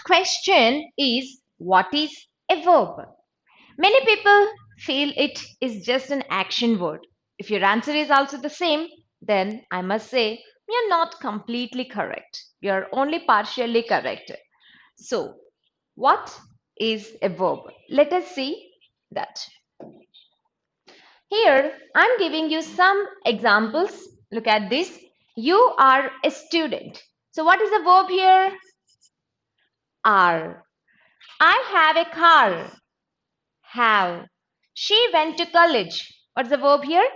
question is, what is a verb? Many people feel it is just an action word. If your answer is also the same, then I must say you're not completely correct. You're only partially correct. So, what is a verb? Let us see that. Here, I'm giving you some examples. Look at this. You are a student. So, what is the verb here? Are. I have a car. Have. She went to college. What's the verb here?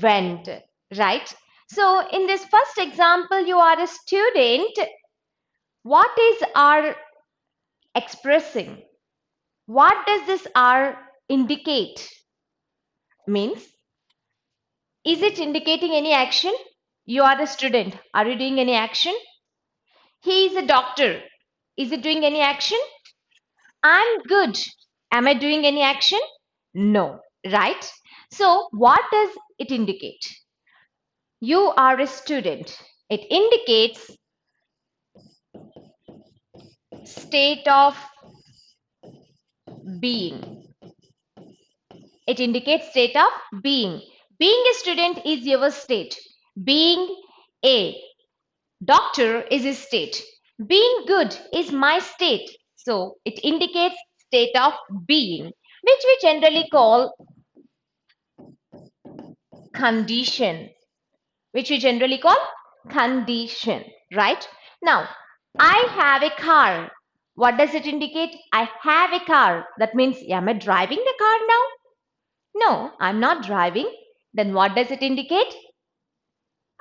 Went. Right? So, in this first example, you are a student. What is are expressing? What does this are indicate? Means, is it indicating any action? You are a student. Are you doing any action? He is a doctor. Is it doing any action? I'm good. Am I doing any action? No. Right? So, what does it indicate? You are a student. It indicates state of being. It indicates state of being. Being a student is your state. Being a doctor is his state. Being good is my state. So it indicates state of being, which we generally call condition. Right? Now, I have a car. What does it indicate? I have a car. That means, am I driving the car now? No, I'm not driving. Then what does it indicate?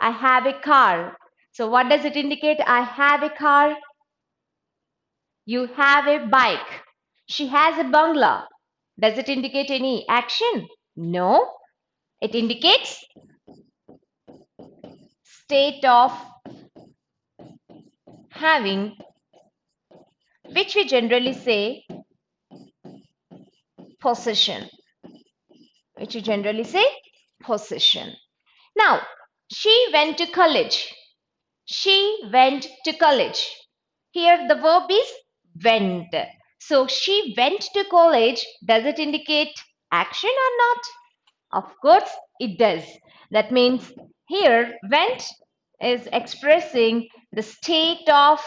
I have a car. So what does it indicate? I have a car. You have a bike. She has a bungalow. Does it indicate any action? No. It indicates state of having, which we generally say possession. Now, she went to college. Here the verb is went. So she went to college. Does it indicate action or not? Of course it does. That means here went is expressing the state of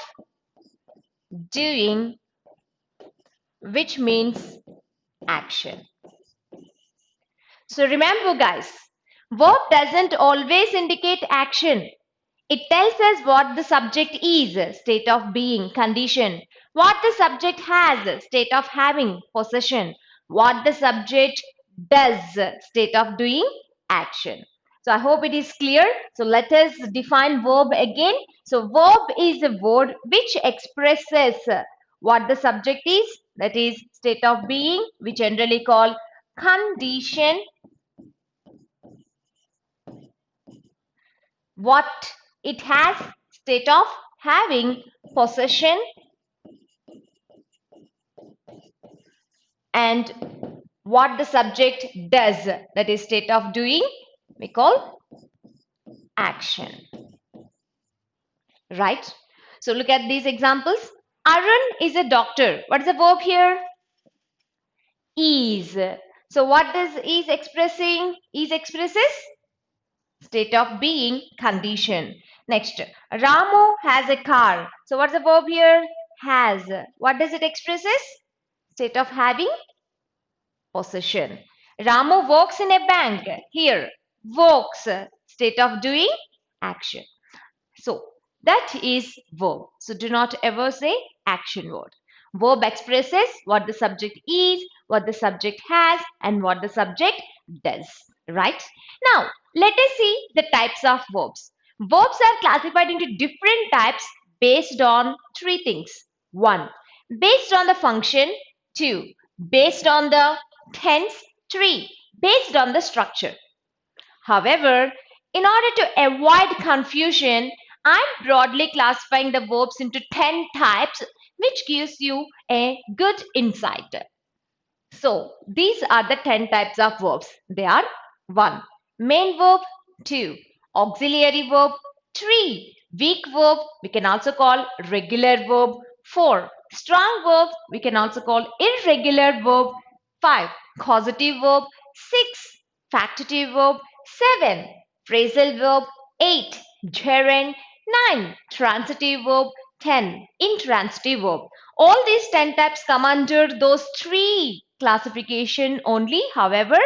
doing, which means action. So remember guys, verb doesn't always indicate action. It tells us what the subject is, state of being, condition. What the subject has, state of having, possession. What the subject does, state of doing, action. So I hope it is clear. So let us define verb again. So verb is a word which expresses what the subject is, that is state of being, we generally call condition. What it has, state of having, possession, and what the subject does, that is state of doing, we call action. Right? So look at these examples. Arun is a doctor. What is the verb here? Is. So what does is expressing? Is expresses state of being, condition. Next, Ramu has a car. So what's the verb here? Has. What does it expresses? State of having, possession. Ramu works in a bank. Here, works, state of doing, action. So that is verb. So do not ever say action word. Verb expresses what the subject is, what the subject has, and what the subject does. Right? Now, let us see the types of verbs. Verbs are classified into different types based on three things. 1. Based on the function. 2. Based on the tense. 3. Based on the structure. However, in order to avoid confusion, I'm broadly classifying the verbs into 10 types, which gives you a good insight. So, these are the 10 types of verbs. They are 1. Main verb. 2. Auxiliary verb. 3. Weak verb. We can also call regular verb. 4. Strong verb we can also call irregular verb. 5. Causative verb. 6. Factitive verb. 7. Phrasal verb. 8. Gerund. 9. Transitive verb. 10. Intransitive verb. All these 10 types come under those 3 classification only. However,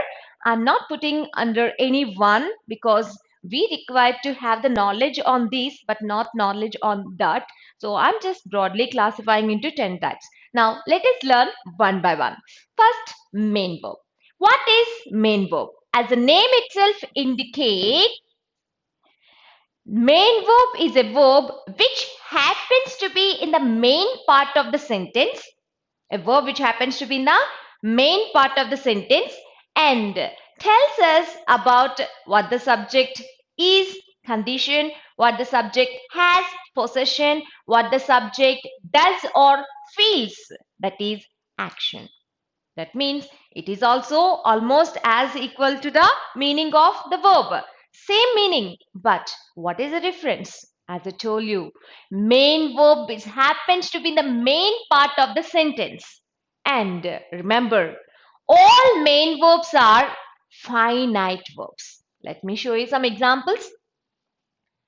I'm not putting under any one because we require to have the knowledge on these but not knowledge on that. So I'm just broadly classifying into 10 types. Now let us learn one by one. First, main verb. What is main verb? As the name itself indicates, main verb is a verb which happens to be in the main part of the sentence. A verb which happens to be in the main part of the sentence and tells us about what the subject is, condition, what the subject has, possession, what the subject does or feels, that is action. That means it is also almost as equal to the meaning of the verb. Same meaning, but what is the difference? As I told you, main verb happens to be in the main part of the sentence. And remember, all main verbs are finite verbs. Let me show you some examples.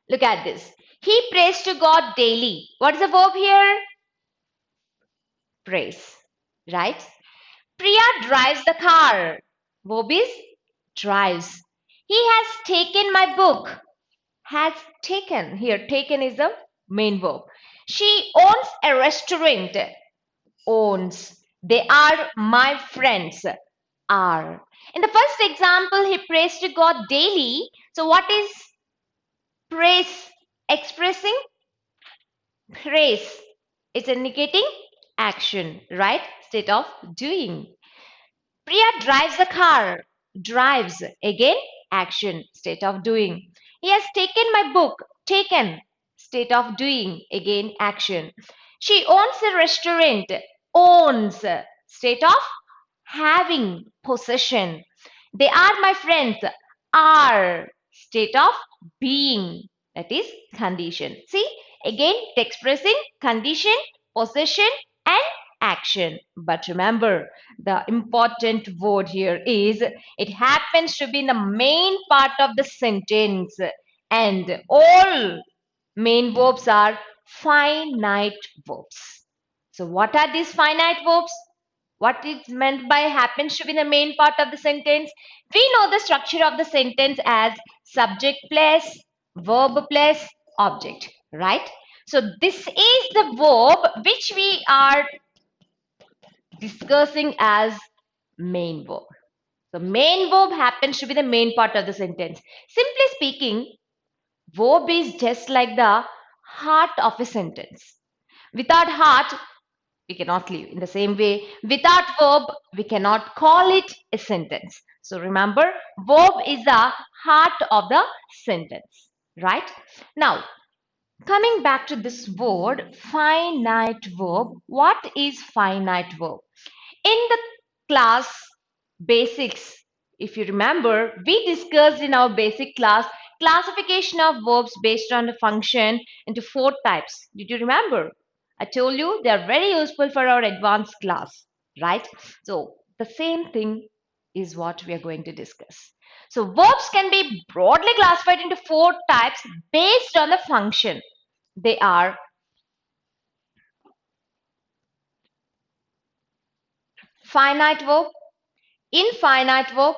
Look at this. He prays to God daily. What is the verb here? Praise, right? Priya drives the car. Verb is drives. He has taken my book. Has taken. Here, taken is the main verb. She owns a restaurant. Owns. They are my friends. Are. In the first example, he prays to God daily. So, what is praise expressing? Praise. It's indicating action, right? Instead of doing. Priya drives the car. Drives. Again, action. State of doing. He has taken my book. Taken. State of doing. Again, action. She owns a restaurant. Owns. State of having. Possession. They are my friends. Are. State of being. That is condition. See, again, it expressing condition, possession, and action. But remember, the important word here is it happens to be in the main part of the sentence, and all main verbs are finite verbs. So what are these finite verbs? What is meant by happens to be the main part of the sentence? We know the structure of the sentence as subject plus verb plus object, right? So this is the verb which we are discussing as main verb. The main verb happens to be the main part of the sentence. Simply speaking, verb is just like the heart of a sentence. Without heart, we cannot live. In the same way, without verb, we cannot call it a sentence. So remember, verb is the heart of the sentence, right? Now, coming back to this word, finite verb. What is finite verb? In the class basics, if you remember, we discussed in our basic class classification of verbs based on the function into 4 types. Did you remember? I told you they are very useful for our advanced class, right? So the same thing is what we are going to discuss. So verbs can be broadly classified into 4 types based on the function. They are finite verb, infinite verb,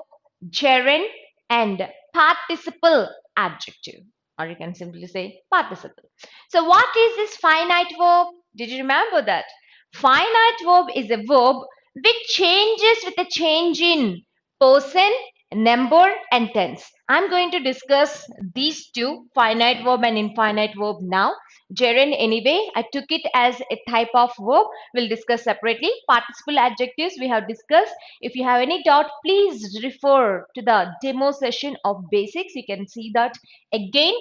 gerund, and participle adjective. Or you can simply say participle. So what is this finite verb? Did you remember that? Finite verb is a verb which changes with a change in person, number, and tense. I'm going to discuss these two, finite verb and infinite verb now. Jaren, anyway, I took it as a type of verb. We'll discuss separately. Participle adjectives we have discussed. If you have any doubt, please refer to the demo session of basics. You can see that again.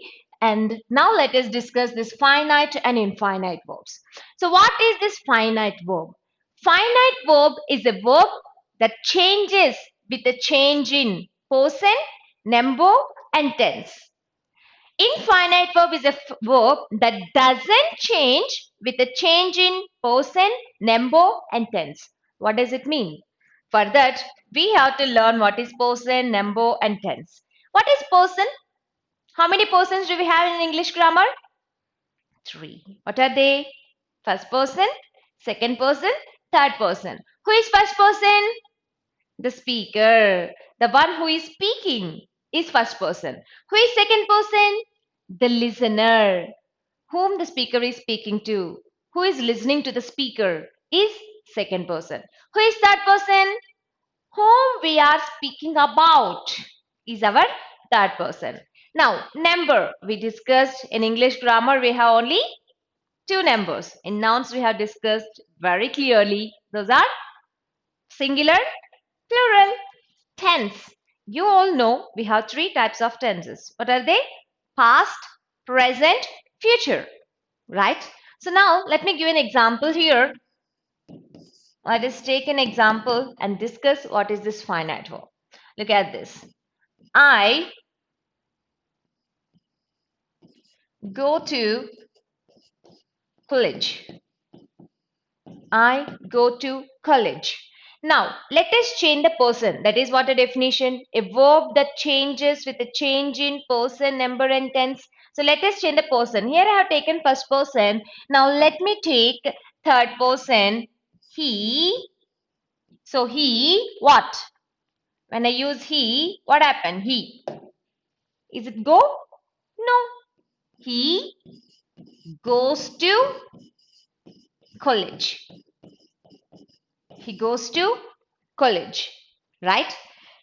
And now let us discuss this finite and infinite verbs. So what is this finite verb? Finite verb is a verb that changes with a change in person, number, and tense. Infinite verb is a verb that doesn't change with a change in person, number, and tense. What does it mean? For that, we have to learn what is person, number, and tense. What is person? How many persons do we have in English grammar? Three. What are they? First person, second person, third person. Who is first person? The speaker. The one who is speaking is first person. Who is second person? The listener, whom the speaker is speaking to. Who is listening to the speaker is second person. Who is third person? Whom we are speaking about is our third person. Now, number. We discussed in English grammar, we have only two numbers. In nouns, we have discussed very clearly. Those are singular, plural. Tense. You all know we have three types of tenses. What are they? Past, present, future. Right? So now let me give an example here. Let us take an example and discuss what is this finite verb. Look at this. I go to college. I go to college. Now, let us change the person. That is what a definition. A verb that changes with a change in person, number, and tense. So let us change the person. Here I have taken first person. Now let me take third person. He. So he, what? When I use he, what happened? He. Is it go? No. He goes to college. He goes to college, right?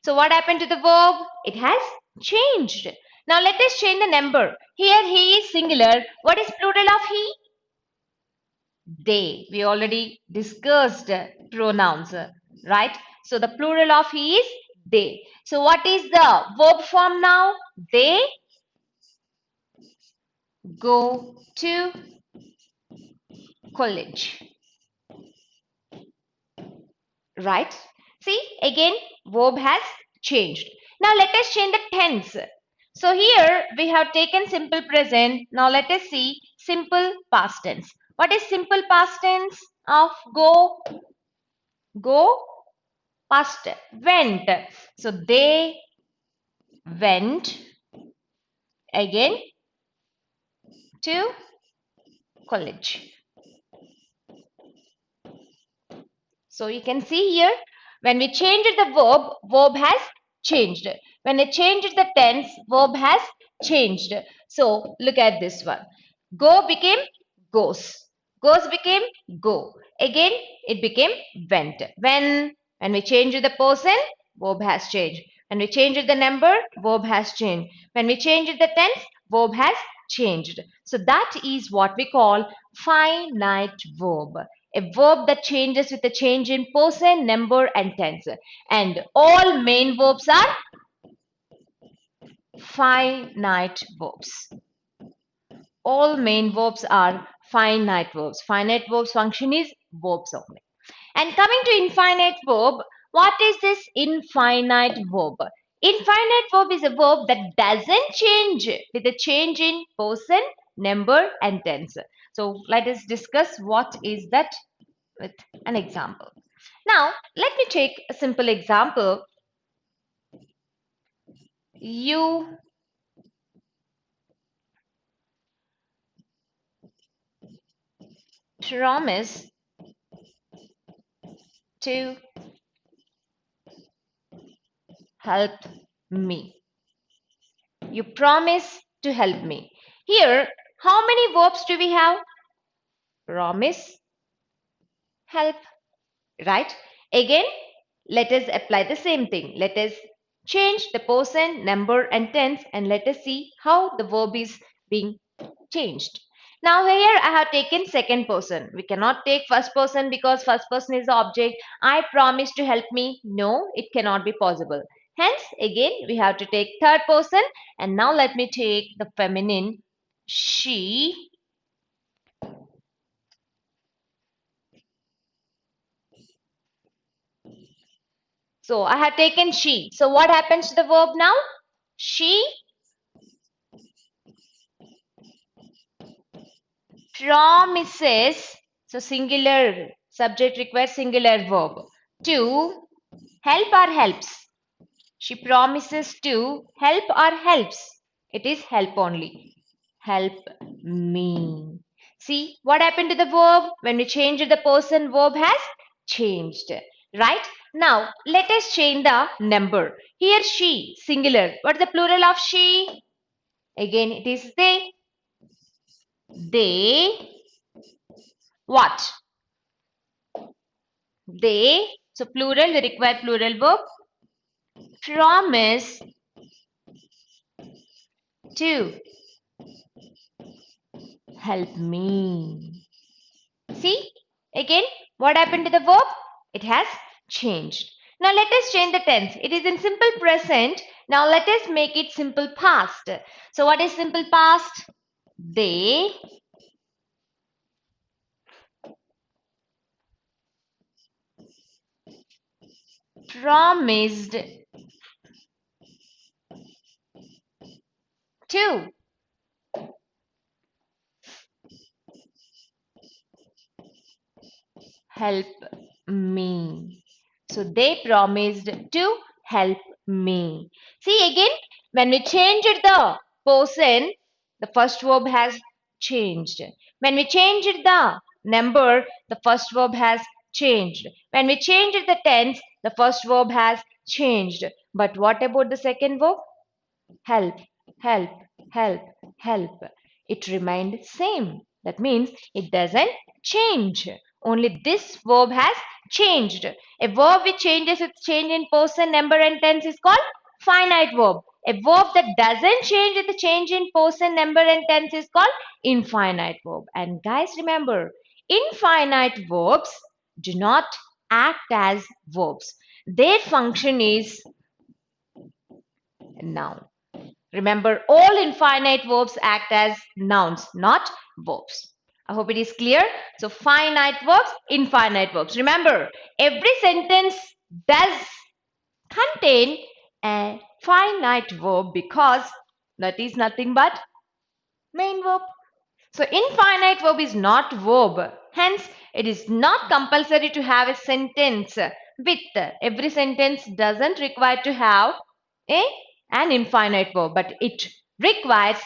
So what happened to the verb? It has changed. Now let us change the number. Here he is singular. What is plural of he? They. We already discussed pronouns, right? So the plural of he is they. So what is the verb form now? They go to college. Right? See, again, verb has changed. Now let us change the tense. So here we have taken simple present. Now let us see simple past tense. What is simple past tense of go? Go, past, went. So they went again to college. So you can see here, when we changed the verb, verb has changed. When we changed the tense, verb has changed. So look at this one. Go became goes. Goes became go. Again, it became went. When we changed the person, verb has changed. When we changed the number, verb has changed. When we changed the tense, verb has changed. So that is what we call finite verb. A verb that changes with a change in person, number, and tense. And all main verbs are finite verbs. All main verbs are finite verbs. Finite verbs function is verbs only. And coming to infinite verb, what is this infinite verb? Infinite verb is a verb that doesn't change with a change in person, number, and tense. So let us discuss what is that with an example. Now, let me take a simple example. You promise to help me. You promise to help me. Here, how many verbs do we have? Promise, help, right? Again, let us apply the same thing. Let us change the person, number, and tense, and let us see how the verb is being changed. Now here I have taken second person. We cannot take first person because first person is the object. I promise to help me. No, it cannot be possible. Hence, again, we have to take third person. And now let me take the feminine. She So I have taken she. So what happens to the verb now? She promises, so singular, subject requires singular verb, to help or helps. She promises to help or helps. It is help only. Help me. See what happened to the verb? When we change the person, verb has changed. Right? Now, let us change the number. Here, she, singular. What is the plural of she? Again, it is they. They, what? They, so plural, we require plural verb. Promise to help me. See, again, what happened to the verb? It has changed. Now let us change the tense. It is in simple present. Now let us make it simple past. So what is simple past? They promised to help me. So they promised to help me. See again, when we changed the person, the first verb has changed. When we changed the number, the first verb has changed. When we changed the tense, the first verb has changed. But what about the second verb? Help, help, help, help. It remained same. That means it doesn't change. Only this verb has changed. A verb which changes its change in person, number and tense is called finite verb. A verb that doesn't change with the change in person, number and tense is called infinite verb. And guys, remember, infinite verbs do not act as verbs. Their function is noun. Remember, all infinite verbs act as nouns, not verbs. I hope it is clear. So, finite verbs, infinite verbs. Remember, every sentence does contain a finite verb because that is nothing but main verb. So, infinite verb is not verb. Hence, it is not compulsory to have a sentence with. Every sentence doesn't require to have a an infinite verb, but it requires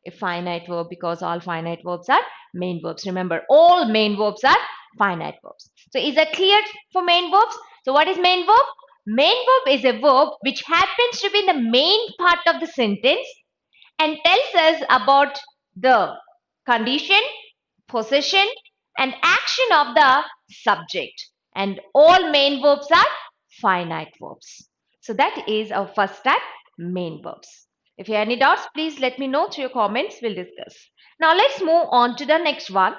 a finite verb because all finite verbs are main verbs. Remember, all main verbs are finite verbs. So, is that clear for main verbs? So, what is main verb? Main verb is a verb which happens to be in the main part of the sentence and tells us about the condition, possession, and action of the subject. And all main verbs are finite verbs. So that is our first type, main verbs. If you have any doubts, please let me know through your comments. We'll discuss. Now let's move on to the next one,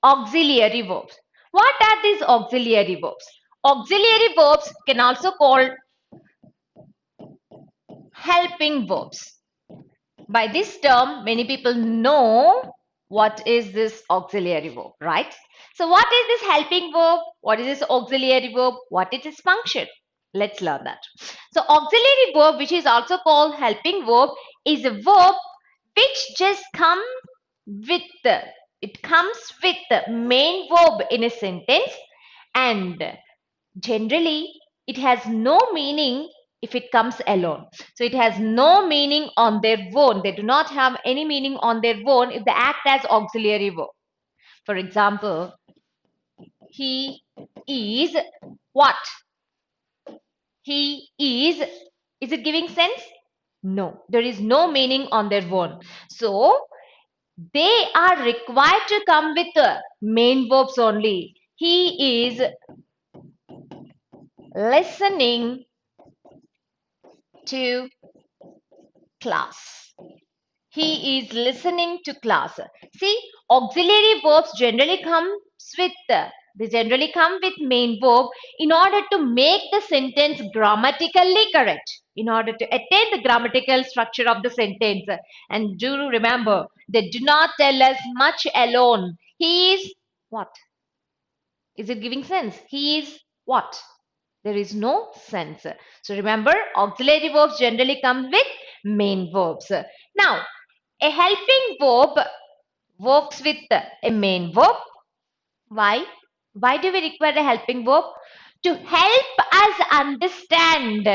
auxiliary verbs. What are these auxiliary verbs? Auxiliary verbs can also called helping verbs. By this term, many people know what is this auxiliary verb, right? So what is this helping verb? What is this auxiliary verb? What is its function? Let's learn that. So auxiliary verb, which is also called helping verb, is a verb which just comes with the main verb in a sentence, and generally it has no meaning if it comes alone. So it has no meaning on their own. They do not have any meaning on their own if they act as auxiliary verb. For example, he is what? He is. Is it giving sense? No, there is no meaning on their own. So they are required to come with main verbs only. He is listening to class. He is listening to class. See, auxiliary verbs generally come with main verb in order to make the sentence grammatically correct, in order to attain the grammatical structure of the sentence. And do remember, they do not tell us much alone. He is what? Is it giving sense? He is what? There is no sense. So remember, auxiliary verbs generally come with main verbs. Now, A helping verb works with a main verb. Why? Why do we require a helping verb? To help us understand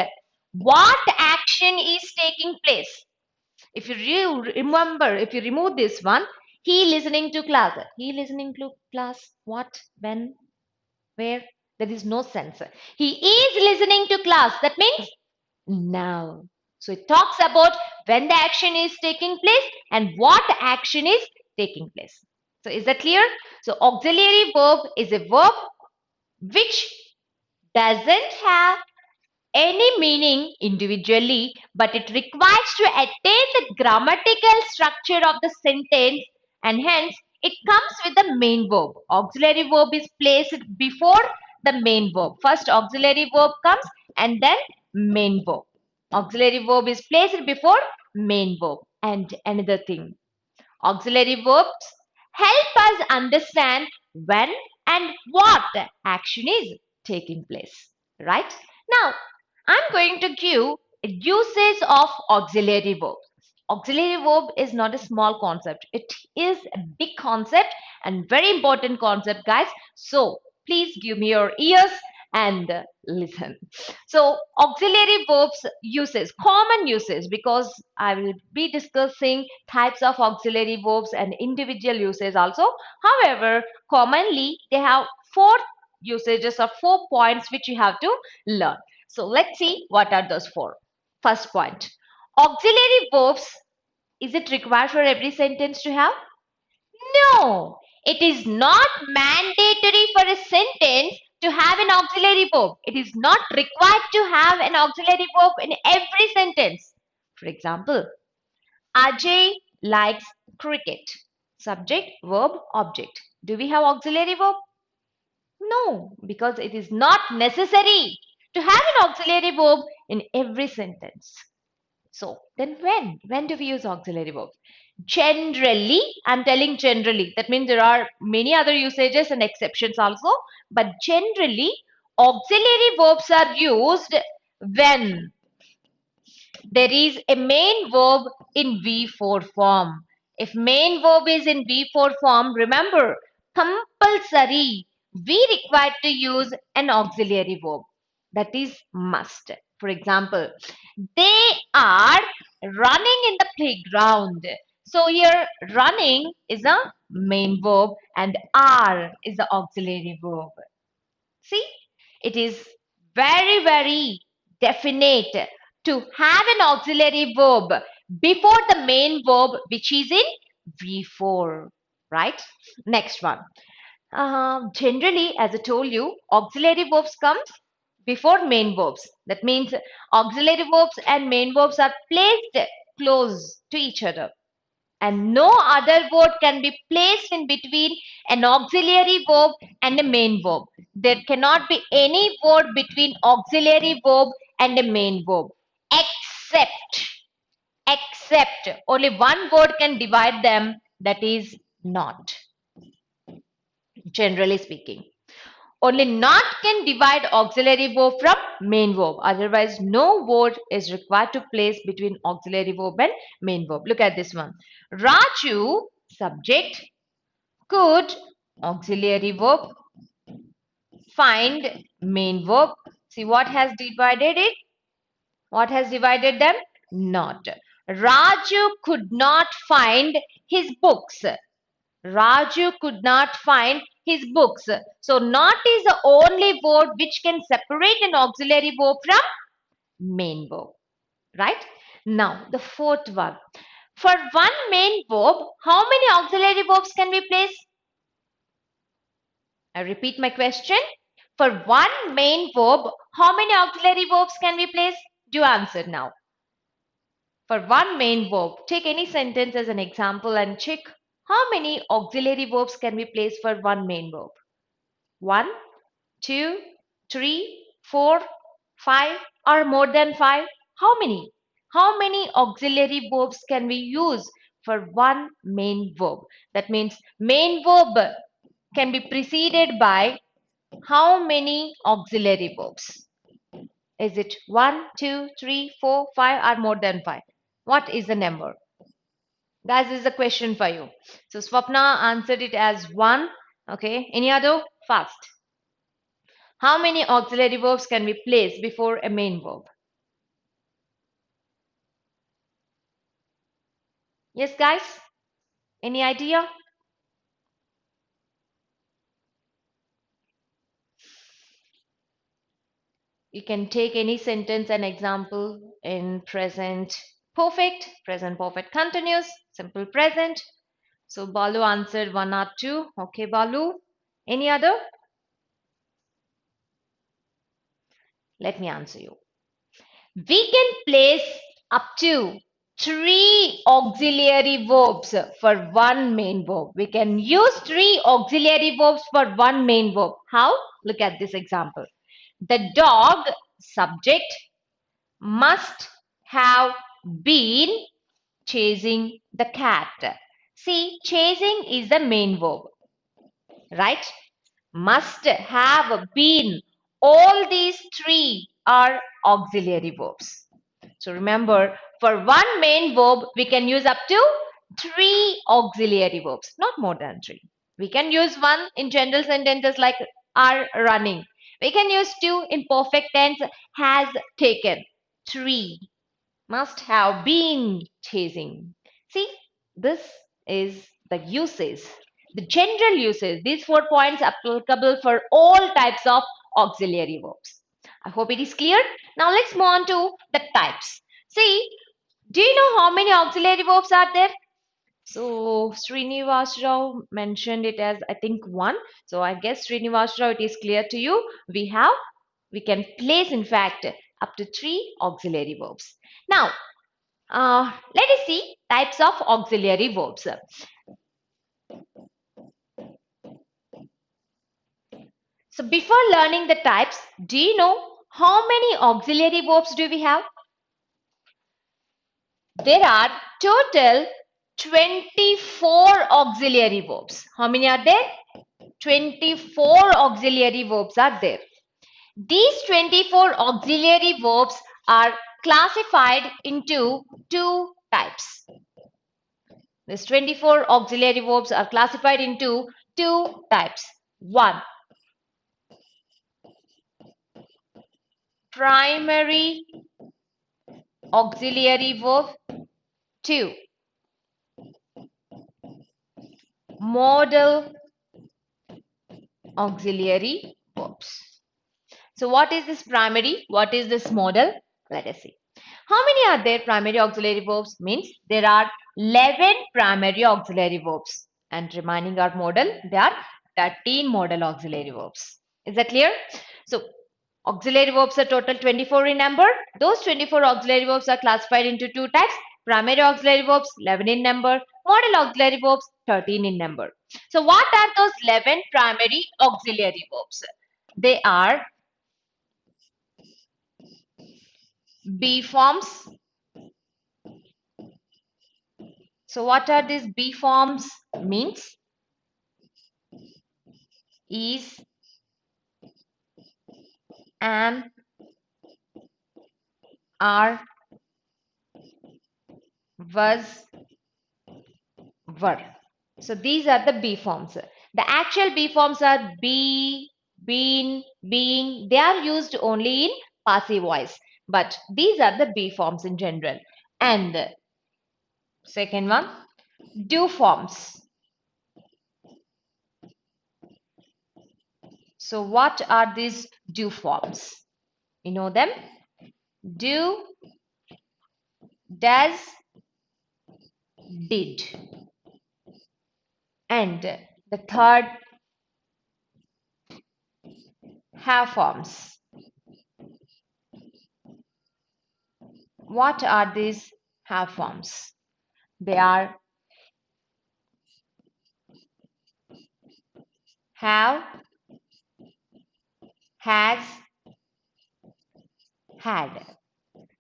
what action is taking place. If you remember, if you remove this one, he listening to class. He listening to class. What? When? Where? There is no sense. He is listening to class. That means now. So it talks about when the action is taking place and what action is taking place. So is that clear? So auxiliary verb is a verb which doesn't have any meaning individually, but it requires to attain the grammatical structure of the sentence, and hence it comes with the main verb. Auxiliary verb is placed before the main verb. First auxiliary verb comes and then main verb. Auxiliary verb is placed before main verb. And another thing, auxiliary verbs help us understand when and what action is taking place. Right? Now, I'm going to give uses of auxiliary verbs. Auxiliary verb is not a small concept. It is a big concept and very important concept, guys. So please give me your ears and listen. So auxiliary verbs uses, common uses, because I will be discussing types of auxiliary verbs and individual uses also. However, commonly they have four usages or 4 points which you have to learn. So let's see what are those four. First point, auxiliary verbs, is it required for every sentence to have? No, it is not mandatory for a sentence to have an auxiliary verb. It is not required to have an auxiliary verb in every sentence. For example, Ajay likes cricket. Subject, verb, object. Do we have auxiliary verb? No, because it is not necessary to have an auxiliary verb in every sentence. So then when do we use auxiliary verbs? Generally, I'm telling generally. That means there are many other usages and exceptions also. But generally, auxiliary verbs are used when there is a main verb in V4 form. If main verb is in V4 form, remember, compulsory, we require to use an auxiliary verb. That is must. For example, they are running in the playground. So here running is a main verb and are is the auxiliary verb. See, it is very definite to have an auxiliary verb before the main verb which is in V4, right? Next one. Generally, as I told you, auxiliary verbs comes before main verbs. That means auxiliary verbs and main verbs are placed close to each other, and no other word can be placed in between an auxiliary verb and a main verb. There cannot be any word between auxiliary verb and a main verb except only one word can divide them, that is not. Generally speaking, only not can divide auxiliary verb from main verb. Otherwise, no word is required to place between auxiliary verb and main verb. Look at this one. Raju, subject, could, auxiliary verb, find, main verb. See what has divided it? What has divided them? Not. Raju could not find his books. Raju could not find his books. So not is the only word which can separate an auxiliary verb from main verb. Right? Now the fourth one. For one main verb, how many auxiliary verbs can we place? I repeat my question. For one main verb, how many auxiliary verbs can we place? Do answer now. For one main verb, take any sentence as an example and check how many auxiliary verbs can we place for one main verb. 1, 2, 3, 4, 5 or more than 5? How many? How many auxiliary verbs can we use for one main verb? That means main verb can be preceded by how many auxiliary verbs? Is it 1, 2, 3, 4, 5 or more than 5? What is the number? Guys, this is a question for you. So Swapna answered it as 1. Okay. Any other? Fast. How many auxiliary verbs can we place before a main verb? Yes, guys? Any idea? You can take any sentence and example in present perfect continuous, simple present. So Balu answered 1 or 2. Okay, Balu. Any other? Let me answer you. We can place up to 3 auxiliary verbs for one main verb. We can use 3 auxiliary verbs for one main verb. How? Look at this example. The dog, subject, must have been chasing the cat. See, chasing is the main verb, right? Must have been. All these 3 are auxiliary verbs. So remember, for one main verb, we can use up to 3 auxiliary verbs, not more than 3. We can use 1 in general sentences like are running. We can use 2 in perfect tense, has taken. 3 must have been chasing. See, this is the usage, the general usage. These 4 points are applicable for all types of auxiliary verbs. I hope it is clear. Now let's move on to the types. See, do you know how many auxiliary verbs are there? So Srinivas Rao mentioned it as I think 1. So I guess Srinivas Rao, it is clear to you. We can place in fact up to 3 auxiliary verbs. Now let us see types of auxiliary verbs. So before learning the types, do you know how many auxiliary verbs do we have? There are total 24 auxiliary verbs. How many are there? 24 auxiliary verbs are there. These 24 auxiliary verbs are classified into 2 types. These 24 auxiliary verbs are classified into 2 types. 1. Primary auxiliary verb. 2. Modal auxiliary verbs. So what is this primary? What is this modal? Let us see. How many are there primary auxiliary verbs? Means there are 11 primary auxiliary verbs. And remaining are modal, there are 13 modal auxiliary verbs. Is that clear? So auxiliary verbs are total 24 in number. Those 24 auxiliary verbs are classified into 2 types. Primary auxiliary verbs 11 in number. Modal auxiliary verbs 13 in number. So what are those 11 primary auxiliary verbs? They are be forms. So what are these be forms? Means is, am, are, was, were. So these are the be forms. The actual be forms are be, been, being. They are used only in passive voice. But these are the be forms in general. And second one, do forms. So what are these do forms? You know them? Do, does, did. And the third, have forms. What are these have forms? They are have, has, had.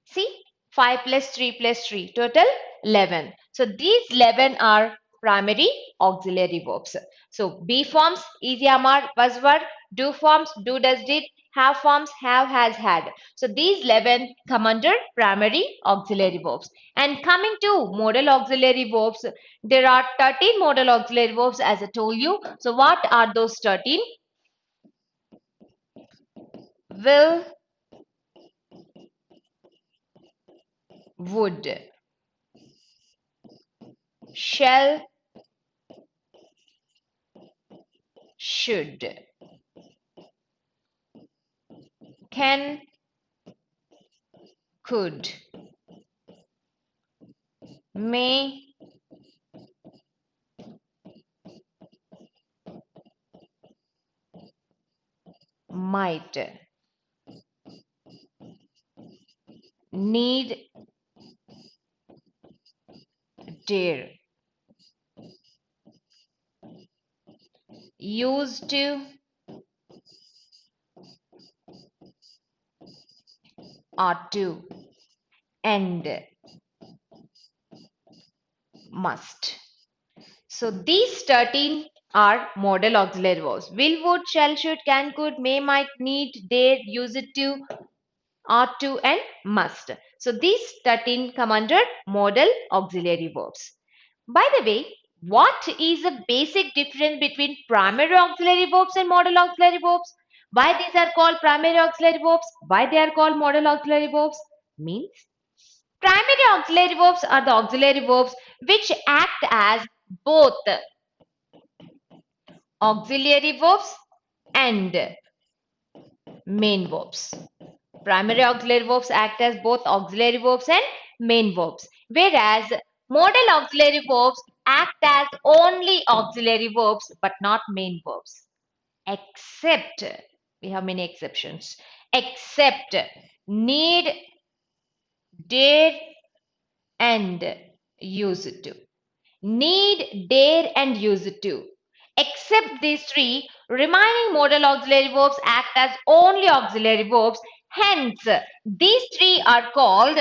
See, 5 plus 3 plus 3, total 11. So these 11 are primary auxiliary verbs. So be forms, easy amar, buzzword, do forms, do, does, did, have forms, have, has, had. So these 11 come under primary auxiliary verbs. And coming to modal auxiliary verbs, there are 13 modal auxiliary verbs as I told you. So what are those 13? Will, would, shall, should, can, could, may, might, need, dare, used to, ought to, and must. So these 13 are modal auxiliary verbs. Will, would, shall, should, can, could, may, might, need, dare, use it to, ought to, and must. So these 13 come under modal auxiliary verbs. By the way, what is the basic difference between primary auxiliary verbs and modal auxiliary verbs? Why these are called primary auxiliary verbs? Why they are called modal auxiliary verbs? Means primary auxiliary verbs are the auxiliary verbs which act as both auxiliary verbs and main verbs. Primary auxiliary verbs act as both auxiliary verbs and main verbs, whereas modal auxiliary verbs act as only auxiliary verbs but not main verbs. Except, we have many exceptions, except need, dare, and used to. Need, dare, and used to. Except these three, remaining modal auxiliary verbs act as only auxiliary verbs. Hence, these three are called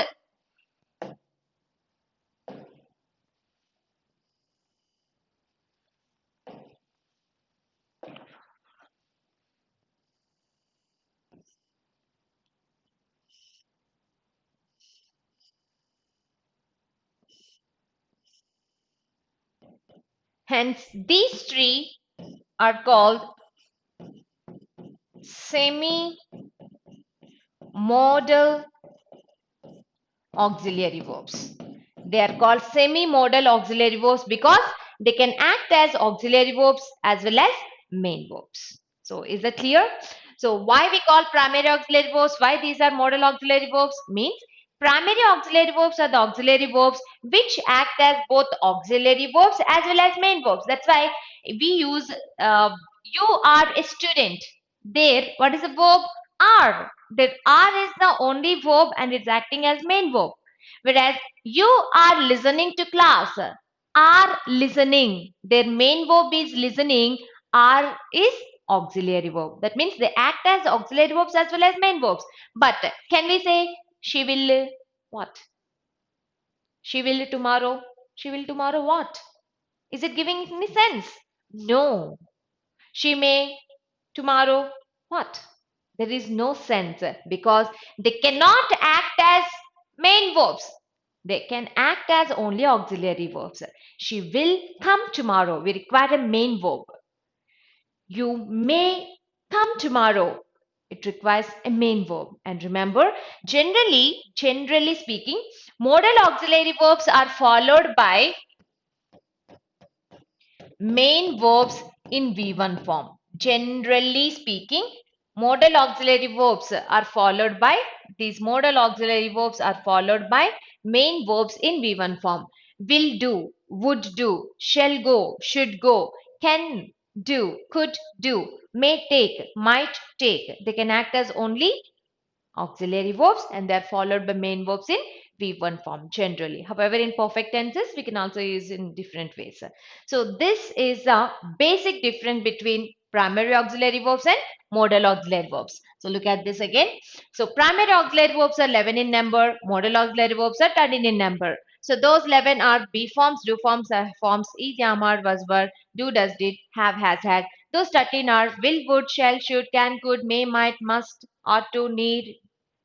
semi-modal auxiliary verbs. They are called semi-modal auxiliary verbs because they can act as auxiliary verbs as well as main verbs. So is that clear? So why we call primary auxiliary verbs? Why these are modal auxiliary verbs? Means primary auxiliary verbs are the auxiliary verbs which act as both auxiliary verbs as well as main verbs. That's why we use you are a student. There, what is the verb? Are. That are is the only verb and it's acting as main verb. Whereas you are listening to class. Are listening. Their main verb is listening. Are is auxiliary verb. That means they act as auxiliary verbs as well as main verbs. But can we say she will what? She will tomorrow. She will tomorrow what? Is it giving any sense? No. She may tomorrow what? There is no sense because they cannot act as main verbs. They can act as only auxiliary verbs. She will come tomorrow. We require a main verb. You may come tomorrow. It requires a main verb. And remember, generally speaking, modal auxiliary verbs are followed by main verbs in V1 form. Generally speaking, modal auxiliary verbs are followed by main verbs in V1 form. Will do, would do, shall go, should go, can do, could do, may take, might take. They can act as only auxiliary verbs and they are followed by main verbs in V1 form generally. However, in perfect tenses, we can also use in different ways. So this is a basic difference between primary auxiliary verbs and modal auxiliary verbs. So look at this again. So primary auxiliary verbs are 11 in number, modal auxiliary verbs are 13 in number. So those 11 are be forms, do forms, have forms, is, am, are, was, were, do, does, did, have, has, had. Those 13 are will, would, shall, should, can, could, may, might, must, ought to, need,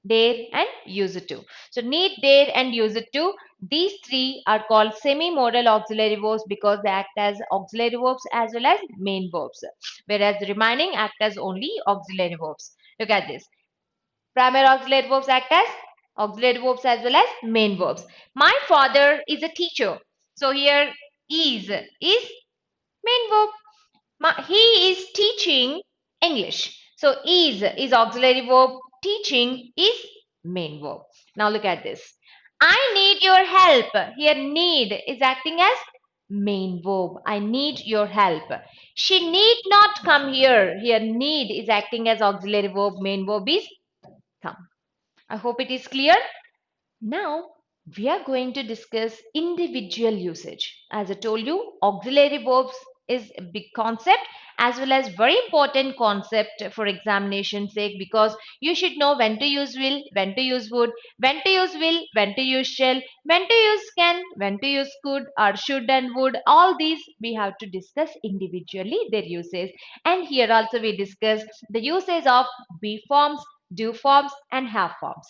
dare, and use it to. So need, dare, and use it to. These three are called semi-modal auxiliary verbs because they act as auxiliary verbs as well as main verbs, whereas the remaining act as only auxiliary verbs. Look at this. Primary auxiliary verbs act as auxiliary verbs as well as main verbs. My father is a teacher. So here is main verb. He is teaching English. So is auxiliary verb. Teaching is main verb. Now look at this. I need your help. Here need is acting as main verb. I need your help. She need not come here. Here need is acting as auxiliary verb. Main verb is come. I hope it is clear. Now, we are going to discuss individual usage. As I told you, auxiliary verbs is a big concept as well as very important concept for examination sake because you should know when to use will, when to use would, when to use will, when to use shall, when to use can, when to use could or should and would. All these we have to discuss individually their uses. And here also we discuss the uses of be forms, do forms and have forms.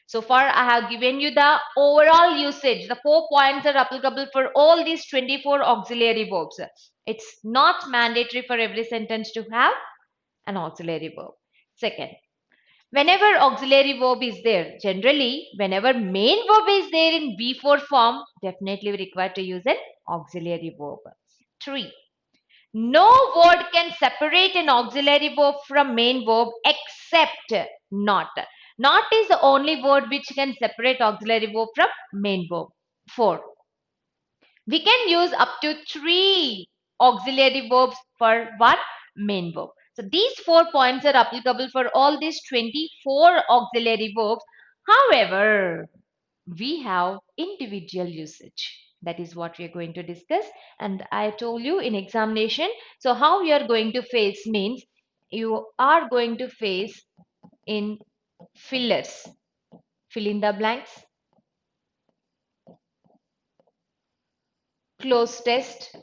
So far, I have given you the overall usage. The 4 points are applicable for all these 24 auxiliary verbs. It's not mandatory for every sentence to have an auxiliary verb. Second, whenever auxiliary verb is there, generally, whenever main verb is there in B4 form, definitely we require to use an auxiliary verb. 3. No word can separate an auxiliary verb from main verb except not. Not is the only word which can separate auxiliary verb from main verb. 4. We can use up to 3 auxiliary verbs for one main verb. So these 4 points are applicable for all these 24 auxiliary verbs. However, we have individual usage. That is what we are going to discuss. And I told you in examination, so how you are going to face means you are going to face in fillers. Fill in the blanks, close test,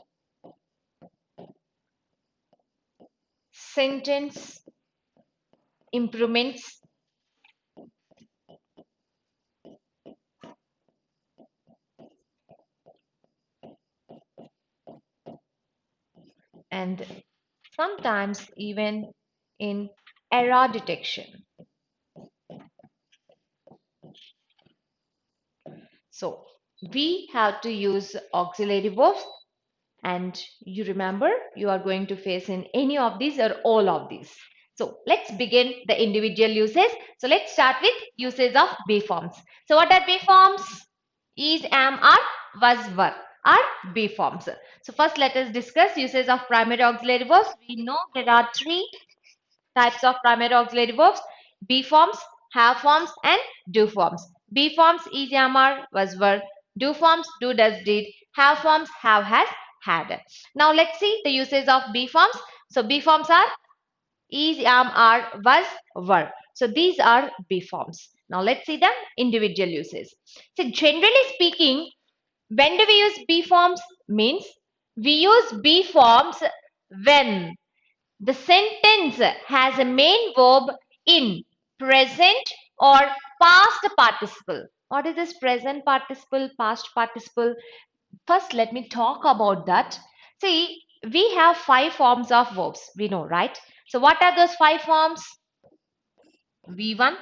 sentence, improvements, and sometimes even in error detection. So we have to use auxiliary verbs, and you remember you are going to face in any of these or all of these. So let's begin the individual uses. So let's start with uses of be forms. So what are be forms? Is, am, are, was, were are be forms. So first let us discuss uses of primary auxiliary verbs. We know there are 3 types of primary auxiliary verbs: be forms, have forms, and do forms. Be forms is, am, are, was, were. Do forms do, does, did. Have forms have, has, had. Now let's see the uses of be forms. So be forms are is, am, are, was, were. So these are be forms. Now let's see the individual uses. So generally speaking, when do we use be forms? Means we use be forms when the sentence has a main verb in present or past participle. What is this present participle, past participle? First, let me talk about that. See, we have 5 forms of verbs. We know, right? So, what are those 5 forms? V1,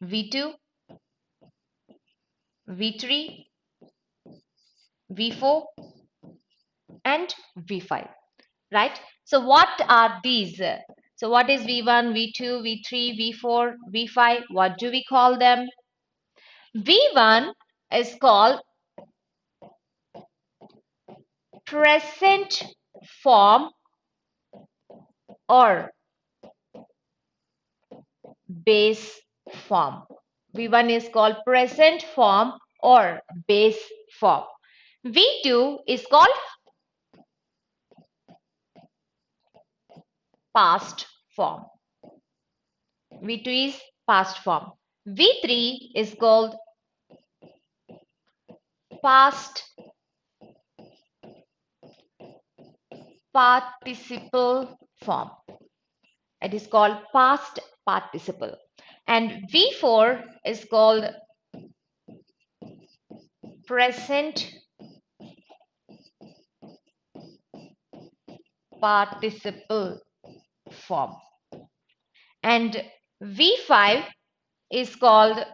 V2, V3, V4, and V5. Right? So, what are these? So, what is V1, V2, V3, V4, V5? What do we call them? V1 is called present form or base form. V1 is called present form or base form. V2 is called past form. V2 is past form. V3 is called past participle form. It is called past participle. And V4 is called present participle form. And V5 is called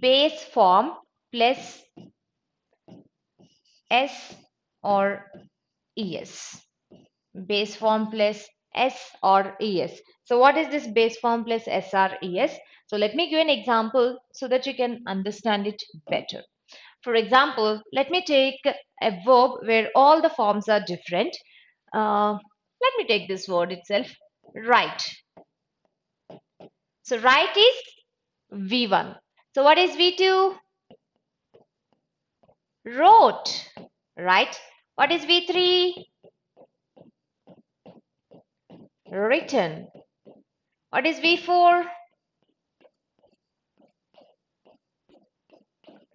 base form plus S or ES. Base form plus S or ES. So what is this base form plus S or ES? So let me give an example so that you can understand it better. For example, let me take a verb where all the forms are different. Let me take this word itself, write. So write is V1. So what is V2? Wrote, right? What is V3? Written. What is V4?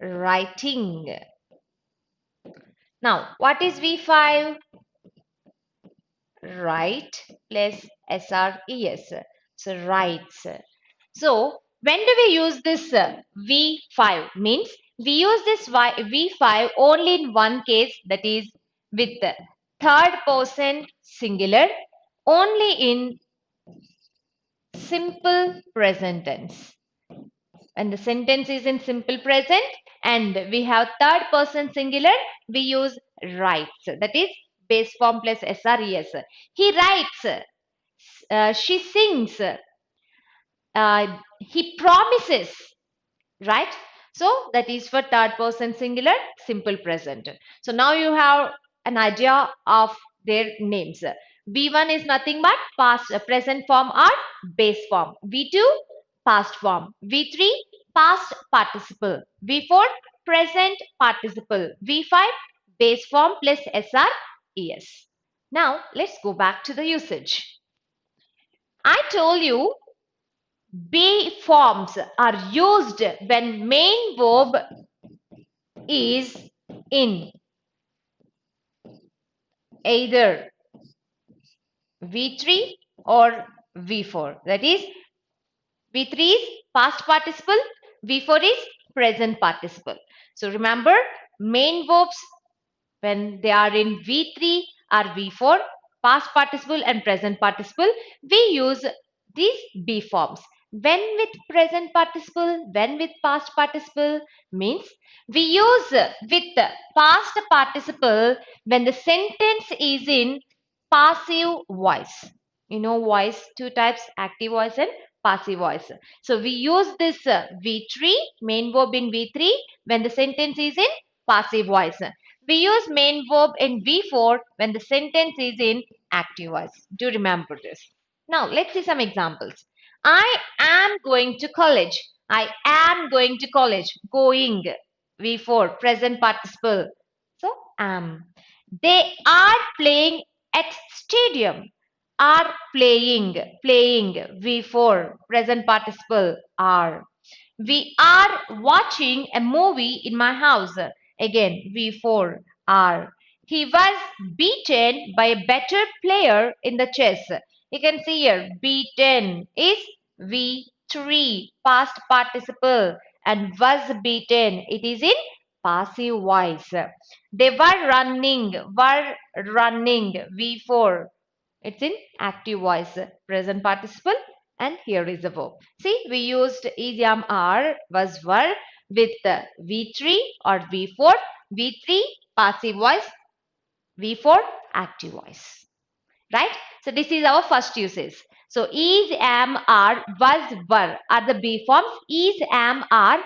Writing. Now, what is V5? Write plus SRES. So, writes. So, when do we use this V5? Means we use this V5 only in one case, that is with third person singular, only in simple present tense. When the sentence is in simple present and we have third person singular, we use writes. That is base form plus SRES. He writes, she sings, he promises, right? So that is for third person singular, simple present. So now you have an idea of their names. V1 is nothing but past present form or base form. V2 past form. V3 past participle. V4 present participle. V5 base form plus SR ES. Now let's go back to the usage. I told you be forms are used when main verb is in either V3 or V4. That is, V3 is past participle, V4 is present participle. So remember, main verbs when they are in V3 or V4, past participle and present participle, we use these be forms. When with present participle, when with past participle means we use with past participle when the sentence is in passive voice. You know voice, two types, active voice and passive voice. So we use this V3, main verb in V3 when the sentence is in passive voice. We use main verb in V4 when the sentence is in active voice. Do remember this. Now let's see some examples. I am going to college. I am going to college. Going. V4 present participle. So am. They are playing at stadium. Are playing. Playing. V4 present participle are. We are watching a movie in my house. Again, V4 are. He was beaten by a better player in the chess. You can see here, beaten is V3, past participle, and was beaten. It is in passive voice. They were running, V4. It's in active voice, present participle, and here is the verb. See, we used is, am, are, was, were with V3 or V4. V3 passive voice, V4 active voice. Right? So this is our first usage. So is, am, are, was, were are the be forms. Is, am, are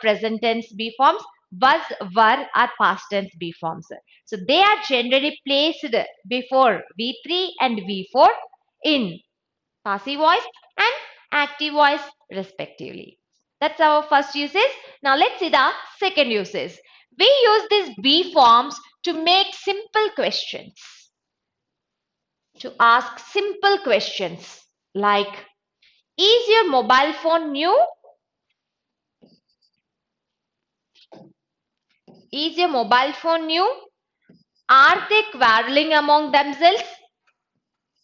present tense be forms. Was, were are past tense be forms. So they are generally placed before V3 and V4 in passive voice and active voice respectively. That's our first usage. Now let's see the second usage. We use these be forms to make simple questions. To ask simple questions like, is your mobile phone new? Is your mobile phone new? Are they quarreling among themselves?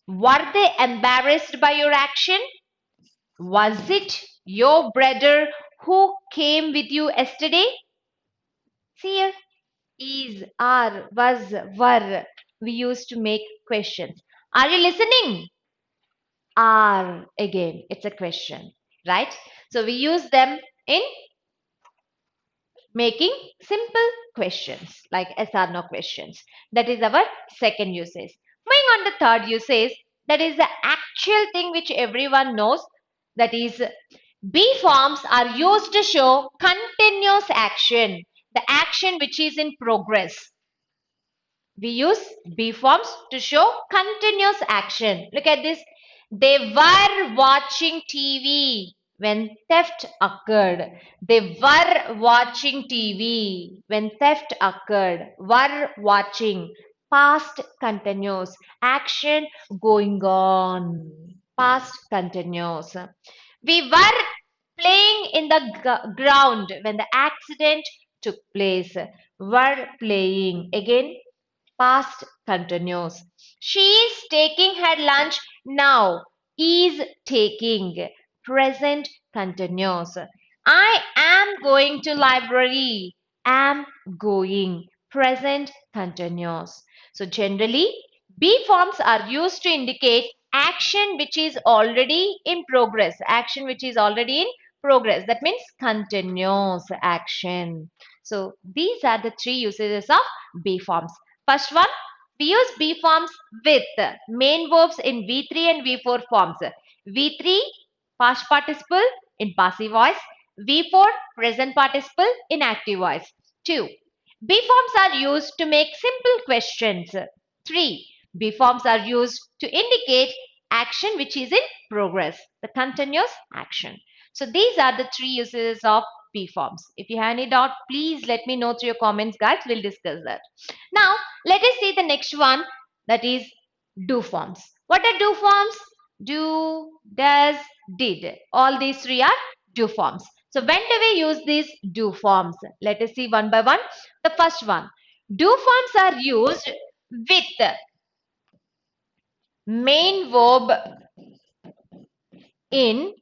Were they embarrassed by your action? Was it your brother who came with you yesterday? See here, is, are, was, were. We used to make questions. Are you listening? Are, again, it's a question, right? So we use them in making simple questions like yes or no questions. That is our second usage. Moving on the third usage, that is the actual thing which everyone knows. That is, be forms are used to show continuous action, the action which is in progress. We use be forms to show continuous action. Look at this. They were watching TV when theft occurred. They were watching TV when theft occurred. Were watching. Past continuous. Action going on. Past continuous. We were playing in the ground when the accident took place. Were playing. Again, past continuous. She is taking her lunch now. Is taking. Present continuous. I am going to library. Am going. Present continuous. So generally, be forms are used to indicate action which is already in progress. Action which is already in progress. That means continuous action. So these are the three usages of be forms. First one, we use be forms with main verbs in V3 and V4 forms. V3, past participle in passive voice. V4, present participle in active voice. 2. Be forms are used to make simple questions. 3. Be forms are used to indicate action which is in progress, the continuous action. So these are the three uses of be forms. If you have any doubt, please let me know through your comments, guys. We'll discuss that. Now, let us see the next one, that is do forms. What are do forms? Do, does, did. All these three are do forms. So when do we use these do forms? Let us see one by one. The first one, do forms are used with main verb in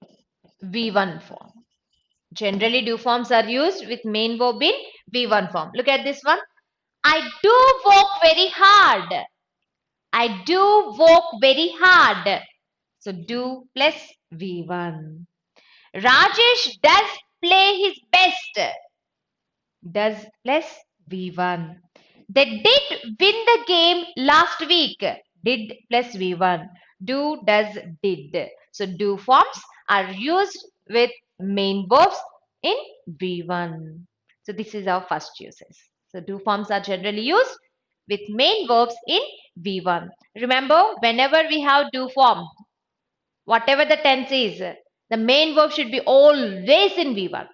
V1 form. Generally, do forms are used with main verb in V1 form. Look at this one. I do work very hard. I do work very hard. So do plus V1. Rajesh does play his best. Does plus V1. They did win the game last week. Did plus V1. Do, does, did. So do forms are used with main verbs in V1. So this is our first uses. So do forms are generally used with main verbs in V1. Remember, whenever we have do form, whatever the tense is, the main verb should be always in V1.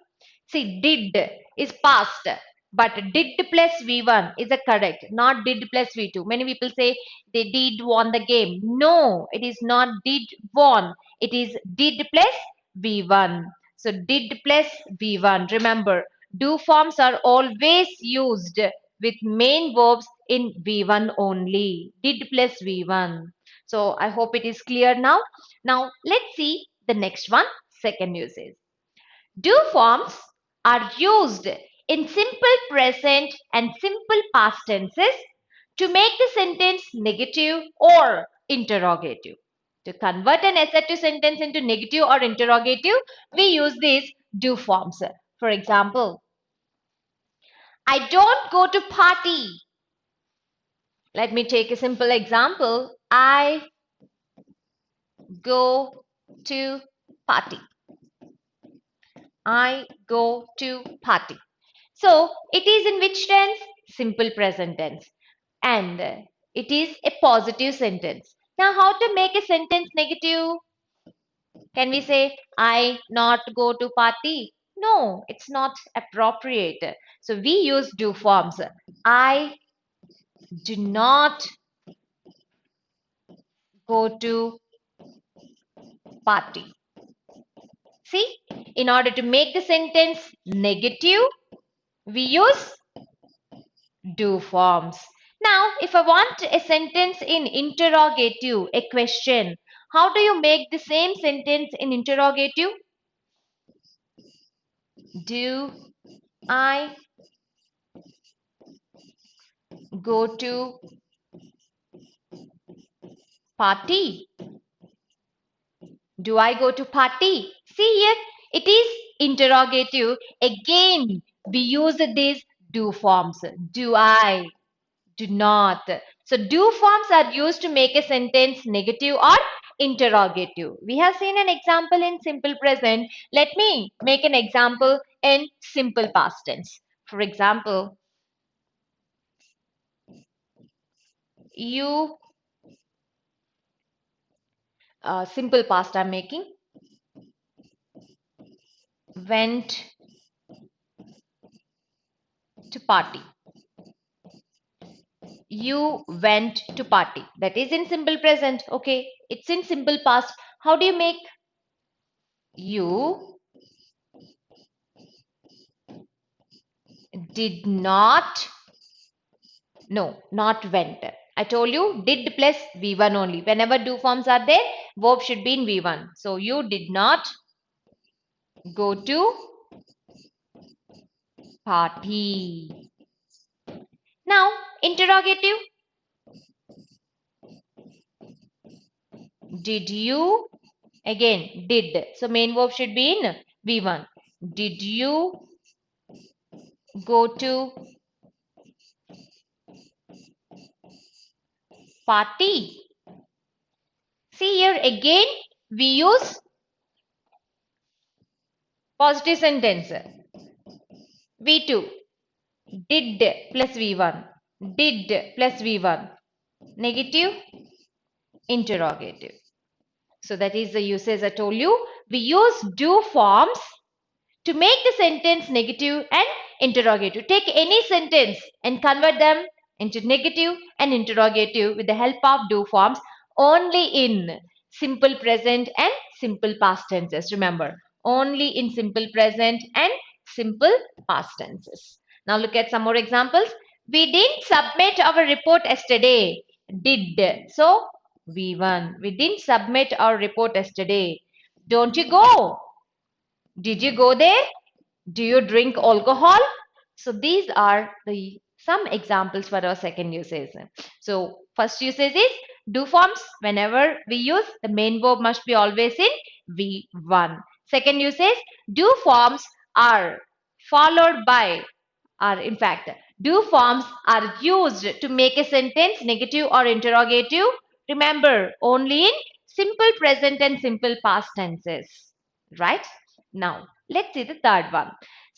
See, did is past, but did plus V1 is a correct, not did plus V2. Many people say they did won the game. No, it is not did won. It is did plus V1. So did plus V1. Remember, do forms are always used with main verbs in V1 only. Did plus V1. So I hope it is clear now. Now let's see the next one, second usage. Do forms are used in simple present and simple past tenses to make the sentence negative or interrogative. To convert an assertive sentence into negative or interrogative, we use these do forms. For example, I don't go to party. Let me take a simple example. I go to party. I go to party. So it is in which tense? Simple present tense. And it is a positive sentence. Now, how to make a sentence negative? Can we say, I not go to party? No, it's not appropriate. So we use do forms. I do not go to party. See, in order to make the sentence negative, we use Do forms. Now, if I want a sentence in interrogative, a question, how do you make the same sentence in interrogative? Do I go to party? Do I go to party? See here, it is interrogative. Again, we use these do forms. Do I? Do not. So do forms are used to make a sentence negative or interrogative. We have seen an example in simple present. Let me make an example in simple past tense. For example, you simple past I'm making went to party. You went to party. That is in simple present. Okay, it's in simple past. How do you make you did not? No, not went. I told you did plus V1 only. Whenever do forms are there, verb should be in V1. So you did not go to party. Now, interrogative. Did you? Again, did. So main verb should be in V1. Did you go to party? See here again, we use positive sentence. V2. Did plus V1. Did plus V1. Negative, interrogative. So that is the usage I told you. We use do forms to make the sentence negative and interrogative. Take any sentence and convert them into negative and interrogative with the help of do forms only in simple present and simple past tenses. Remember, only in simple present and simple past tenses. Now look at some more examples. We didn't submit our report yesterday. Did. So V1. We didn't submit our report yesterday. Don't you go? Did you go there? Do you drink alcohol? So these are the some examples for our second usage. So first usage is do forms. Whenever we use, the main verb must be always in V1. Second usage, do forms are followed by, are in fact, do forms are used to make a sentence negative or interrogative. Remember, only in simple present and simple past tenses. Right? Now, let's see the third one.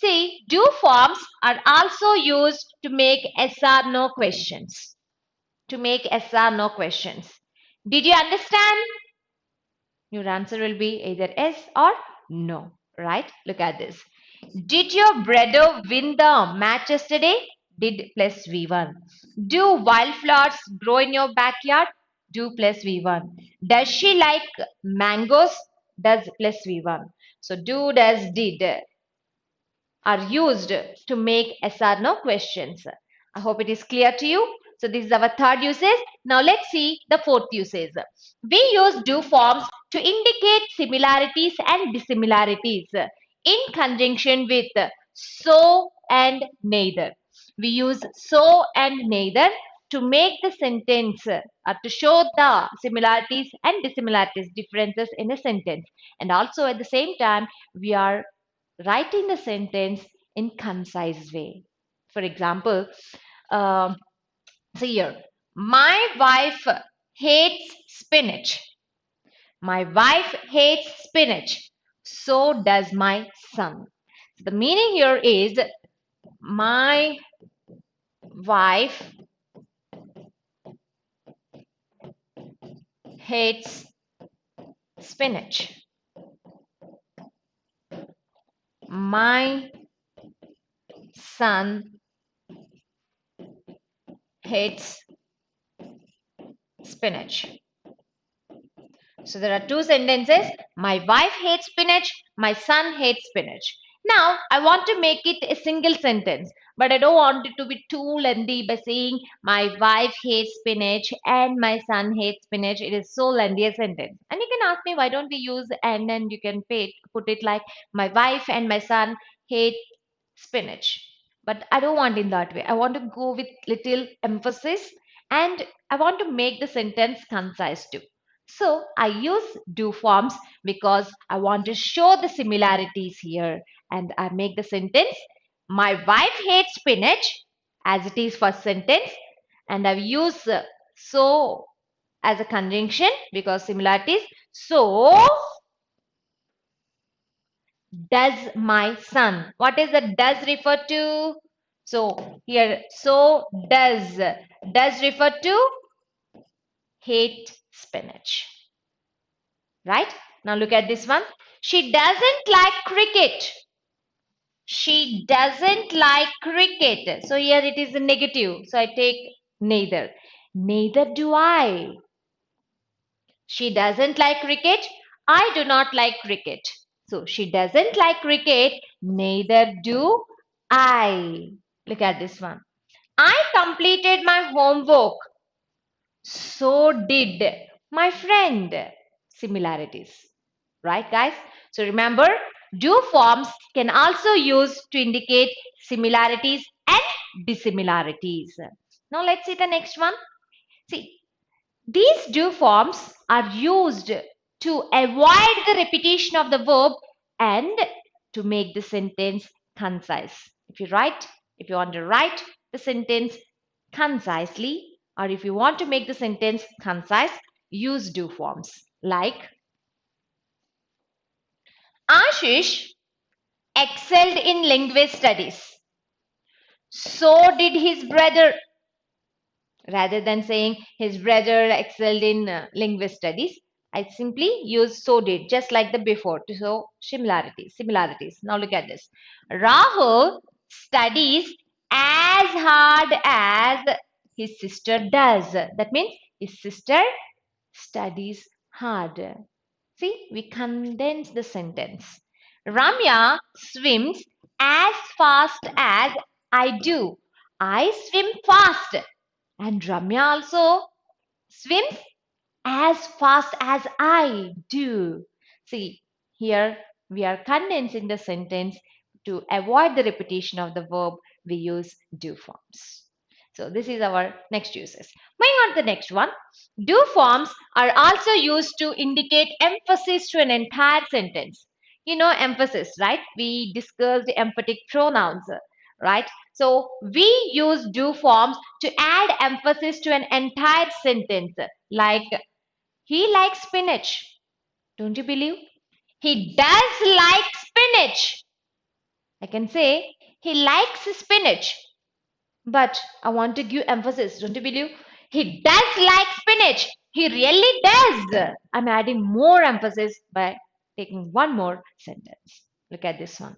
See, do forms are also used to make yes or no questions. To make yes or no questions. Did you understand? Your answer will be either yes or no. Right? Look at this. Did your brother win the match yesterday? Did plus V1. Do wildflowers grow in your backyard? Do plus V1. Does she like mangoes? Does plus V1. So do, does, did are used to make yes or no questions. I hope it is clear to you. So this is our third usage. Now let's see the fourth usage. We use do forms to indicate similarities and dissimilarities in conjunction with so and neither. We use so and neither to make the sentence or to show the similarities and dissimilarities, differences in a sentence. And also at the same time, we are writing the sentence in concise way. For example, um, see here, my wife hates spinach. My wife hates spinach. So does my son. The meaning here is my wife hates spinach. My son hates spinach. So there are two sentences. My wife hates spinach. My son hates spinach. Now I want to make it a single sentence. But I don't want it to be too lengthy by saying my wife hates spinach and my son hates spinach. It is so lengthy a sentence. And you can ask me, why don't we use and you can put it like my wife and my son hate spinach. But I don't want in that way. I want to go with little emphasis and I want to make the sentence concise too. So I use do forms because I want to show the similarities here and I make the sentence my wife hates spinach as it is first sentence and I've used so as a conjunction because similarities. So does my son. What is the does refer to? So here, so does refer to hate spinach, right? Now look at this one. She doesn't like cricket. She doesn't like cricket. So here it is a negative. So I take neither. Neither do I. She doesn't like cricket. I do not like cricket. So she doesn't like cricket. Neither do I. Look at this one. I completed my homework. So did my friend. Similarities. Right, guys? So remember, do forms can also use to indicate similarities and dissimilarities. Now let's see the next one. See, these do forms are used to avoid the repetition of the verb and to make the sentence concise. If you want to write the sentence concisely, or if you want to make the sentence concise, use do forms like Ashish excelled in linguist studies. So did his brother. Rather than saying his brother excelled in linguist studies, I simply use so did, just like the before, to show similarities. Now look at this. Rahul studies as hard as his sister does. That means his sister studies hard. See, we condense the sentence. Ramya swims as fast as I do. I swim fast. And Ramya also swims as fast as I do. See, here we are condensing the sentence to avoid the repetition of the verb. We use do forms. So this is our next uses. Moving on to the next one. Do forms are also used to indicate emphasis to an entire sentence. You know emphasis, right? We discussed emphatic pronouns, right? So we use do forms to add emphasis to an entire sentence. Like, he likes spinach. Don't you believe? He does like spinach. I can say, he likes spinach. But I want to give emphasis. Don't you believe? He does like spinach. He really does. I'm adding more emphasis by taking one more sentence. Look at this one.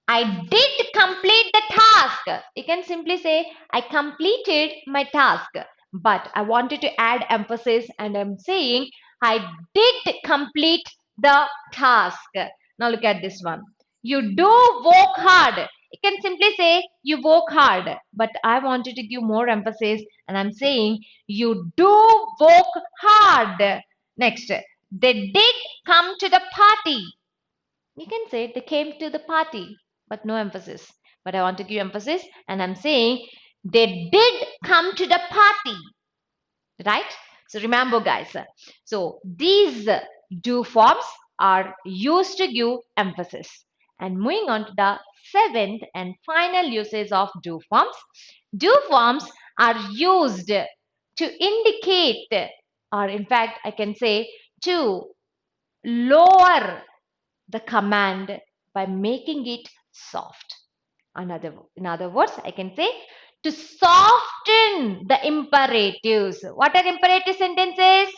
I did complete the task. You can simply say, I completed my task. But I wanted to add emphasis and I'm saying, I did complete the task. Now look at this one. You do work hard. You can simply say, you work hard. But I wanted to give more emphasis and I'm saying, you do work hard. Next, they did come to the party. You can say they came to the party, but no emphasis. But I want to give emphasis and I'm saying they did come to the party, right? So remember, guys. So these do forms are used to give emphasis. And moving on to the seventh and final uses of do forms. Do forms are used to indicate, or in fact, I can say to lower the command by making it soft. In other words, I can say to soften the imperatives. What are imperative sentences?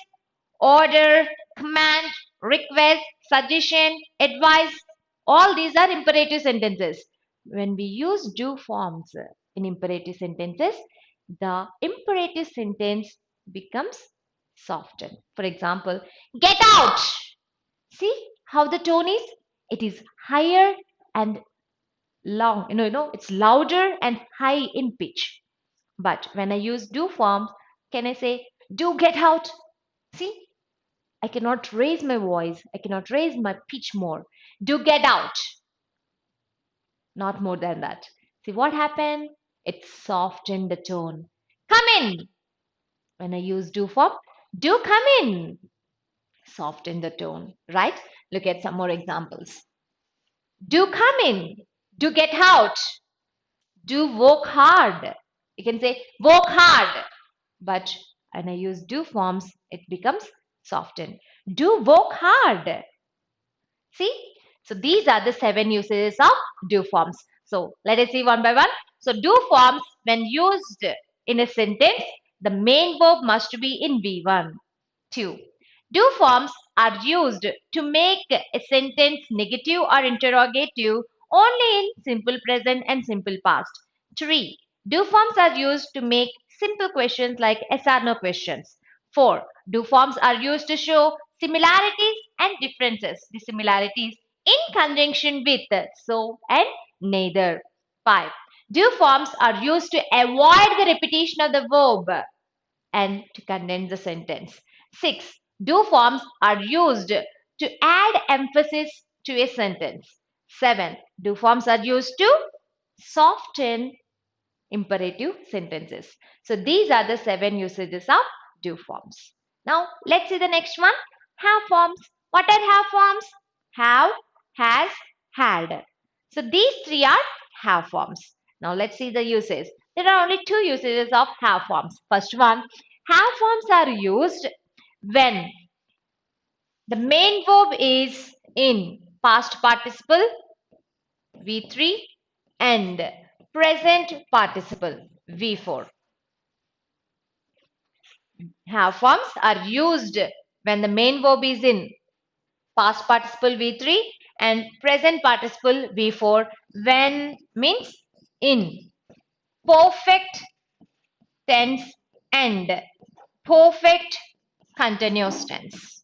Order, command, request, suggestion, advice. All these are imperative sentences. When we use do forms in imperative sentences, the imperative sentence becomes softened. For example, get out. See how the tone is? It is higher and long, it's louder and high in pitch. But when I use do forms, can I say, do get out? See, I cannot raise my voice. I cannot raise my pitch more. Do get out. Not more than that. See what happened? It softened the tone. Come in. When I use do form, do come in. Soften the tone, right? Look at some more examples. Do come in. Do get out. Do work hard. You can say work hard. But when I use do forms, it becomes softened. Do work hard. See? So these are the 7 usages of do forms. So let us see one by one. So do forms, when used in a sentence, the main verb must be in V1. 2. Do forms are used to make a sentence negative or interrogative only in simple present and simple past. 3. Do forms are used to make simple questions like yes or no questions. 4. Do forms are used to show similarities and differences. The similarities in conjunction with so and neither. 5. Do forms are used to avoid the repetition of the verb and to condense the sentence. 6. Do forms are used to add emphasis to a sentence. 7. Do forms are used to soften imperative sentences. So these are the 7 usages of do forms. Now let's see the next one. Have forms. What are have forms? Have, has, had. So these 3 are have forms. Now let's see the uses. There are only 2 usages of have forms. First one, have forms are used when the main verb is in past participle V3 and present participle V4. Have forms are used when the main verb is in past participle V3 and present participle V4 when means in perfect tense and perfect continuous tense.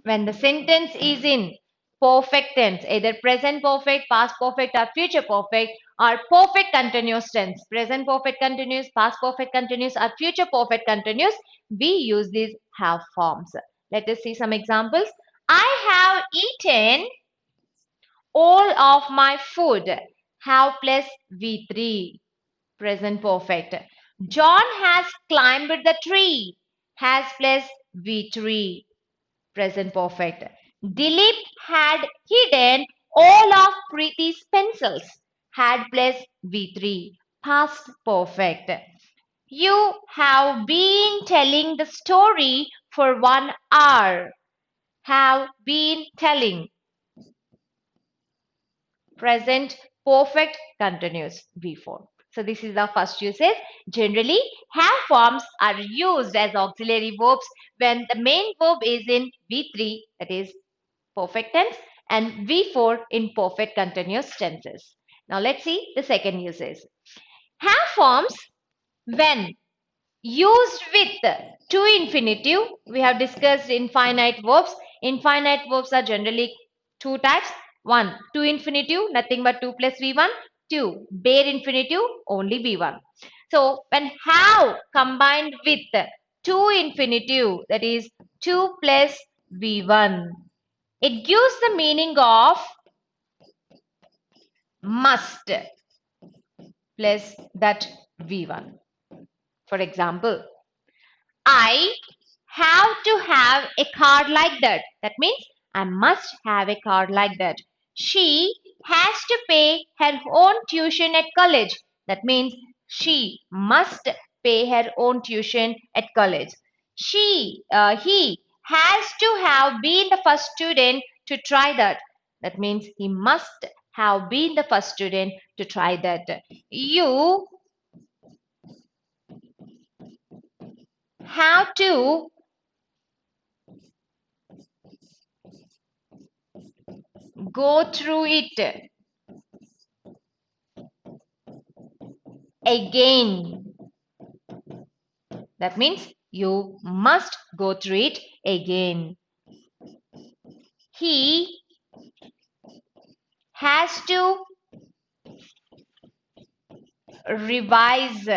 When the sentence is in perfect tense, either present perfect, past perfect, or future perfect, or perfect continuous tense, present perfect continuous, past perfect continuous, or future perfect continuous, we use these have forms. Let us see some examples. I have eaten all of my food. Have plus V3, present perfect. John has climbed the tree. Has plus V3, present perfect. Dilip had hidden all of Preeti's pencils. Had plus V3, past perfect. You have been telling the story for 1 hour. Have been telling, present perfect continuous V4. So this is the first usage. Generally, have forms are used as auxiliary verbs when the main verb is in V3, that is perfect tense, and V4 in perfect continuous tenses. Now let's see the second usage. Have forms when used with to infinitive. We have discussed infinite verbs. Infinite verbs are generally 2 types. 1. To infinitive, nothing but 2 plus V1. 2. Bare infinitive, only V1. So when have combined with to infinitive, that is 2 plus V1, it gives the meaning of must plus that V1. For example, I have to have a car like that. That means I must have a car like that. She has to pay her own tuition at college. That means she must pay her own tuition at college. He has to have been the first student to try that. That means he must have been the first student to try that. You have to go through it again. That means you must go through it again. He has to revise,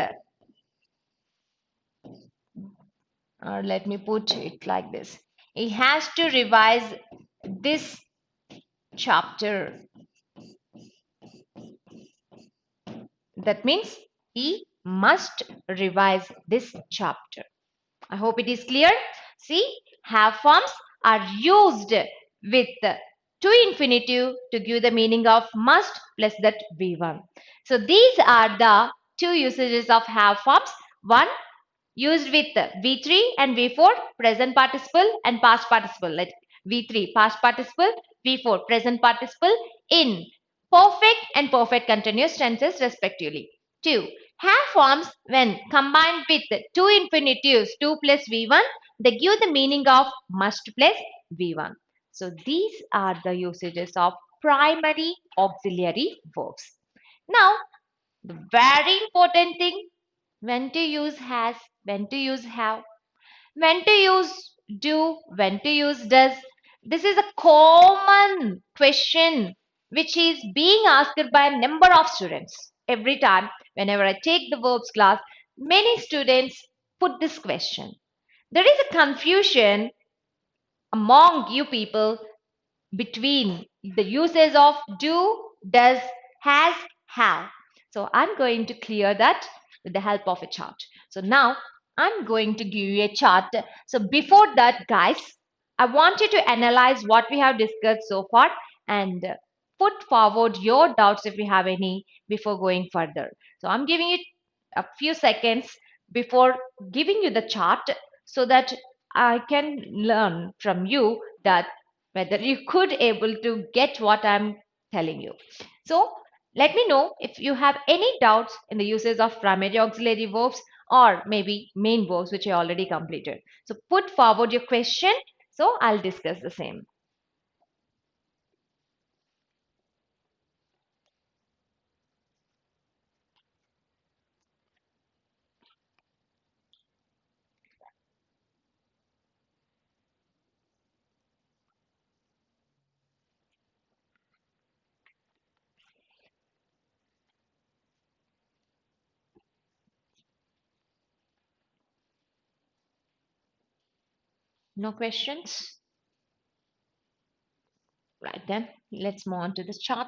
or let me put it like this. He has to revise this chapter. That means he must revise this chapter. I hope it is clear. See, have forms are used with to infinitive to give the meaning of must plus that V1. So these are the two usages of have forms. One used with V3 and V4 present participle and past participle, like V3 past participle, V4 present participle in perfect and perfect continuous tenses respectively. 2. Have forms when combined with two infinitives 2 plus V1, they give the meaning of must plus V1. So these are the usages of primary auxiliary verbs. Now the very important thing, when to use has, when to use have, when to use do, when to use does. This is a common question which is being asked by a number of students. Every time, whenever I take the verbs class, many students put this question. There is a confusion among you people between the uses of do, does, has, have. So I'm going to clear that with the help of a chart. So now I'm going to give you a chart. So before that, guys, I want you to analyze what we have discussed so far and put forward your doubts if you have any before going further. So I'm giving you a few seconds before giving you the chart so that I can learn from you that whether you could able to get what I'm telling you. So let me know if you have any doubts in the uses of primary auxiliary verbs or maybe main verbs which I already completed. So put forward your question, so I'll discuss the same. No questions? Right then, let's move on to this chart.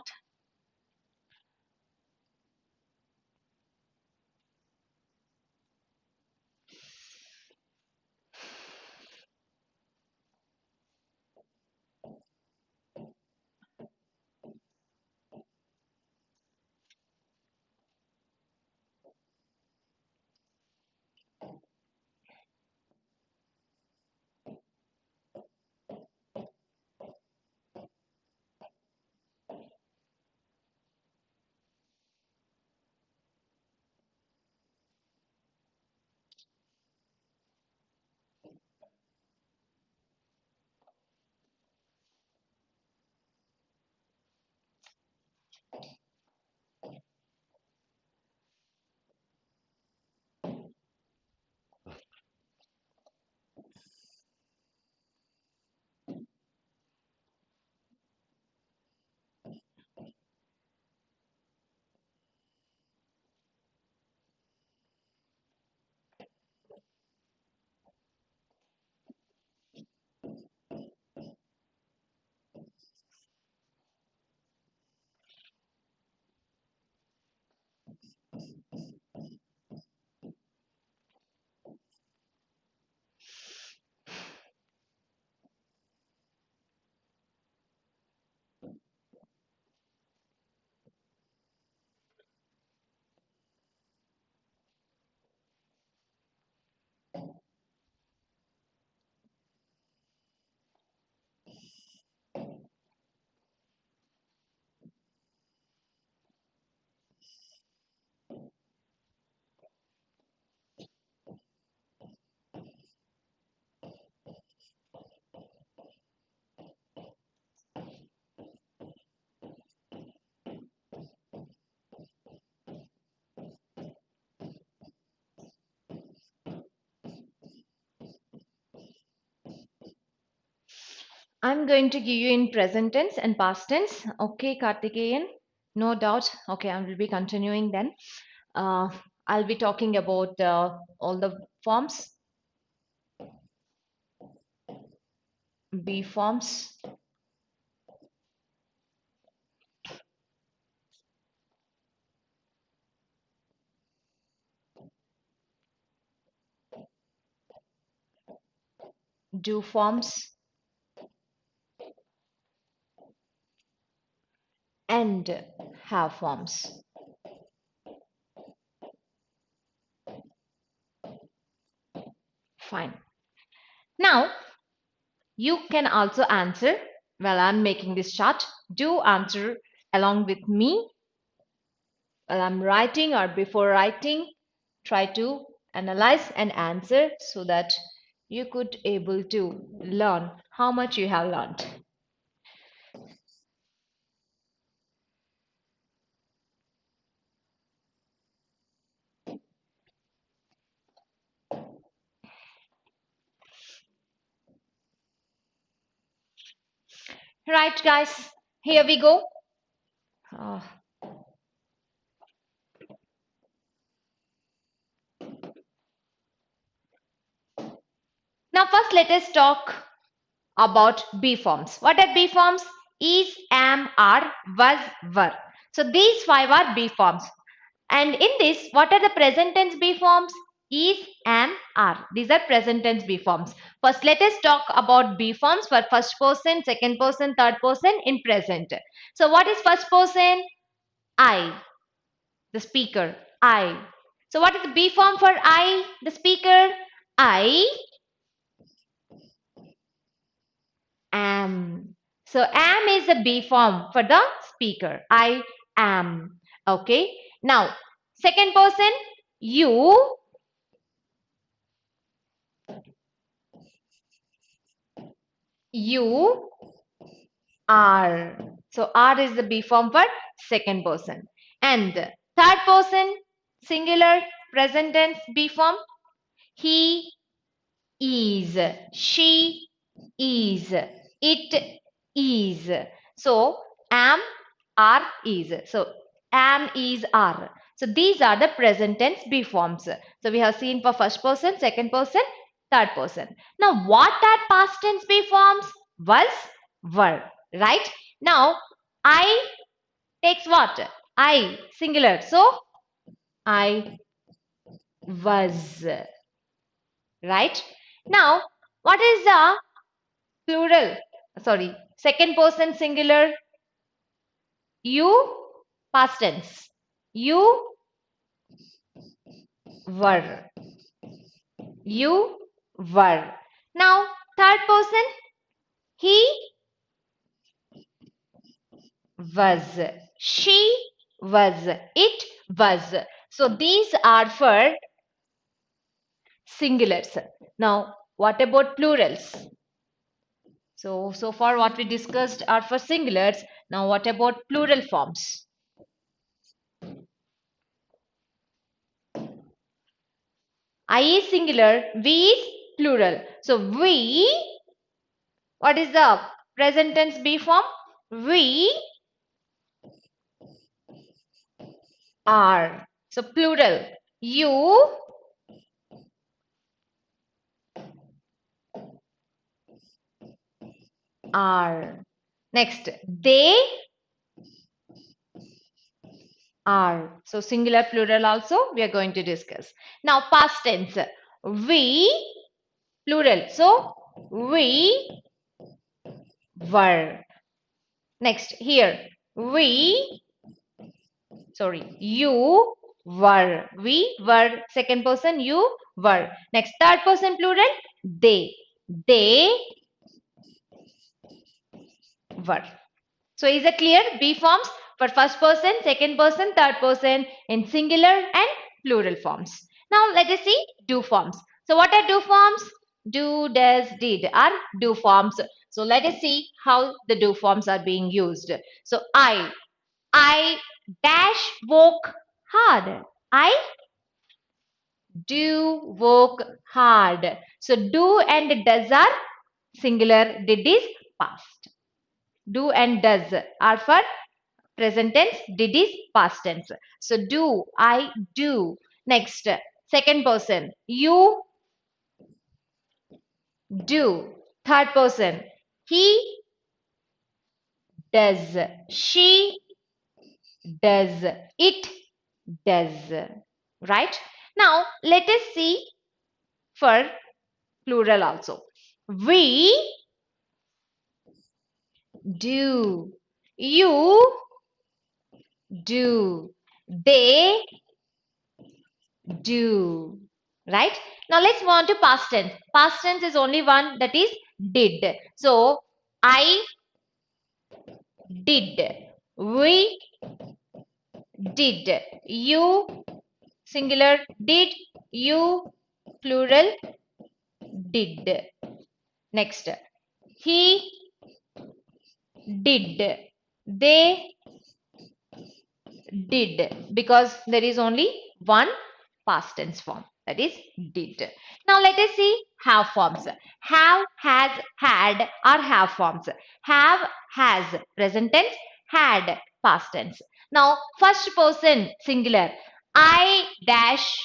I'm going to give you in present tense and past tense. Okay, Kartikeyan, no doubt. Okay, I will be continuing then. Uh, I'll be talking about all the forms, be forms, do forms, and have forms. Fine. Now, you can also answer while I'm making this chart. Do answer along with me while I'm writing or before writing. Try to analyze and answer so that you could able to learn how much you have learned. Right, guys, here we go. Uh, Now, first, let us talk about be forms. What are be forms? Is, am, are, was, were. So, these five are be forms. And in this, what are the present tense be forms? Is, am, are. These are present tense be forms. First, let us talk about be forms for first person, second person, third person in present. So, what is first person? I, the speaker. I. So, what is the be form for I, the speaker? I am. So am is the be form for the speaker. I am. Okay. Now, second person, you you are. So are is the be form for second person. And third person, singular, present tense be form. He is, she is, it is. So am, are, is. So am, is, are. So these are the present tense be forms. So we have seen for first person, second person, third person. Now what are past tense be forms? Was, were, right? Now I takes what? I, singular. So I was, right? Now what is the plural? Sorry, second person singular. You, past tense. You were. You were. Now, third person, he was. She was. It was. So these are for singulars. Now, what about plurals? So far what we discussed are for singulars. Now, what about plural forms? I is singular, we is plural. So we, what is the present tense be form? We are. So plural. You are. Next, they are. So singular, plural also we are going to discuss. Now past tense. We, plural. So we were. Next, here. We, sorry, you were. We were. Second person, you were. Next, third person plural, they. They were. So is it clear? Be forms for first person, second person, third person in singular and plural forms. Now let us see do forms. So what are do forms? Do, does, did are do forms. So let us see how the do forms are being used. So I dash work hard. I do work hard. So do and does are singular, did is past. Do and does are for present tense, did is past tense. So do, I do. Next, second person, you do. Third person, he does, she does, it does. Right? Now let us see for plural also. We do, you do, they do. Right? Now let's move on to past tense. Past tense is only one, that is did. So I did, we did, you singular did, you plural did. Next, he did, they did, because there is only one past tense form, that is did. Now let us see have forms. Have, has, had are have forms. Have, has present tense, had past tense. Now first person singular, I dash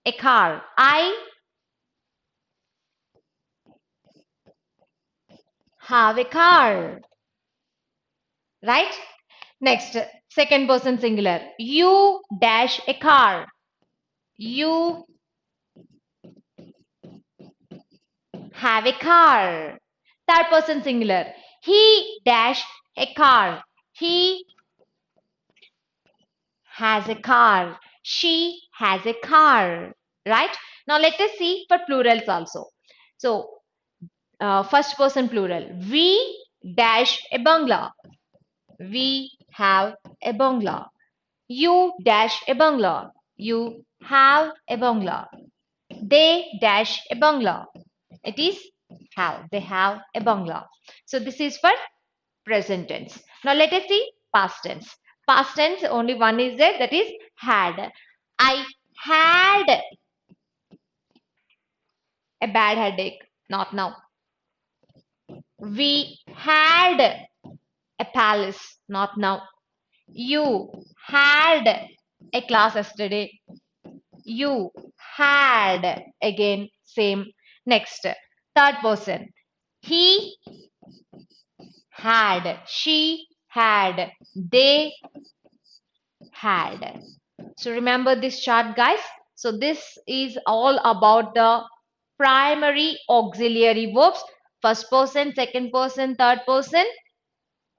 a car, I have a car. Right? Next, second person singular, you dash a car, you have a car. Third person singular, he dash a car, he has a car, she has a car. Right? Now let us see for plurals also. So first person plural, we dash a bungalow, we have a bungalow, you dash a bungalow, you have a bungalow, they dash a bungalow, it is have, they have a bungalow. So this is for present tense. Now let us see past tense. Past tense only one is there, that is had. I had a bad headache, not now. We had a palace, not now. You had a class yesterday, you had, again same. Next, third person, he had, she had, they had. So remember this chart, guys. So this is all about the primary auxiliary verbs, first person, second person, third person,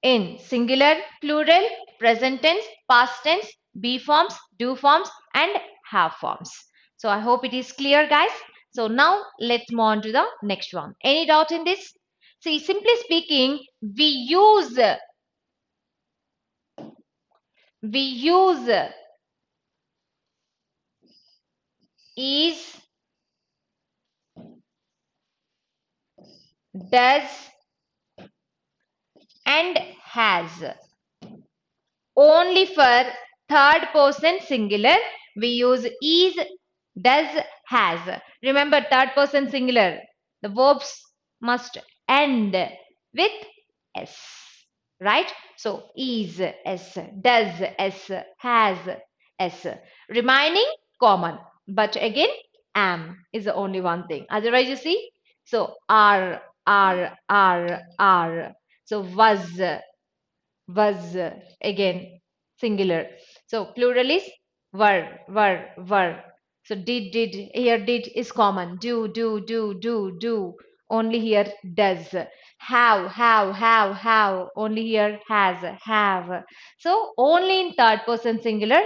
in singular, plural, present tense, past tense, be forms, do forms, and have forms. So I hope it is clear, guys. So now let's move on to the next one. Any doubt in this? See, simply speaking, we use is, does, and has only for third person singular. We use is, does, has. Remember, third person singular, the verbs must end with s, right? So is s, does s, has s, remaining common, but again am is the only one thing, otherwise you see. So are. So was, again singular. So plural is were. So did, here did is common. Do, only here does. Have, only here has, have. So only in third person singular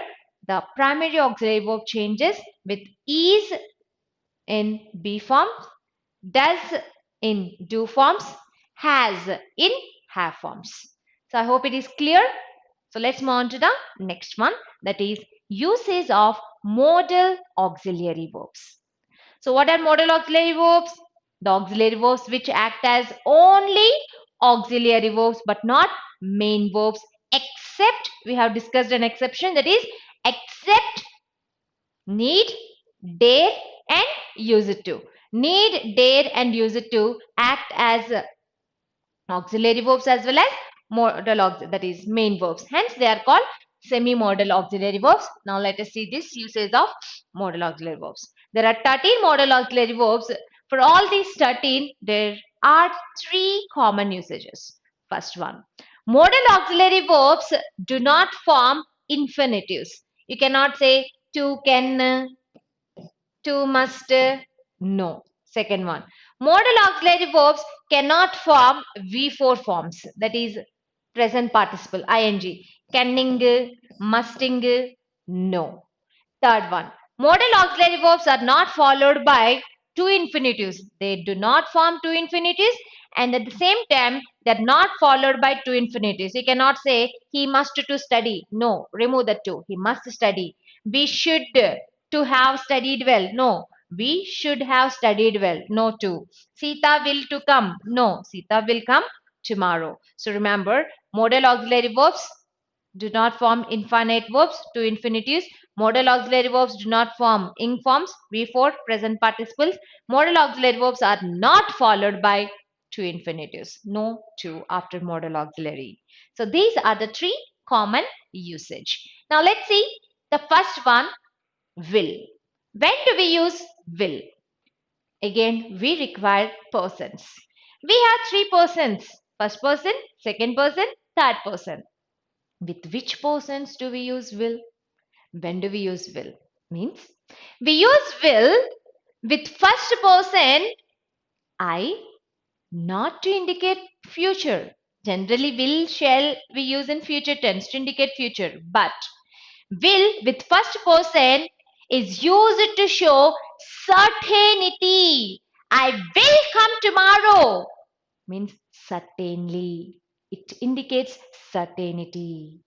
the primary auxiliary verb changes with is in be form, does in do forms, has in have forms. So I hope it is clear. So let's move on to the next one, that is usage of modal auxiliary verbs. So what are modal auxiliary verbs? The auxiliary verbs which act as only auxiliary verbs but not main verbs, except we have discussed an exception, that is except need, dare, and use it to. Need, dare, and use it to act as auxiliary verbs as well as modal auxiliary, that is main verbs. Hence, they are called semi-modal auxiliary verbs. Now, let us see this usage of modal auxiliary verbs. There are 13 modal auxiliary verbs. For all these 13, there are 3 common usages. First one, modal auxiliary verbs do not form infinitives. You cannot say to can, to must, no. Second one, modal auxiliary verbs cannot form V4 forms, that is present participle, ing, canning, musting, no. Third one, modal auxiliary verbs are not followed by two infinitives. They do not form two infinitives, and at the same time, they are not followed by two infinitives. You cannot say he must to study. No, remove the two. He must study. We should to have studied well. No, we should have studied well. No, to. Sita will to come. No, Sita will come tomorrow. So remember, modal auxiliary verbs do not form infinite verbs to infinitives. Modal auxiliary verbs do not form ing forms, V4, present participles. Modal auxiliary verbs are not followed by two infinitives. No two after modal auxiliary. So these are the 3 common usage. Now let's see the first one, will. When do we use will? Again, we require persons. We have 3 persons. First person, second person, third person. With which persons do we use will? When do we use will? Means we use will with first person I, not to indicate future. Generally, will shall we use in future tense to indicate future. But will with first person is used to show certainty. I will come tomorrow means certainly. It indicates certainty.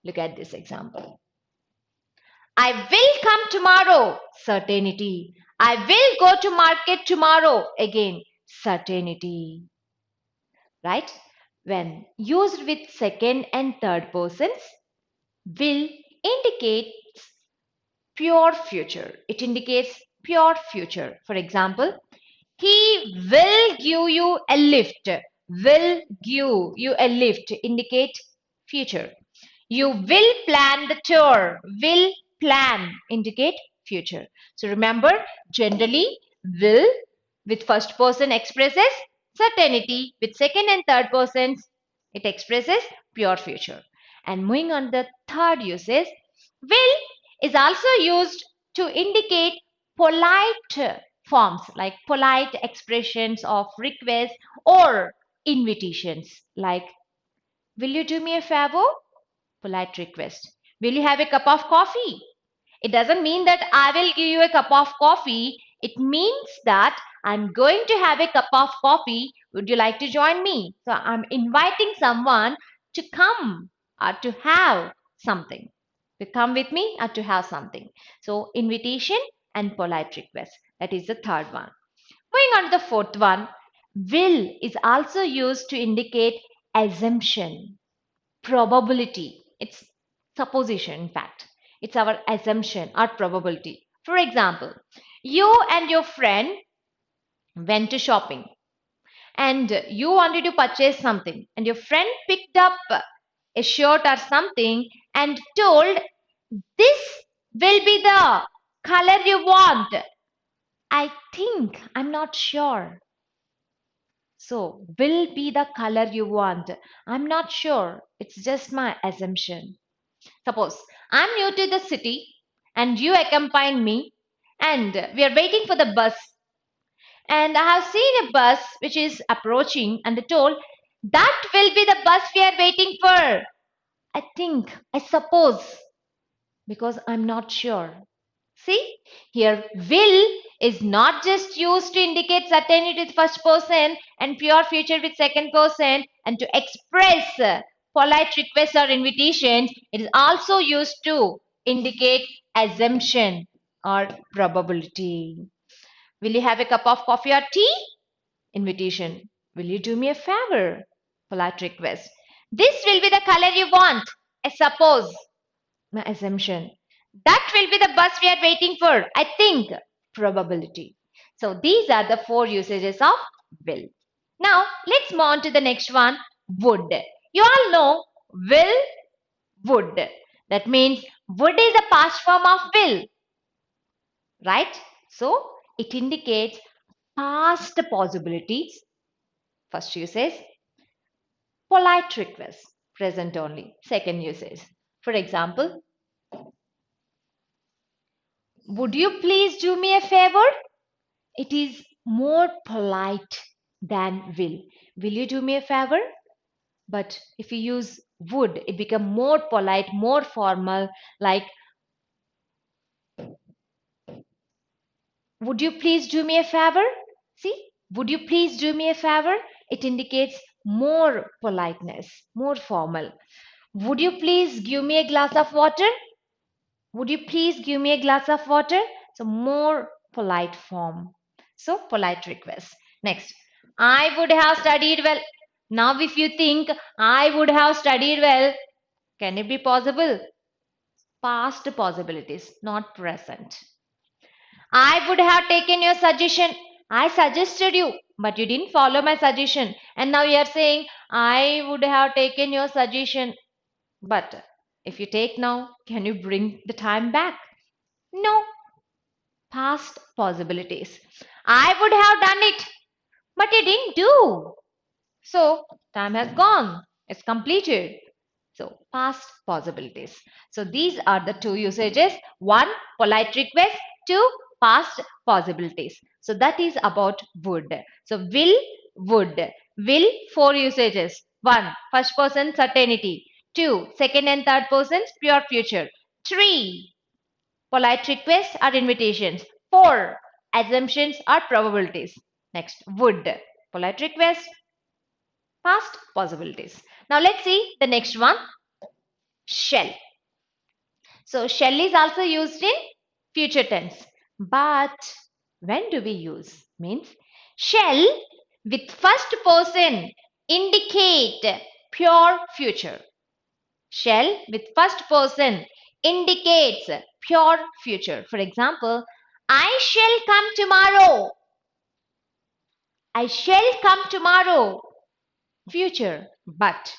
Look at this example. I will come tomorrow. Certainty. I will go to market tomorrow. Again, certainty. Right? When used with second and third persons, will indicates pure future. It indicates pure future. For example, he will give you a lift. Will give you a lift indicate future. You will plan the tour. Will plan indicate future. So remember, generally, will with first person expresses certainty. With second and third persons, it expresses pure future. And moving on the third usage, will is also used to indicate polite forms like polite expressions of request or invitations like will you do me a favor? Polite request. Will you have a cup of coffee? It doesn't mean that I will give you a cup of coffee. It means that I'm going to have a cup of coffee. Would you like to join me? So I'm inviting someone to come or to have something. To come with me or to have something. So invitation and polite request. That is the third one. Moving on to the fourth one. Will is also used to indicate assumption, probability. It's supposition, in fact. It's our assumption or probability. For example, you and your friend went to shopping and you wanted to purchase something, and your friend picked up a shirt or something and told, this will be the color you want. I think, I'm not sure. So, will be the color you want. I'm not sure. It's just my assumption. Suppose I'm new to the city and you accompany me and we are waiting for the bus. And I have seen a bus which is approaching and they told that will be the bus we are waiting for. I think, I suppose, because I'm not sure. See, here will is not just used to indicate certainty with first person and pure future with second person and to express polite requests or invitations. It is also used to indicate assumption or probability. Will you have a cup of coffee or tea? Invitation. Will you do me a favor? Polite request. This will be the color you want. I suppose. My assumption. That will be the bus we are waiting for. I think. Probability. So these are the 4 usages of will. Now let's move on to the next one. Would. You all know will, would. That means would is a past form of will, right? So it indicates past possibilities. First usage, polite request, present only. Second usage. For example, would you please do me a favor? It is more polite than will. Will you do me a favor? But if you use would, it become more polite, more formal, like would you please do me a favor? See, would you please do me a favor? It indicates more politeness, more formal. Would you please give me a glass of water? Would you please give me a glass of water? So, more polite form. So, polite request. Next, I would have studied well. Now, if you think I would have studied well, can it be possible? Past possibilities, not present. I would have taken your suggestion. I suggested you, but you didn't follow my suggestion. And now you are saying, I would have taken your suggestion. But if you take now, can you bring the time back? No. Past possibilities. I would have done it, but you didn't do. So, time has gone. It's completed. So, past possibilities. So, these are the two usages. One, polite request. Two, past possibilities. So, that is about would. So, will, would. Will, four usages. One, first person certainty. Two, second and third persons pure future. Three, polite requests are invitations. Four, assumptions are probabilities. Next, would. Polite request, past possibilities. Now let's see the next one, shall. So shall is also used in future tense. But when do we use? Means shall with first person indicate pure future. Shall with first person indicates pure future. For example, I shall come tomorrow. I shall come tomorrow. Future. But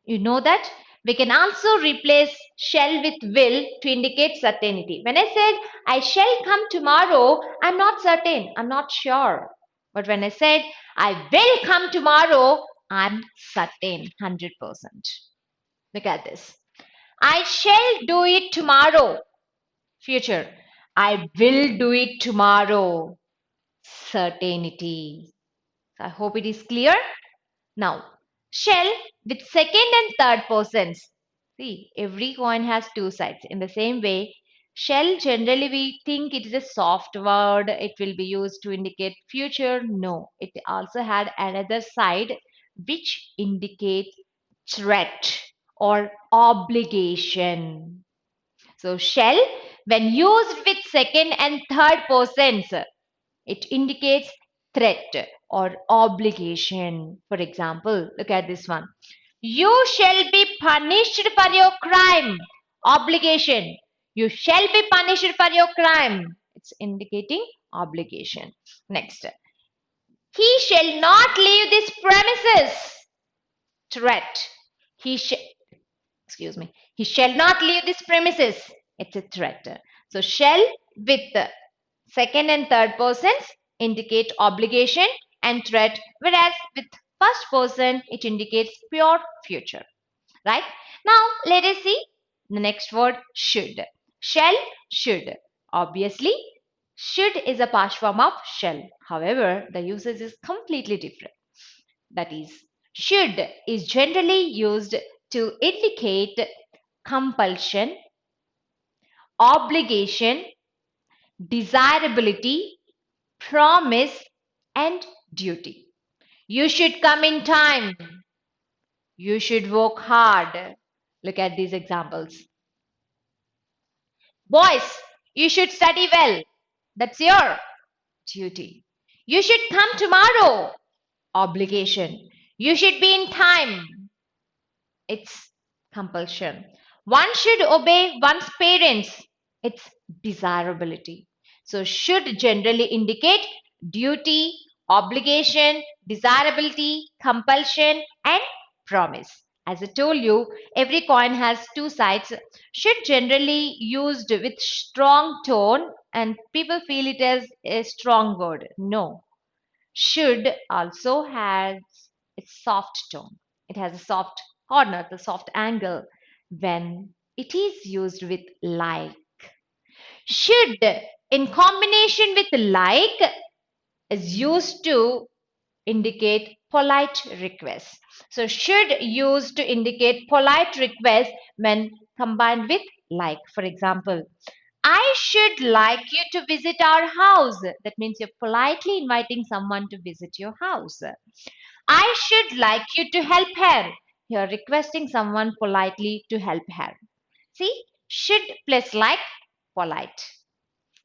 you know that we can also replace shall with will to indicate certainty. When I said I shall come tomorrow, I'm not certain, I'm not sure. But when I said I will come tomorrow, I'm certain 100%. Look at this. I shall do it tomorrow. Future. I will do it tomorrow. Certainty. I hope it is clear. Now, shall with second and third persons. See, every coin has two sides. In the same way, shall generally we think it is a soft word. It will be used to indicate future. No, it also had another side which indicates threat or obligation. So, shall, when used with second and third persons, it indicates threat or obligation. For example, look at this one. You shall be punished for your crime. Obligation. You shall be punished for your crime. It's indicating obligation. Next. He shall not leave this premises. Threat. He shall, excuse me, he shall not leave this premises. It's a threat. So shall with the second and third persons indicate obligation and threat, whereas with first person it indicates pure future. Right? Now let us see the next word, should. Shall, should. Obviously, should is a past form of shall. However, the usage is completely different. That is, should is generally used to indicate compulsion, obligation, desirability, promise, and duty. You should come in time. You should work hard. Look at these examples. Boys, you should study well. That's your duty. You should come tomorrow. Obligation. You should be in time. It's compulsion. One should obey one's parents. It's desirability. So, should generally indicate duty, obligation, desirability, compulsion, and promise. As I told you, every coin has two sides. Should generally used with strong tone and people feel it as a strong word. No. Should also has a soft tone. It has a soft corner, the soft angle when it is used with like. Should in combination with like is used to indicate polite request. So should used to indicate polite request when combined with like. For example, I should like you to visit our house. That means you're politely inviting someone to visit your house. I should like you to help her. You're requesting someone politely to help her. See, should plus like, polite.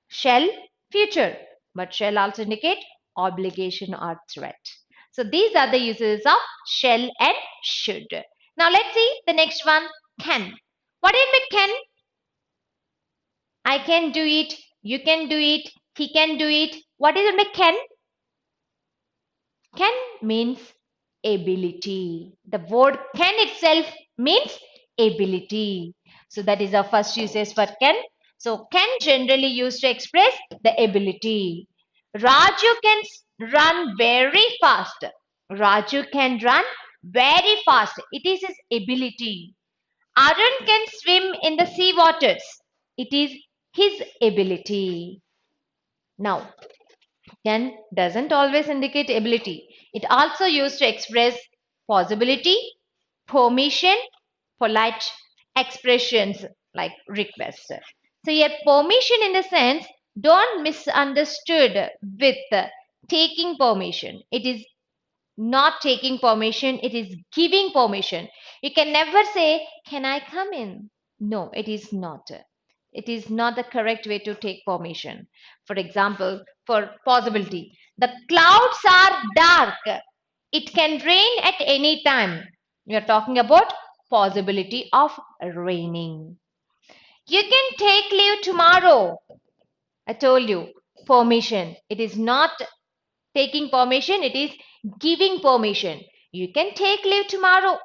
Shall, future, but shall also indicate obligation or threat. So these are the uses of shall and should. Now let's see the next one, can. What do you mean can? I can do it, you can do it, he can do it. What is it mean can? Can means ability. The word can itself means ability. So that is our first usage for can. So can generally used to express the ability. Raju can run very fast. Raju can run very fast. It is his ability. Arun can swim in the sea waters. It is his ability. Now, can doesn't always indicate ability. It also used to express possibility, permission, polite expressions like request. So here permission in the sense, don't misunderstood with taking permission. It is not taking permission, it is giving permission. You can never say, can I come in? No, it is not. It is not the correct way to take permission. For example, for possibility, the clouds are dark. It can rain at any time. We are talking about possibility of raining. You can take leave tomorrow. I told you, permission. It is not taking permission, it is giving permission. You can take leave tomorrow.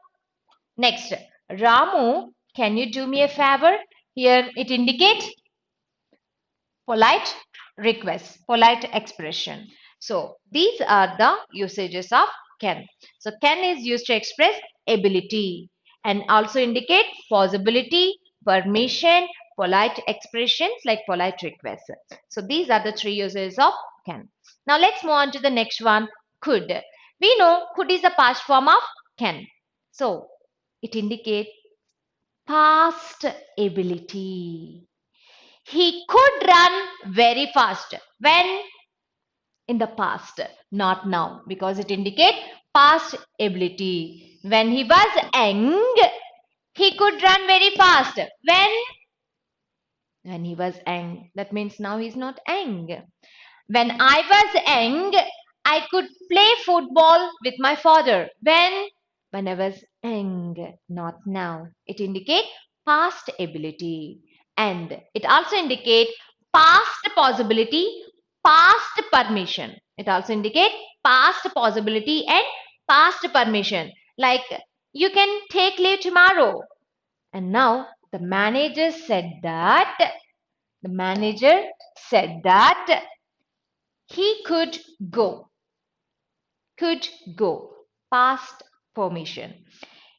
Next, Ramu, can you do me a favor? Here it indicates polite request, polite expression. So these are the usages of can. So can is used to express ability and also indicate possibility, permission, polite expressions like polite requests. So these are the three uses of can. Now let's move on to the next one, could. We know could is the past form of can. So it indicates past ability. He could run very fast. When? In the past, not now, because it indicates past ability. When he was young, he could run very fast. When he was young. That means now he's not young. When I was young, I could play football with my father. When I was young, not now. It indicates past ability. And it also indicates past possibility, past permission. It also indicates past possibility and past permission. Like, you can take leave tomorrow. And now the manager said that he could go, past permission.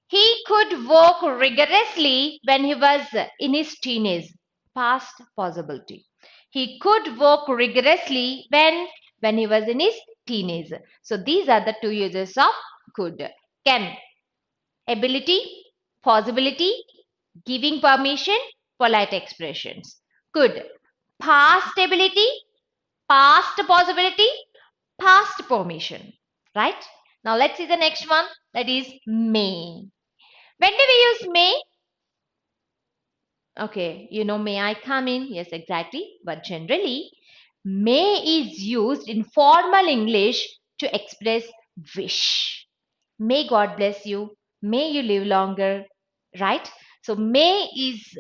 He could work rigorously when he was in his teenage, past possibility. He could work rigorously when he was in his teenage. So these are the two uses of could. Can, ability, possibility, giving permission, polite expressions. Could, past ability, past possibility, past permission. Right? Now let's see the next one, that is may. When do we use may? Okay, you know, may I come in? Yes, exactly. But generally, may is used in formal English to express wish. May God bless you. May you live longer. Right? So, may is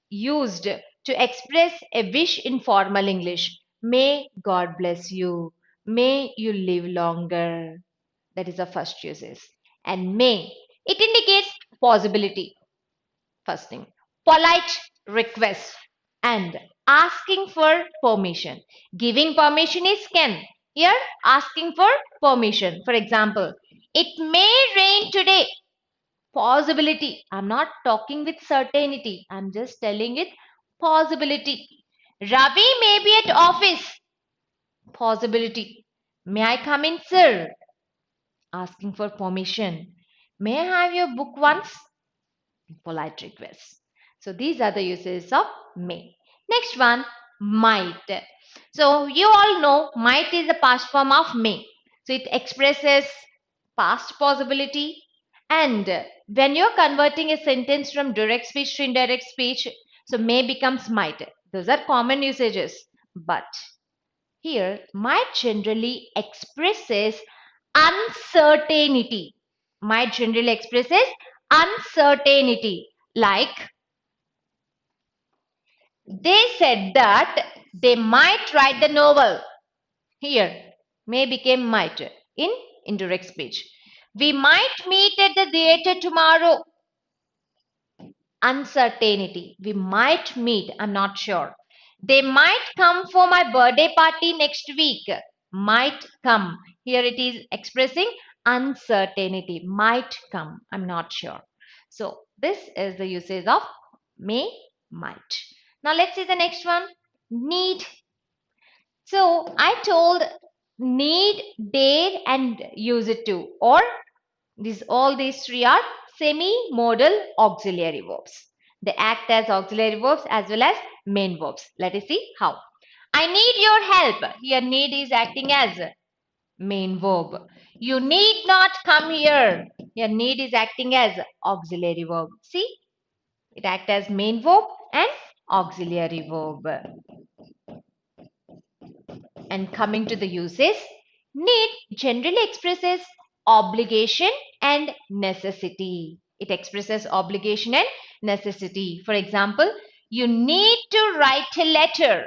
used to express a wish in formal English. May God bless you. May you live longer. That is the first uses. And may, it indicates Possibility. First thing. Polite request and asking for permission. Giving permission is can. Here, asking for permission. For example, it may rain today. Possibility. I'm not talking with certainty. I'm just telling it possibility. Ravi may be at office. Possibility. May I come in, sir? Asking for permission. May I have your book once? Polite request. So these are the uses of may. Next one, might. So you all know might is the past form of may. So it expresses past possibility. And when you're converting a sentence from direct speech to indirect speech, so may becomes might. Those are common usages. But here, might generally expresses uncertainty. Might generally expresses uncertainty. Like, they said that they might write the novel. Here, may became might in indirect speech. We might meet at the theater tomorrow. Uncertainty. We might meet. I'm not sure. They might come for my birthday party next week. Might come. Here it is expressing uncertainty. Might come. I'm not sure. So this is the usage of may, might. Now let's see the next one. Need. So I told need, dare, and use it to, or all these three are semi-modal auxiliary verbs. They act as auxiliary verbs as well as main verbs. Let us see how. I need your help. Here need is acting as main verb. You need not come here. Here need is acting as auxiliary verb. See, it acts as main verb and auxiliary verb. And coming to the uses, need generally expresses obligation and necessity. It expresses obligation and necessity. For example, you need to write a letter.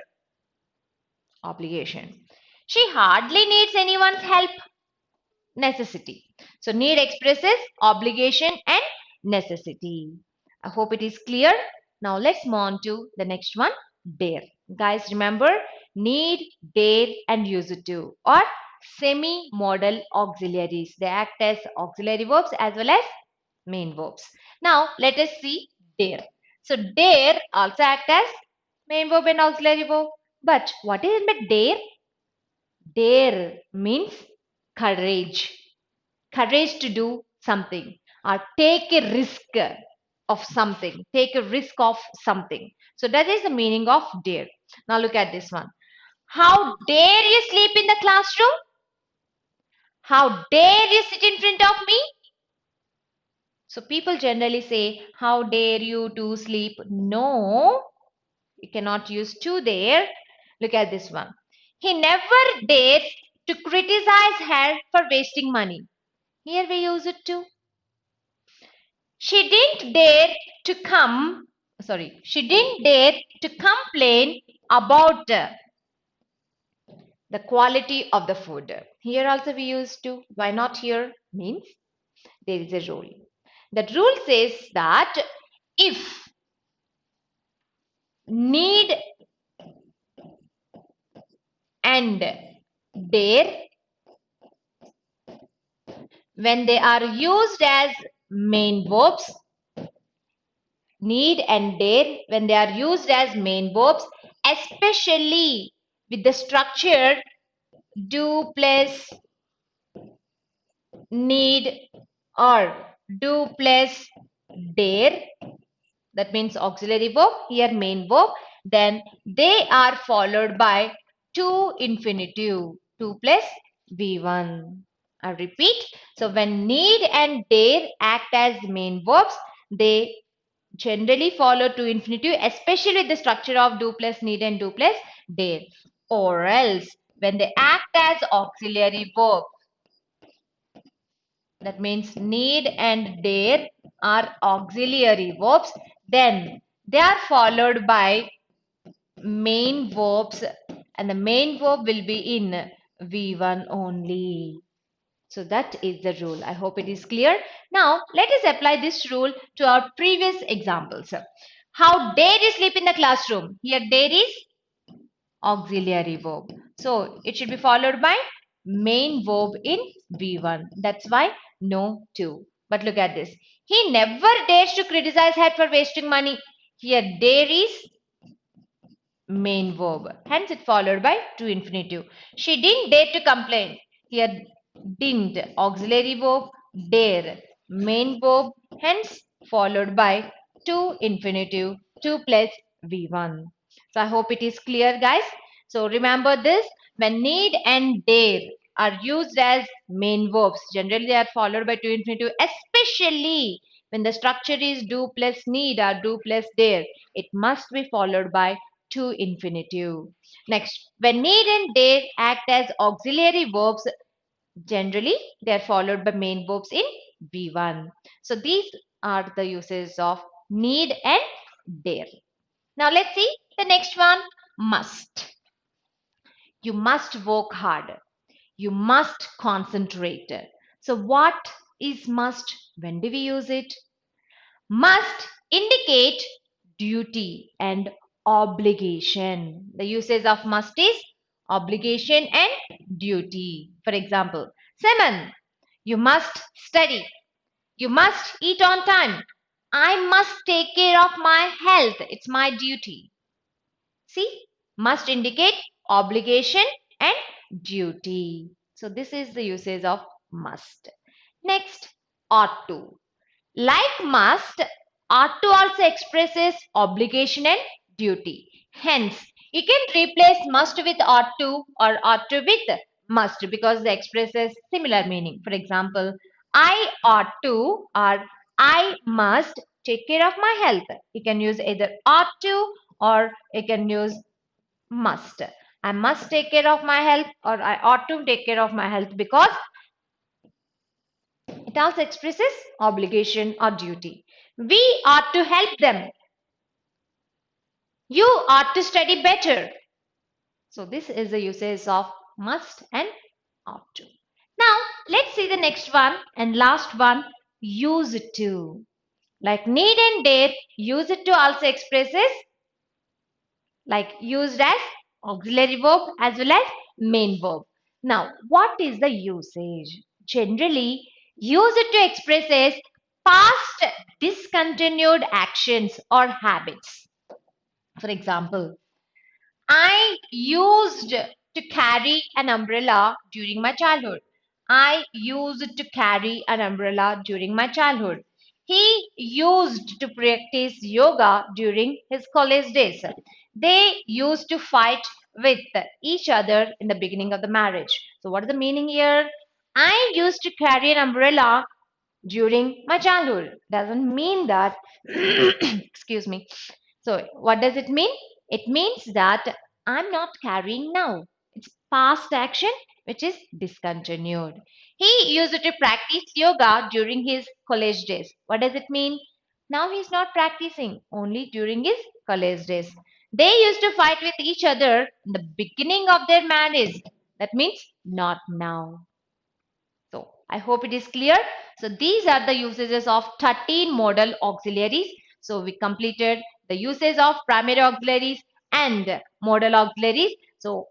Obligation. She hardly needs anyone's help. Necessity. So need expresses obligation and necessity. I hope it is clear. Now let's move on to the next one, dare. Guys, remember need, dare, and use it to, or semi-modal auxiliaries. They act as auxiliary verbs as well as main verbs. Now let us see dare. So dare also act as main verb and auxiliary verb. But what is it by dare? Dare means courage. Courage to do something or take a risk of something. Take a risk of something. So that is the meaning of dare. Now look at this one. How dare you sleep in the classroom? How dare you sit in front of me? So people generally say, how dare you to sleep? No, you cannot use to there. Look at this one. He never dares to criticize her for wasting money. Here we use it to. She didn't dare to she didn't dare to complain about the quality of the food. Here also we use to. Why not here? Means there is a rule. That rule says that if need and dare, when they are used as main verbs, need and dare, when they are used as main verbs, especially with the structure do plus need or do plus dare, that means auxiliary verb, here main verb, then they are followed by to infinitive, to plus v1. I repeat, so when need and dare act as main verbs, they generally follow to infinitive, especially with the structure of do plus need and do plus dare. Or else, when they act as auxiliary verb, that means need and dare are auxiliary verbs, then they are followed by main verbs, and the main verb will be in V1 only. So that is the rule. I hope it is clear. Now let us apply this rule to our previous examples. How dare you sleep in the classroom? Here dare is auxiliary verb. So it should be followed by main verb in V1. That's why no to. But look at this. He never dares to criticize her for wasting money. Here dare is main verb. Hence it followed by to infinitive. She didn't dare to complain. Here didn't auxiliary verb dare main verb hence followed by to infinitive 2 plus V1. So I hope it is clear guys. So remember this, when need and dare are used as main verbs, generally they are followed by to infinitive, especially when the structure is do plus need or do plus dare, it must be followed by to infinitive. Next, when need and dare act as auxiliary verbs, generally they are followed by main verbs in V1. So these are the uses of need and dare. Now let's see the next one, must. You must work hard. You must concentrate. So what is must? When do we use it? Must indicate duty and obligation. The usage of must is obligation and duty. For example, Simon, you must study. You must eat on time. I must take care of my health. It's my duty. See, must indicate obligation and duty. So this is the usage of must. Next, ought to. Like must, ought to also expresses obligation and duty. Hence, you can replace must with ought to or ought to with must because they expresses similar meaning. For example, I ought to or I must take care of my health. You can use either ought to or you can use must. I must take care of my health or I ought to take care of my health because it also expresses obligation or duty. We ought to help them. You ought to study better. So this is the usage of must and ought to. Now let's see the next one and last one, use to. Like need and dare, use it to also expresses like used as auxiliary verb as well as main verb. Now, what is the usage? Generally, use it to expresses past discontinued actions or habits. For example, I used to carry an umbrella during my childhood. I used to carry an umbrella during my childhood. He used to practice yoga during his college days. They used to fight with each other in the beginning of the marriage. So, what is the meaning here? I used to carry an umbrella during my childhood. Doesn't mean that, excuse me, so, what does it mean? It means that I'm not carrying now. It's past action which is discontinued. He used to practice yoga during his college days. What does it mean? Now he's not practicing, only during his college days. They used to fight with each other in the beginning of their marriage. That means not now. So I hope it is clear. So these are the usages of 13 modal auxiliaries. So we completed the usage of primary auxiliaries and modal auxiliaries. So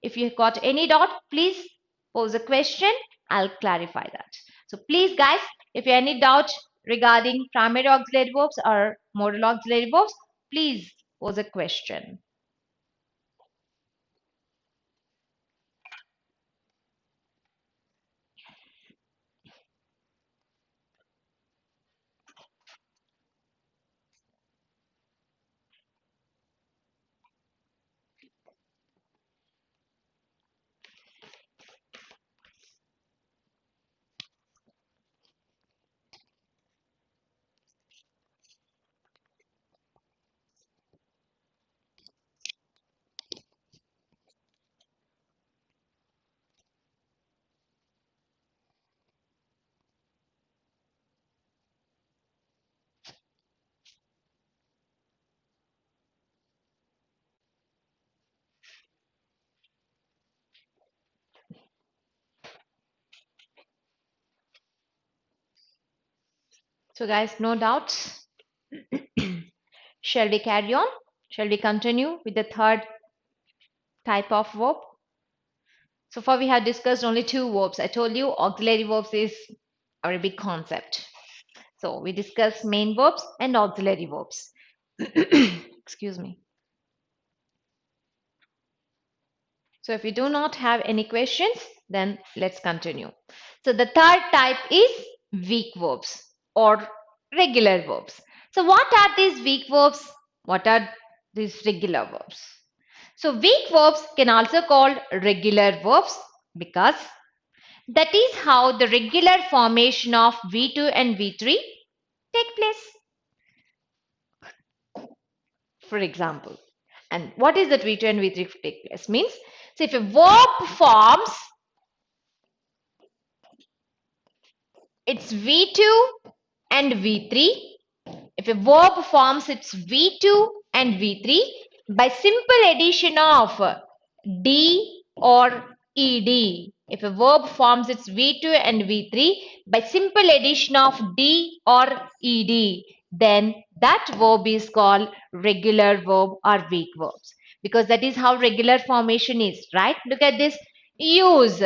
if you got any doubt, please pose a question. I'll clarify that. So please guys, if you have any doubt regarding primary auxiliary verbs or modal auxiliary verbs, please pose a question. So guys, no doubts. Shall we carry on? Shall we continue with the third type of verb? So far we have discussed only two verbs. I told you auxiliary verbs is a very big concept. So we discussed main verbs and auxiliary verbs. Excuse me. So if you do not have any questions, then let's continue. So the third type is weak verbs or regular verbs. So what are these weak verbs? What are these regular verbs? So weak verbs can also called regular verbs because that is how the regular formation of V2 and V3 take place. For example, and what is that V2 and V3 take place? Means, so if a verb forms its V2 and V3, if a verb forms its V2 and V3 by simple addition of D or ED. If a verb forms its V2 and V3 by simple addition of D or ED, then that verb is called regular verb or weak verbs. Because that is how regular formation is, right? Look at this. Use,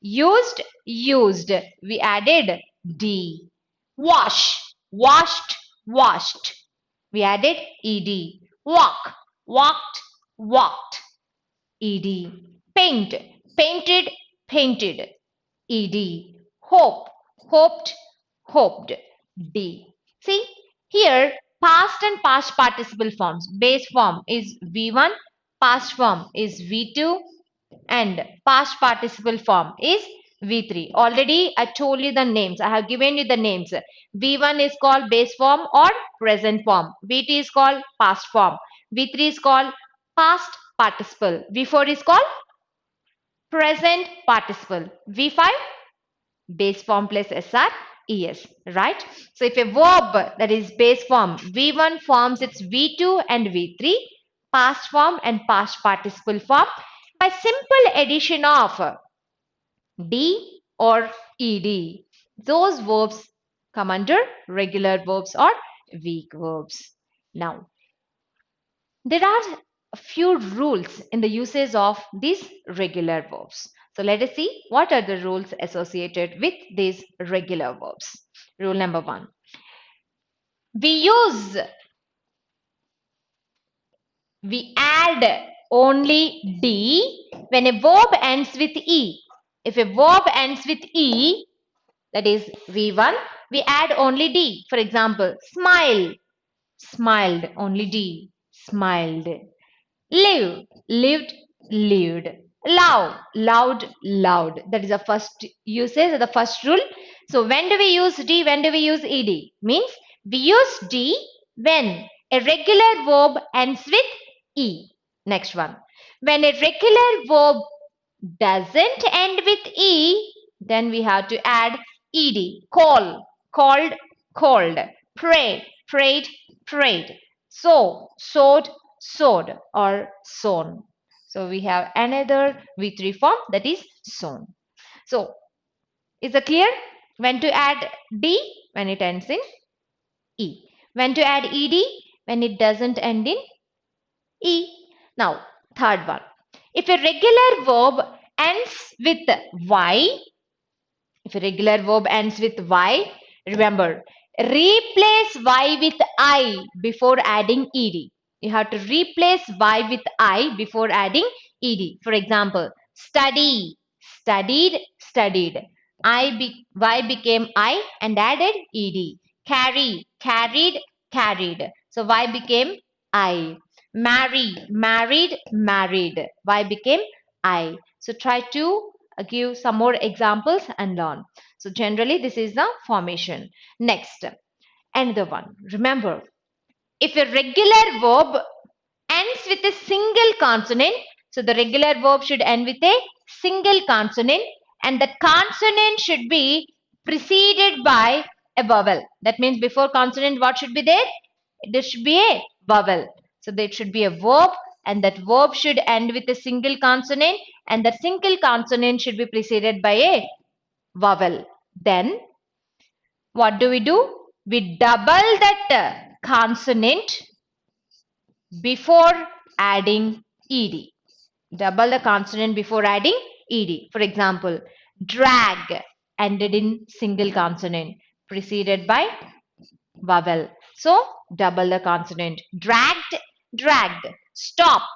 used, used. We added D. Wash, washed, washed. We added ed. Walk, walked, walked. Ed. Paint, painted, painted. Ed. Hope, hoped, hoped. D. See, here past and past participle forms. Base form is V1, past form is V2, and past participle form is V3. Already I told you the names. I have given you the names. V1 is called base form or present form. V2 is called past form. V3 is called past participle. V4 is called present participle. V5 base form plus SR ES, right? So if a verb that is base form V1 forms its V2 and V3, past form and past participle form by simple addition of D or ED. Those verbs come under regular verbs or weak verbs. Now, there are a few rules in the usage of these regular verbs. So let us see what are the rules associated with these regular verbs. Rule number 1. We add only D when a verb ends with E. If a verb ends with E, that is V1, we add only D. For example, smile, smiled, only D, smiled. Live, lived, lived. Love, loud, loud. That is the first usage, the first rule. So when do we use D? When do we use ED? Means we use D when a regular verb ends with E. Next one. When a regular verb doesn't end with E, then we have to add ED. Call, called, called. Pray, prayed, prayed. Sow, sowed, sowed or sown. So we have another V3 form, that is sown. So is it clear? When to add D? When it ends in E. When to add ED? When it doesn't end in E. Now, third one. If a regular verb ends with Y, if a regular verb ends with Y, remember, replace Y with I before adding ED. You have to replace Y with I before adding ED. For example, study, studied, studied. Y became I and added ED. Carry, carried, carried. So Y became I. Marry, married, married. Y became I. So try to give some more examples and learn. So generally this is the formation. Next, another one. Remember, if a regular verb ends with a single consonant, so the regular verb should end with a single consonant and that consonant should be preceded by a vowel. That means before consonant what should be there? There should be a vowel. So there should be a verb and that verb should end with a single consonant and that single consonant should be preceded by a vowel. Then what do? we double that consonant before adding ed. Double the consonant before adding ed. For example, drag ended in single consonant preceded by vowel. So double the consonant. Dragged, dragged. Stop,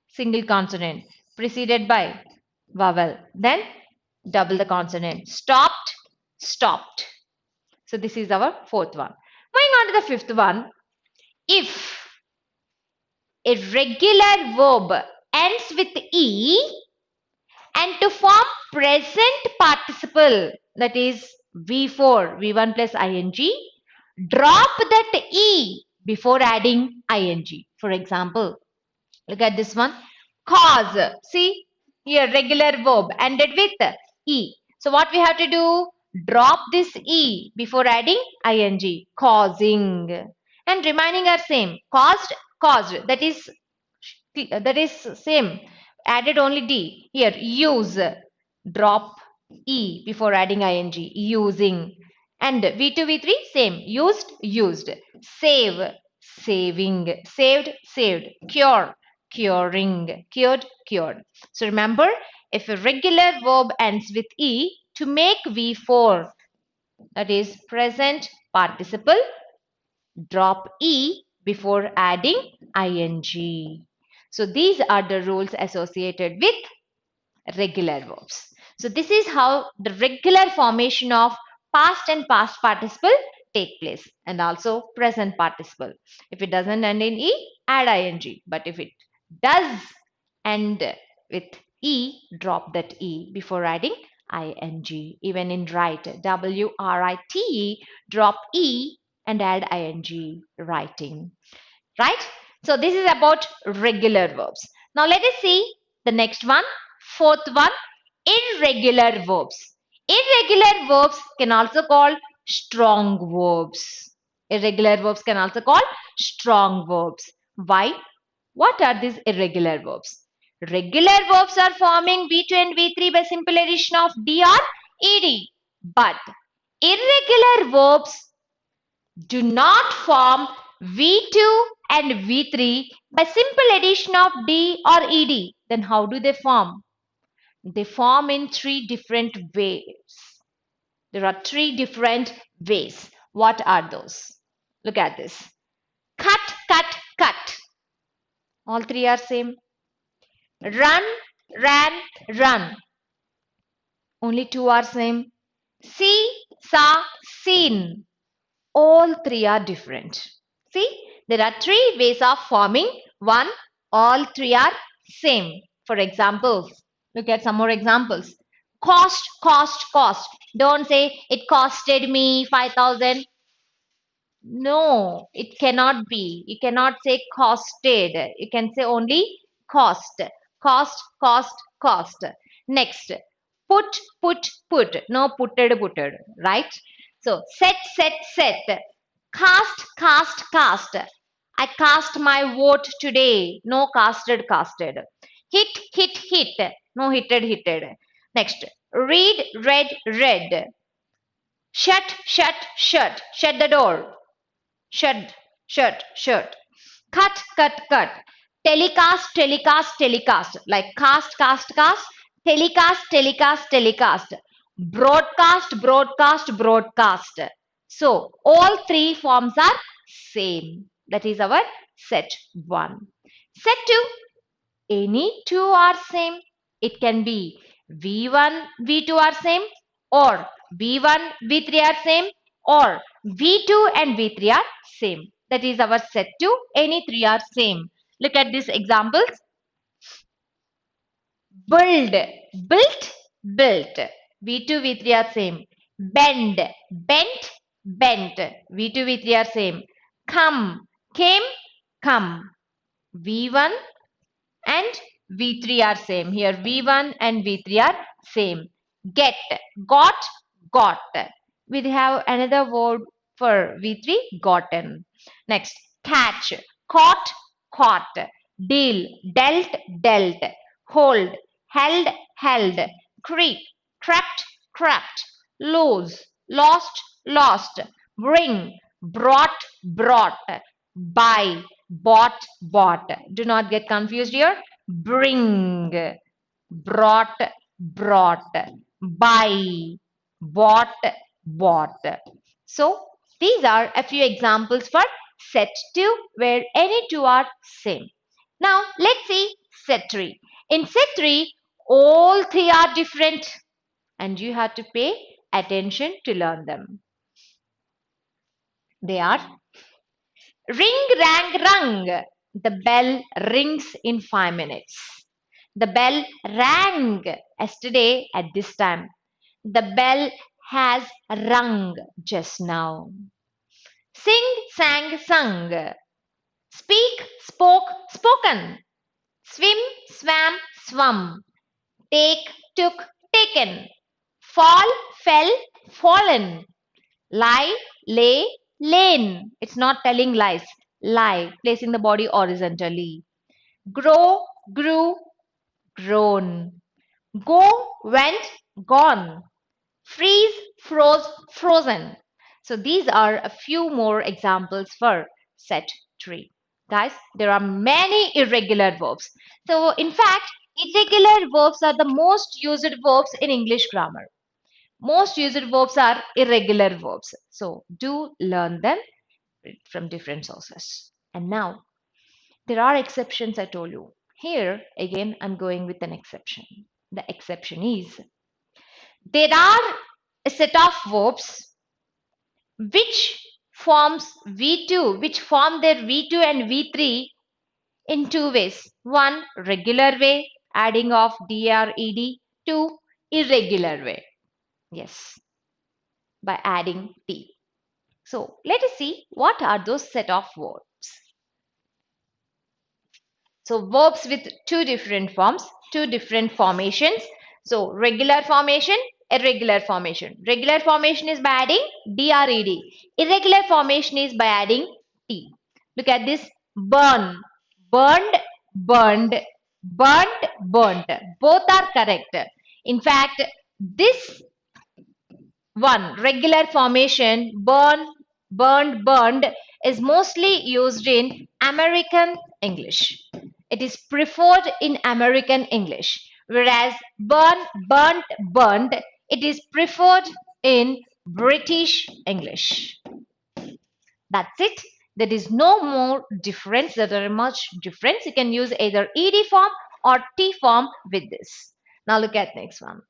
single consonant preceded by vowel. Then double the consonant. Stopped, stopped. So this is our fourth one. Moving on to the fifth one. If a regular verb ends with E and to form present participle, that is V4, V1 plus ing, drop that E before adding ing. For example, look at this one. Cause. See here, regular verb ended with E. So what we have to do? Drop this E before adding ing. Causing. And remaining are same. Caused, caused. That is same. Added only D. Here, use. Drop E before adding ing. Using. And V2, V3, same. Used, used. Save, saving. Saved, saved. Cure, curing. Cured, cured. So remember, if a regular verb ends with E, to make V4, that is present participle, drop E before adding ing. So these are the rules associated with regular verbs. So this is how the regular formation of past and past participle take place, and also present participle. If it doesn't end in E, add ing. But if it does end with E, drop that E before adding ing. Even in write, WRITE, drop E and add ing, writing. Right? So this is about regular verbs. Now let us see the next one, fourth one, irregular verbs. Irregular verbs can also call strong verbs. Irregular verbs can also call strong verbs. Why? What are these irregular verbs? Regular verbs are forming V2 and V3 by simple addition of D or ED. But irregular verbs do not form V2 and V3 by simple addition of D or ED. Then how do they form? They form in three different ways. There are three different ways. What are those? Look at this. Cut, cut, cut. All three are same. Run, ran, run. Only two are same. See, saw, seen. All three are different. See, there are three ways of forming one. All three are same. For example, look at some more examples. Cost, cost, cost. Don't say it costed me 5,000. No, it cannot be. You cannot say costed. You can say only cost. Cost, cost, cost. Next, put, put, put. No, putted, putted. Right? So, set, set, set. Cast, cast, cast. I cast my vote today. No, casted, casted. Hit, hit, hit. No, hitted, hitted. Next, read, read, read. Shut, shut, shut. Shut the door. Shut, shut, shut. Cut, cut, cut. Telecast, telecast, telecast. Like cast, cast, cast. Telecast, telecast, telecast. Broadcast, broadcast, broadcast. So all three forms are same. That is our set 1. Set 2. Any two are same. It can be V1, V2 are same, or V1, V3 are same, or V2 and V3 are same. That is our set 2. Any three are same. Look at these examples. Build, built, built. V2, V3 are same. Bend, bent, bent. V2, V3 are same. Come, came, come. V1 and V3 are same. Here V1 and V3 are same. Get, got, got. We have another word for V3, gotten. Next, catch, caught, caught. Deal, dealt, dealt. Hold, held, held. Creep, crept, crept. Lose, lost, lost. bring, brought, brought, buy, bought, bought. Do not get confused here. Bring, brought, brought, buy, bought, bought. So these are a few examples for set 2 where any two are same. Now let's see set 3. In set 3, all three are different and you have to pay attention to learn them. They are ring, rang, rung. The bell rings in 5 minutes. The bell rang yesterday at this time. The bell has rung just now. Sing, sang, sung. Speak, spoke, spoken. Swim, swam, swum. Take, took, taken. Fall, fell, fallen. Lie, lay, lain. It's not telling lies. Lie, placing the body horizontally. Grow, grew, grown. Go, went, gone. Freeze, froze, frozen. So these are a few more examples for set 3. Guys, there are many irregular verbs. So in fact, irregular verbs are the most used verbs in English grammar. Most used verbs are irregular verbs. So do learn them from different sources. And now there are exceptions, I told you. Here again I'm going with an exception. The exception is there are a set of verbs which which form their V2 and V3 in two ways. One, regular way, adding of dred. Two, irregular way. Yes, by adding t. So let us see what are those set of verbs. So verbs with two different forms, two different formations. So regular formation, irregular formation. Regular formation is by adding dred. Irregular formation is by adding t. Look at this: burn, burned, burned, burnt, burnt. Both are correct. In fact, this one, regular formation, burn, burned, burned, is mostly used in American English. It is preferred in American English, whereas burn, burnt, burned, it is preferred in British English. That's it. There is no more difference. There are much difference. You can use either ed form or t form with this. Now look at next one.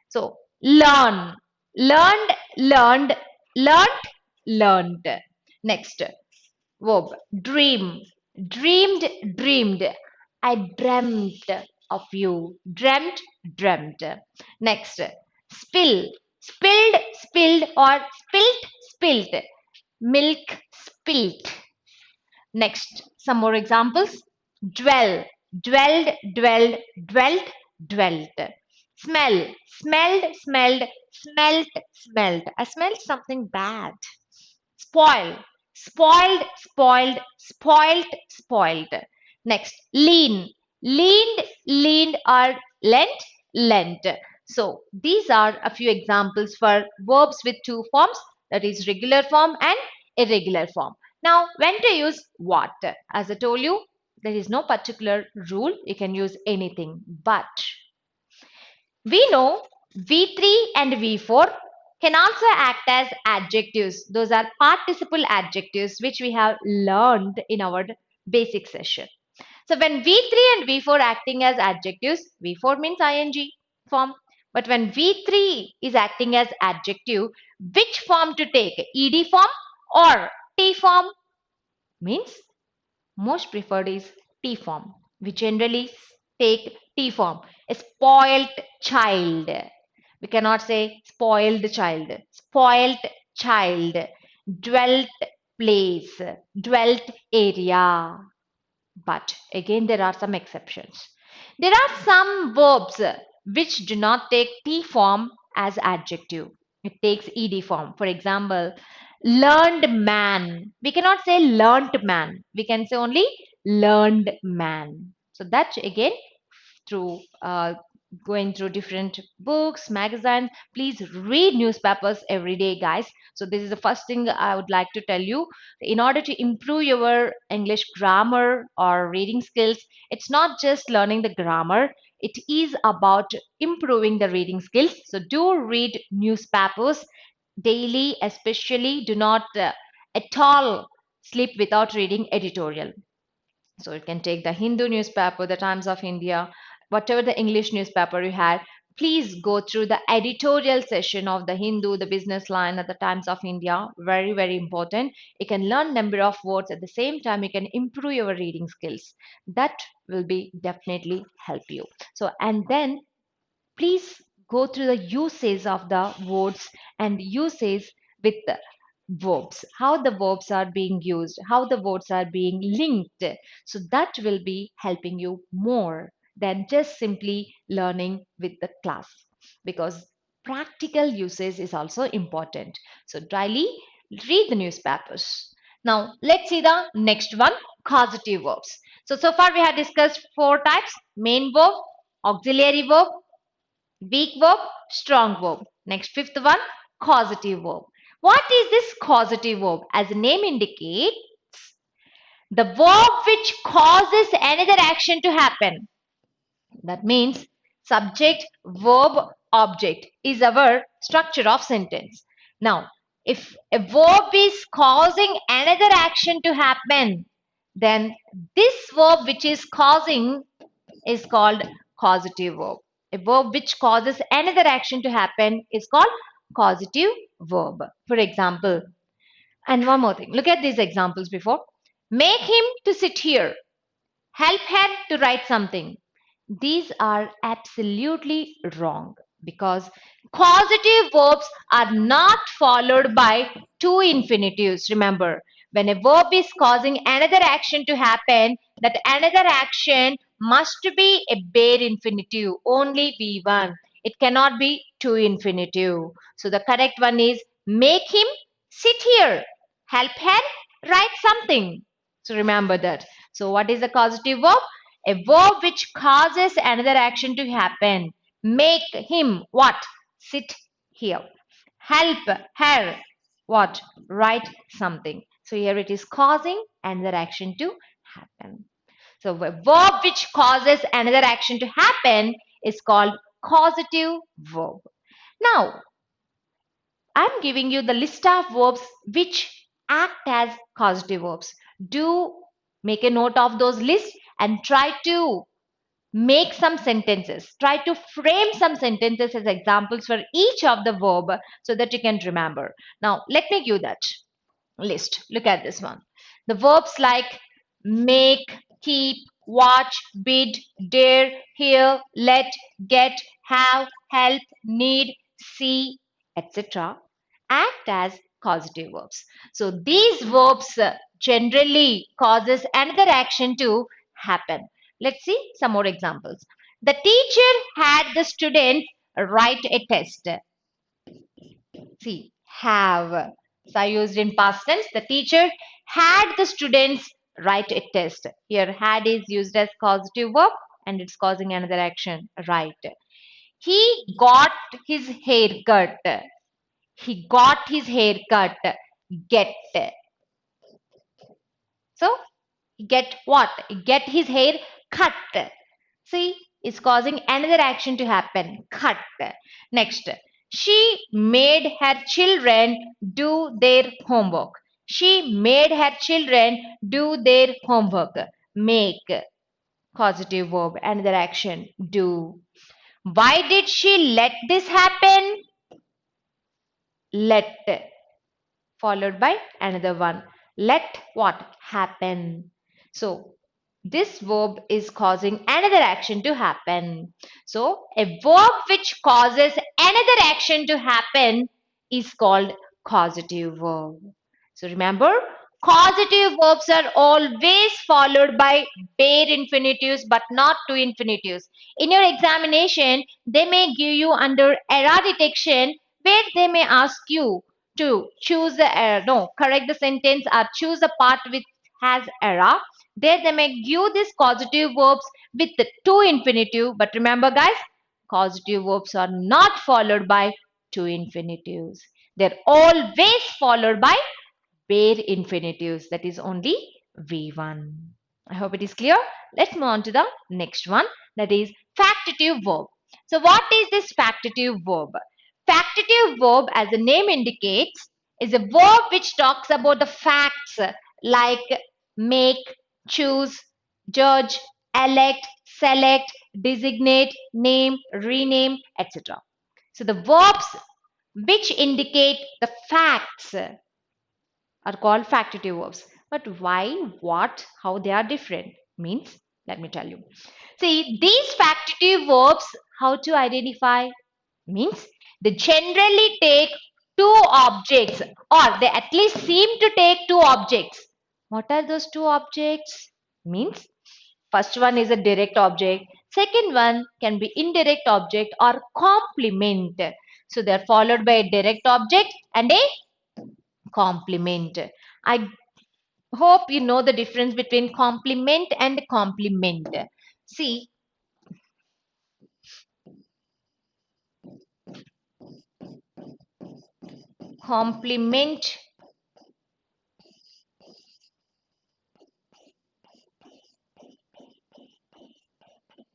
So learn, learned, learned, learnt, learned. Next verb, dream, dreamed, dreamed. I dreamt of you, dreamt, dreamt. Next, spill, spilled, spilled, or spilt, spilt. Milk, spilt. Next, some more examples. Dwell, dwelled, dwelled, dwelt, dwelt. Smell, smelled, smelled, smelt, smelt. I smelled something bad. Spoil, spoiled, spoiled, spoilt, spoiled. Next, lean, leaned, leaned, or lent, lent. So these are a few examples for verbs with two forms, that is regular form and irregular form. Now, when to use what? As I told you, there is no particular rule. You can use anything, but we know V3 and V4 can also act as adjectives. Those are participle adjectives which we have learned in our basic session. So when V3 and V4 acting as adjectives, V4 means ing form. But when V3 is acting as adjective, which form to take? Ed form or T form? Means most preferred is T form. We generally take T form. A spoilt child. We cannot say spoiled child. Spoilt child. Dwelt place. Dwelt area. But again, there are some exceptions. There are some verbs which do not take T form as adjective. It takes ed form. For example, learned man. We cannot say learnt man. We can say only learned man. So that again through going through different books, magazines. Please read newspapers every day, guys. So this is the first thing I would like to tell you. In order to improve your English grammar or reading skills, it's not just learning the grammar, it is about improving the reading skills. So do read newspapers daily, especially do not at all sleep without reading editorial. So you can take the Hindu newspaper, the Times of India, whatever the English newspaper you had. Please go through the editorial session of the Hindu, the business line at the Times of India. Very, very important. You can learn number of words at the same time. You can improve your reading skills. That will be definitely help you. So and then please go through the uses of the words and uses with the verbs, how the verbs are being used, how the words are being linked. So that will be helping you more than just simply learning with the class, because practical usage is also important. So daily read the newspapers. Now let's see the next one, causative verbs. So far we have discussed four types: main verb, auxiliary verb, weak verb, strong verb. Next, fifth one, causative verb. What is this causative verb? As the name indicates, the verb which causes another action to happen. That means subject, verb, object is our structure of sentence. Now, if a verb is causing another action to happen, then this verb which is causing is called causative verb. A verb which causes another action to happen is called causative verb. For example, and one more thing, look at these examples before. Make him to sit here. Help her to write something. These are absolutely wrong, because causative verbs are not followed by two infinitives. Remember, when a verb is causing another action to happen, that another action must be a bare infinitive, only V1. It cannot be two infinitive. So the correct one is make him sit here. Help her write something. So remember that. So what is the causative verb? A verb which causes another action to happen. Make him what? Sit here. Help her what? Write something. So here it is causing another action to happen. So a verb which causes another action to happen is called causative verb. Now, I'm giving you the list of verbs which act as causative verbs. Do make a note of those lists and try to make some sentences. Try to frame some sentences as examples for each of the verb so that you can remember. Now, let me give that list. Look at this one. The verbs like make, keep, watch, bid, dare, hear, let, get, have, help, need, see, etc. act as causative verbs. So these verbs generally causes another action to happen. Let's see some more examples. The teacher had the students write a test. See, have. So I used in past tense. The teacher had the students write a test. Here, had is used as causative verb and it's causing another action. Right. He got his hair cut. He got his hair cut. Get. So, get what? Get his hair cut. See, it's causing another action to happen. Cut. Next, she made her children do their homework. She made her children do their homework. Make, causative verb, another action. Do. Why did she let this happen? Let, followed by another one. Let what? Happen. So this verb is causing another action to happen. So a verb which causes another action to happen is called causative verb. So remember, causative verbs are always followed by bare infinitives but not two infinitives. In your examination, they may give you under error detection where they may ask you to choose the no, correct the sentence or choose a part which has error. There they may give these causative verbs with the two infinitive. But remember guys, causative verbs are not followed by two infinitives. They're always followed by bare infinitives, that is only V1. I hope it is clear. Let's move on to the next one, that is factitive verb. So what is this factitive verb? Factitive verb, as the name indicates, is a verb which talks about the facts like make, choose, judge, elect, select, designate, name, rename, etc. So the verbs which indicate the facts are called factitive verbs. But why, what, how they are different means, let me tell you. See, these factitive verbs, how to identify means they generally take two objects, or they at least seem to take two objects. What are those two objects? Means first one is a direct object, second one can be indirect object or complement. So they are followed by a direct object and a complement. I hope you know the difference between complement and complement. See, complement,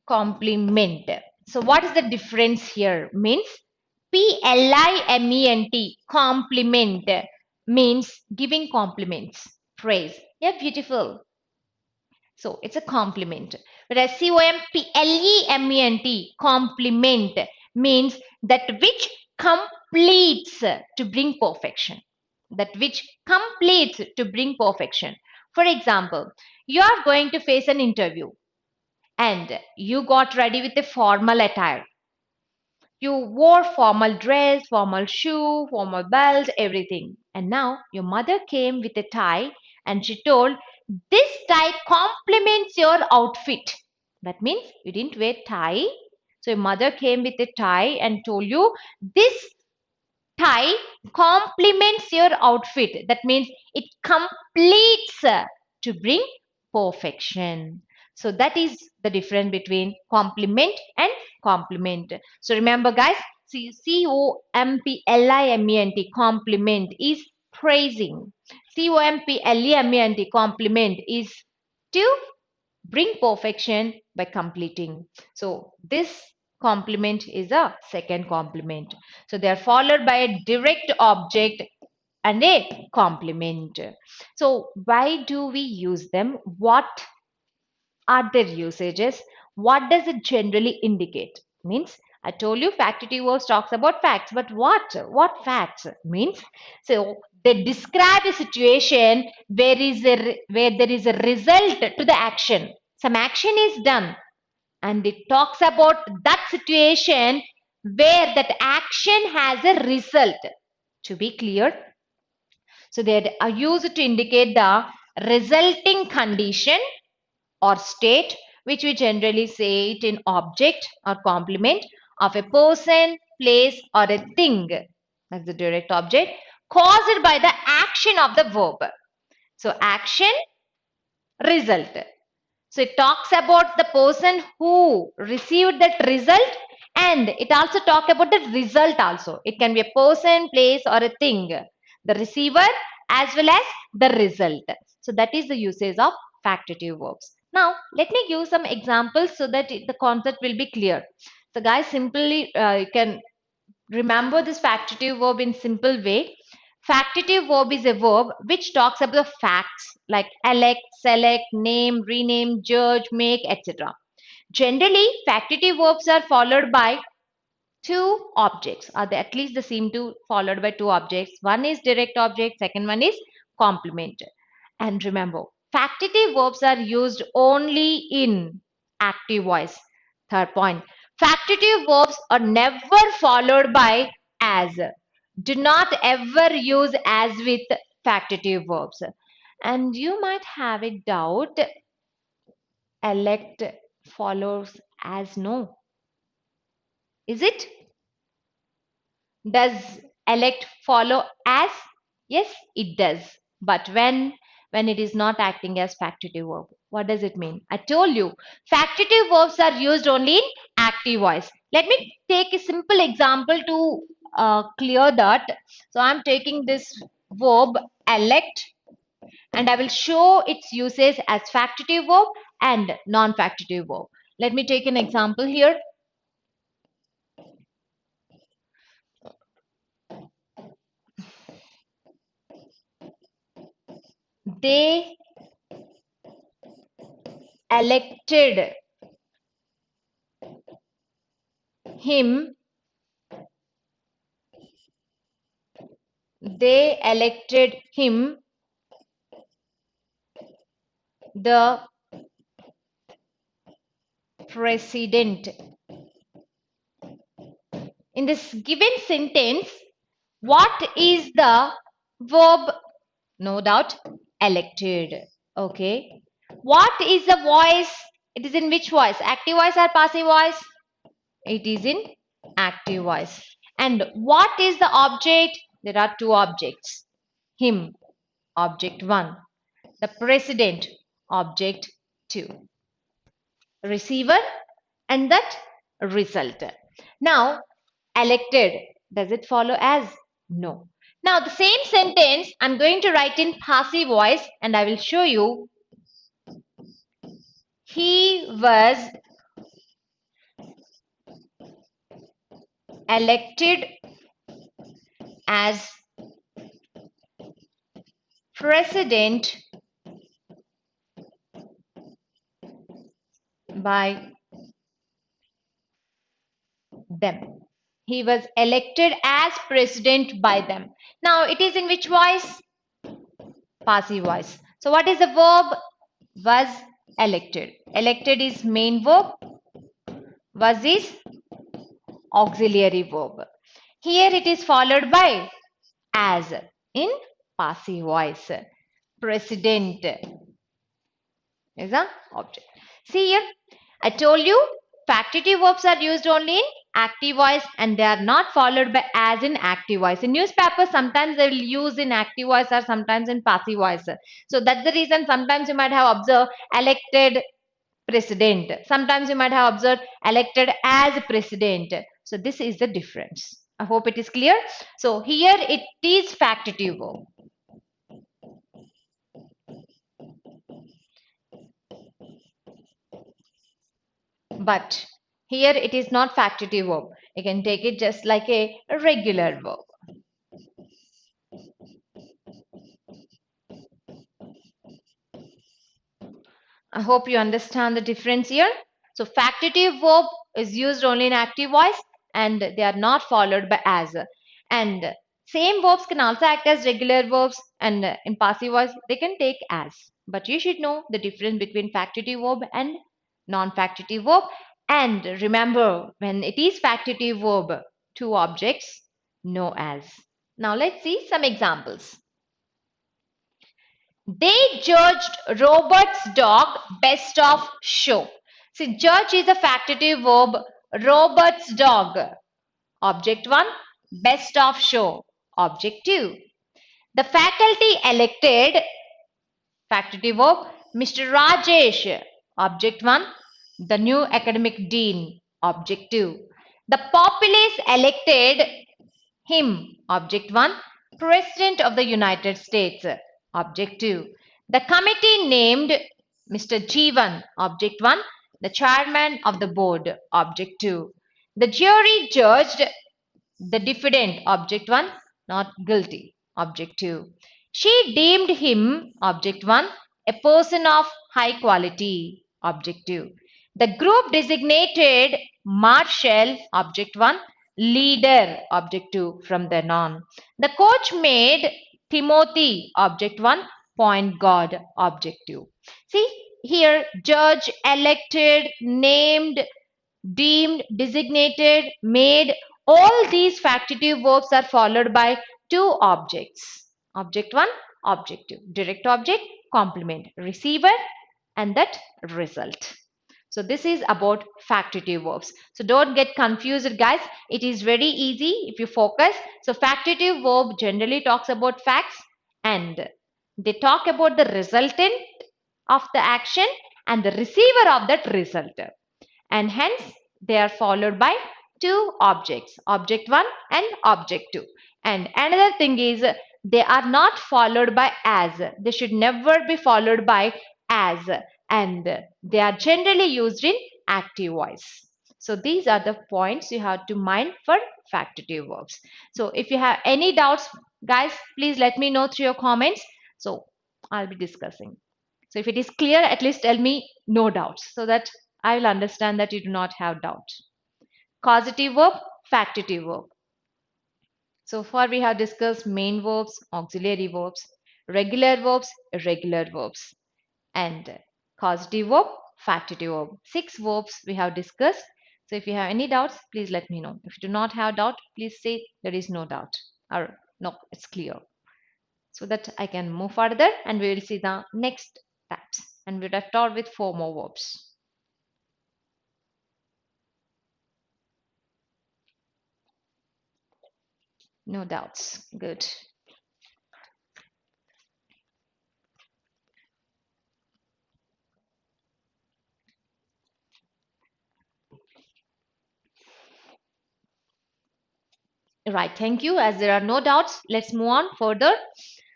complement. So what is the difference here? Means P-L-I-M-E-N-T, compliment, means giving compliments, praise. Yeah, beautiful. So it's a compliment. Whereas complement, compliment means that which completes to bring perfection. That which completes to bring perfection. For example, you are going to face an interview and you got ready with a formal attire. You wore formal dress, formal shoe, formal belt, everything. And now your mother came with a tie and she told, this tie complements your outfit. That means you didn't wear tie. So your mother came with a tie and told you, this tie complements your outfit. That means it completes to bring perfection. So that is the difference between complement and complement. So remember guys, complement, compliment is praising. Complement, compliment is to bring perfection by completing. So this complement is a second complement. So they are followed by a direct object and a complement. So why do we use them? What are their usages? What does it generally indicate? Means I told you factitive verbs talks about facts, but what? What facts? Means so they describe a situation where there is a result to the action. Some action is done, and it talks about that situation where that action has a result. To be clear, so they are used to indicate the resulting condition or state, which we generally say it in object or complement of a person, place, or a thing. That's the direct object caused by the action of the verb. So action, result. So it talks about the person who received that result, and it also talks about the result also. It can be a person, place, or a thing. The receiver as well as the result. So that is the usage of factitive verbs. Now let me give some examples so that the concept will be clear. So guys, simply you can remember this factitive verb in simple way. Factitive verb is a verb which talks about the facts like elect, select, name, rename, judge, make, etc. Generally, factitive verbs are followed by two objects, or at least they seem to followed by two objects. One is direct object, second one is complement. And remember, factitive verbs are used only in active voice. Third point, factitive verbs are never followed by as. Do not ever use as with factitive verbs. And you might have a doubt, elect follows as no. Is it? Does elect follow as? Yes, it does. But when it is not acting as factitive verb. What does it mean? I told you, factitive verbs are used only in active voice. Let me take a simple example to clear that. So I'm taking this verb elect and I will show its uses as factitive verb and non-factitive verb. Let me take an example here. They elected him. They elected him the president. In this given sentence, what is the verb? No doubt, elected. Okay. What is the voice? It is in which voice? Active voice or passive voice? It is in active voice. And what is the object? There are two objects. Him, object 1. The president, object 2. Receiver and that result. Now, elected, does it follow as? No. Now, the same sentence I'm going to write in passive voice and I will show you. He was elected as president by them. He was elected as president by them. Now, it is in which voice? Passive voice. So, what is the verb? Was elected. Elected is main verb. Was is auxiliary verb. Here it is followed by as in passive voice. President is a object. See here, I told you factitive verbs are used only in active voice and they are not followed by as in active voice. In newspapers, sometimes they will use in active voice or sometimes in passive voice. So that's the reason sometimes you might have observed elected president. Sometimes you might have observed elected as president. So this is the difference. I hope it is clear. So here it is factitive verb. But here it is not factitive verb. You can take it just like a regular verb. I hope you understand the difference here. So factitive verb is used only in active voice and they are not followed by as. And same verbs can also act as regular verbs and in passive voice they can take as. But you should know the difference between factitive verb and non-factitive verb. And remember, when it is factitive verb, two objects, no as. Now let's see some examples. They judged Robert's dog best of show. See, judge is a factitive verb. Robert's dog, object 1. Best of show, object 2. The faculty elected, factitive verb, Mr. Rajesh, object 1. The new academic dean, object 2. The populace elected him, object 1. President of the United States, object 2. The committee named Mr. Jeevan, object 1. The chairman of the board, object 2. The jury judged the defendant, object 1. Not guilty, object 2. She deemed him, object 1. A person of high quality, object 2. The group designated Marshall, object 1. Leader, object 2, from then on. The coach made Timothy, object 1. Point guard, object 2. See here, judge, elected, named, deemed, designated, made, all these factitive verbs are followed by two objects. Object 1, object 2. Direct object, complement, receiver, and that result. So this is about factitive verbs. So don't get confused, guys. It is very easy if you focus. So factitive verb generally talks about facts and they talk about the resultant of the action and the receiver of that result. And hence they are followed by two objects, object 1 and object 2. And another thing is they are not followed by as. They should never be followed by as, and they are generally used in active voice. So these are the points you have to mind for factitive verbs. So if you have any doubts, guys, please let me know through your comments. So I'll be discussing. So if it is clear, at least tell me no doubts so that I will understand that you do not have doubt. Causative verb, factitive verb. So far we have discussed main verbs, auxiliary verbs, regular verbs, irregular verbs, and causative verb, factitive verb. 6 verbs we have discussed. So if you have any doubts, please let me know. If you do not have doubt, please say there is no doubt or no, it's clear. So that I can move further and we will see the next types. And we would have started with 4 more verbs. No doubts. Good. Right, thank you. As there are no doubts, let's move on further.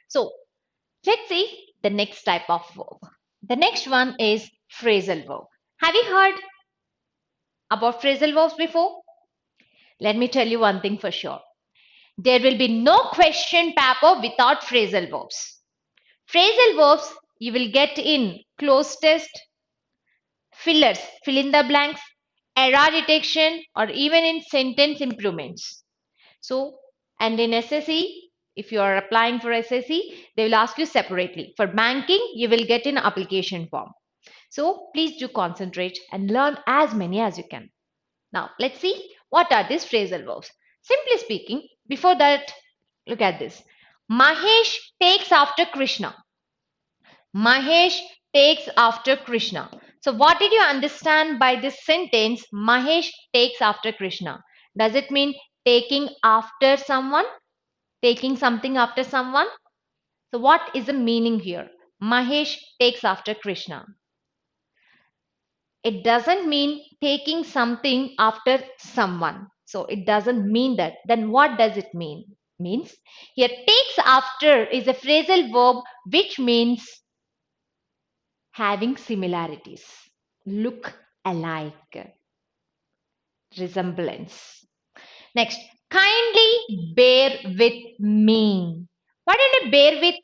So, let's see the next type of verb. The next one is phrasal verb. Have you heard about phrasal verbs before? Let me tell you one thing for sure. There will be no question paper without phrasal verbs. Phrasal verbs you will get in cloze test, fillers, fill in the blanks, error detection, or even in sentence improvements. So, and in SSE, if you are applying for SSE, they will ask you separately. For banking, you will get an application form. So, please do concentrate and learn as many as you can. Now, let's see what are these phrasal verbs. Simply speaking, before that, look at this. Mahesh takes after Krishna. Mahesh takes after Krishna. So, what did you understand by this sentence? Mahesh takes after Krishna. Does it mean taking after someone? Taking something after someone? So, what is the meaning here? Mahesh takes after Krishna. It doesn't mean taking something after someone. So, it doesn't mean that. Then, what does it mean? Means here takes after is a phrasal verb which means having similarities, look alike, resemblance. Next, kindly bear with me. What did I bear with?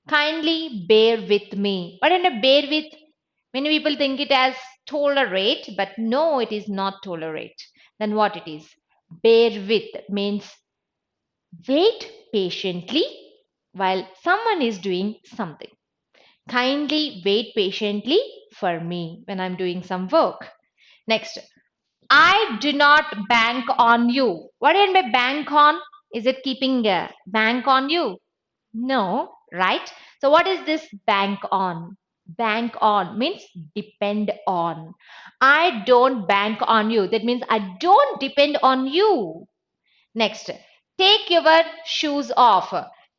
Kindly bear with me. What did I bear with? Many people think it as tolerate, but no, it is not tolerate. Then what it is? Bear with means wait patiently while someone is doing something. Kindly wait patiently for me when I'm doing some work. Next, I do not bank on you. What do I mean by bank on? Is it keeping a bank on you? No, right? So, what is this bank on? Bank on means depend on. I don't bank on you. That means I don't depend on you. Next, take your shoes off.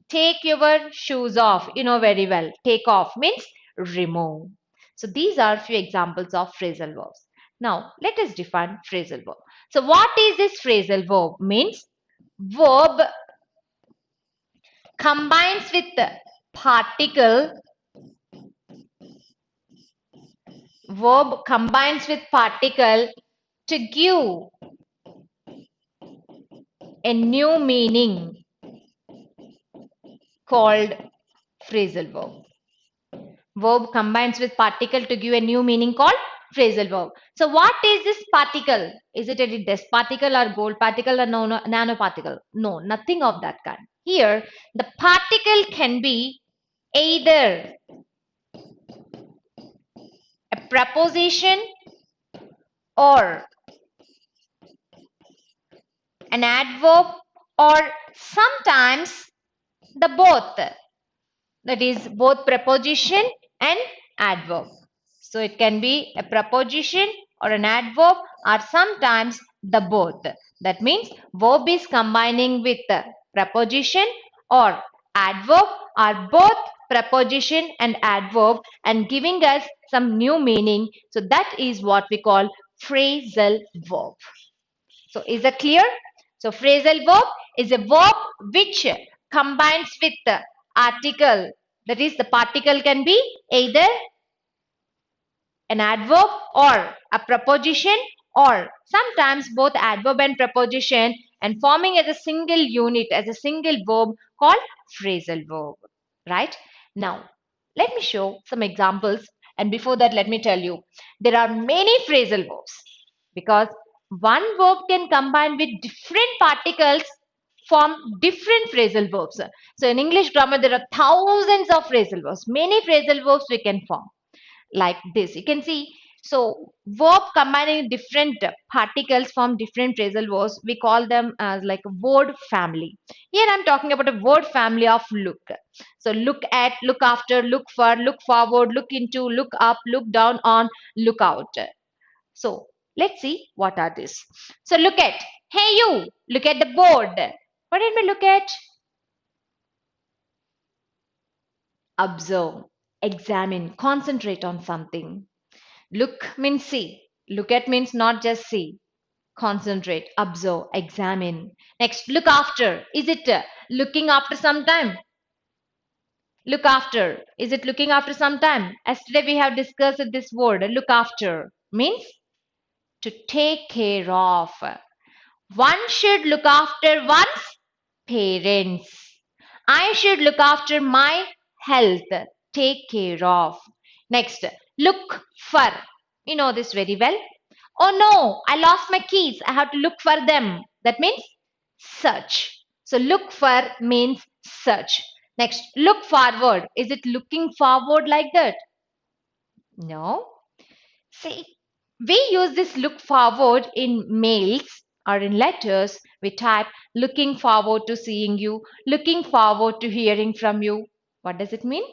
Take your shoes off. You know very well. Take off means remove. So these are few examples of phrasal verbs. Now let us define phrasal verb. So what is this phrasal verb? Means verb combines with particle. Verb combines with particle to give a new meaning called phrasal verb. Verb combines with particle to give a new meaning called phrasal verb. So what is this particle? Is it a dust particle or gold particle or nanoparticle? No, nothing of that kind. Here, the particle can be either a preposition or an adverb or sometimes the both. That is both preposition and adverb. So it can be a preposition or an adverb or sometimes the both. That means verb is combining with the preposition or adverb or both preposition and adverb and giving us some new meaning. So that is what we call phrasal verb. So is that clear? So phrasal verb is a verb which combines with the article. That is, the particle can be either an adverb or a preposition, or sometimes both adverb and preposition, and forming as a single unit, as a single verb called phrasal verb. Right? Now, let me show some examples, and before that let me tell you there are many phrasal verbs, because one verb can combine with different particles, form different phrasal verbs. So in English grammar there are thousands of phrasal verbs, many phrasal verbs we can form like this. You can see. So verb combining different particles from different phrasal verbs, we call them as like a word family. Here I'm talking about a word family of look. So look at, look after, look for, look forward, look into, look up, look down on, look out. So let's see what are these. So look at. Hey you, look at the board. What did we look at? Observe, examine, concentrate on something. Look means see. Look at means not just see. Concentrate, observe, examine. Next, look after. Is it looking after some time? Look after. Is it looking after some time? Yesterday we have discussed this word. Look after means to take care of. One should look after one's parents. I should look after my health. Take care of. Next, look for. You know this very well. Oh no, I lost my keys. I have to look for them. That means search. So look for means search. Next, look forward. Is it looking forward like that? No. See, we use this look forward in mails or in letters. We type looking forward to seeing you, looking forward to hearing from you. What does it mean?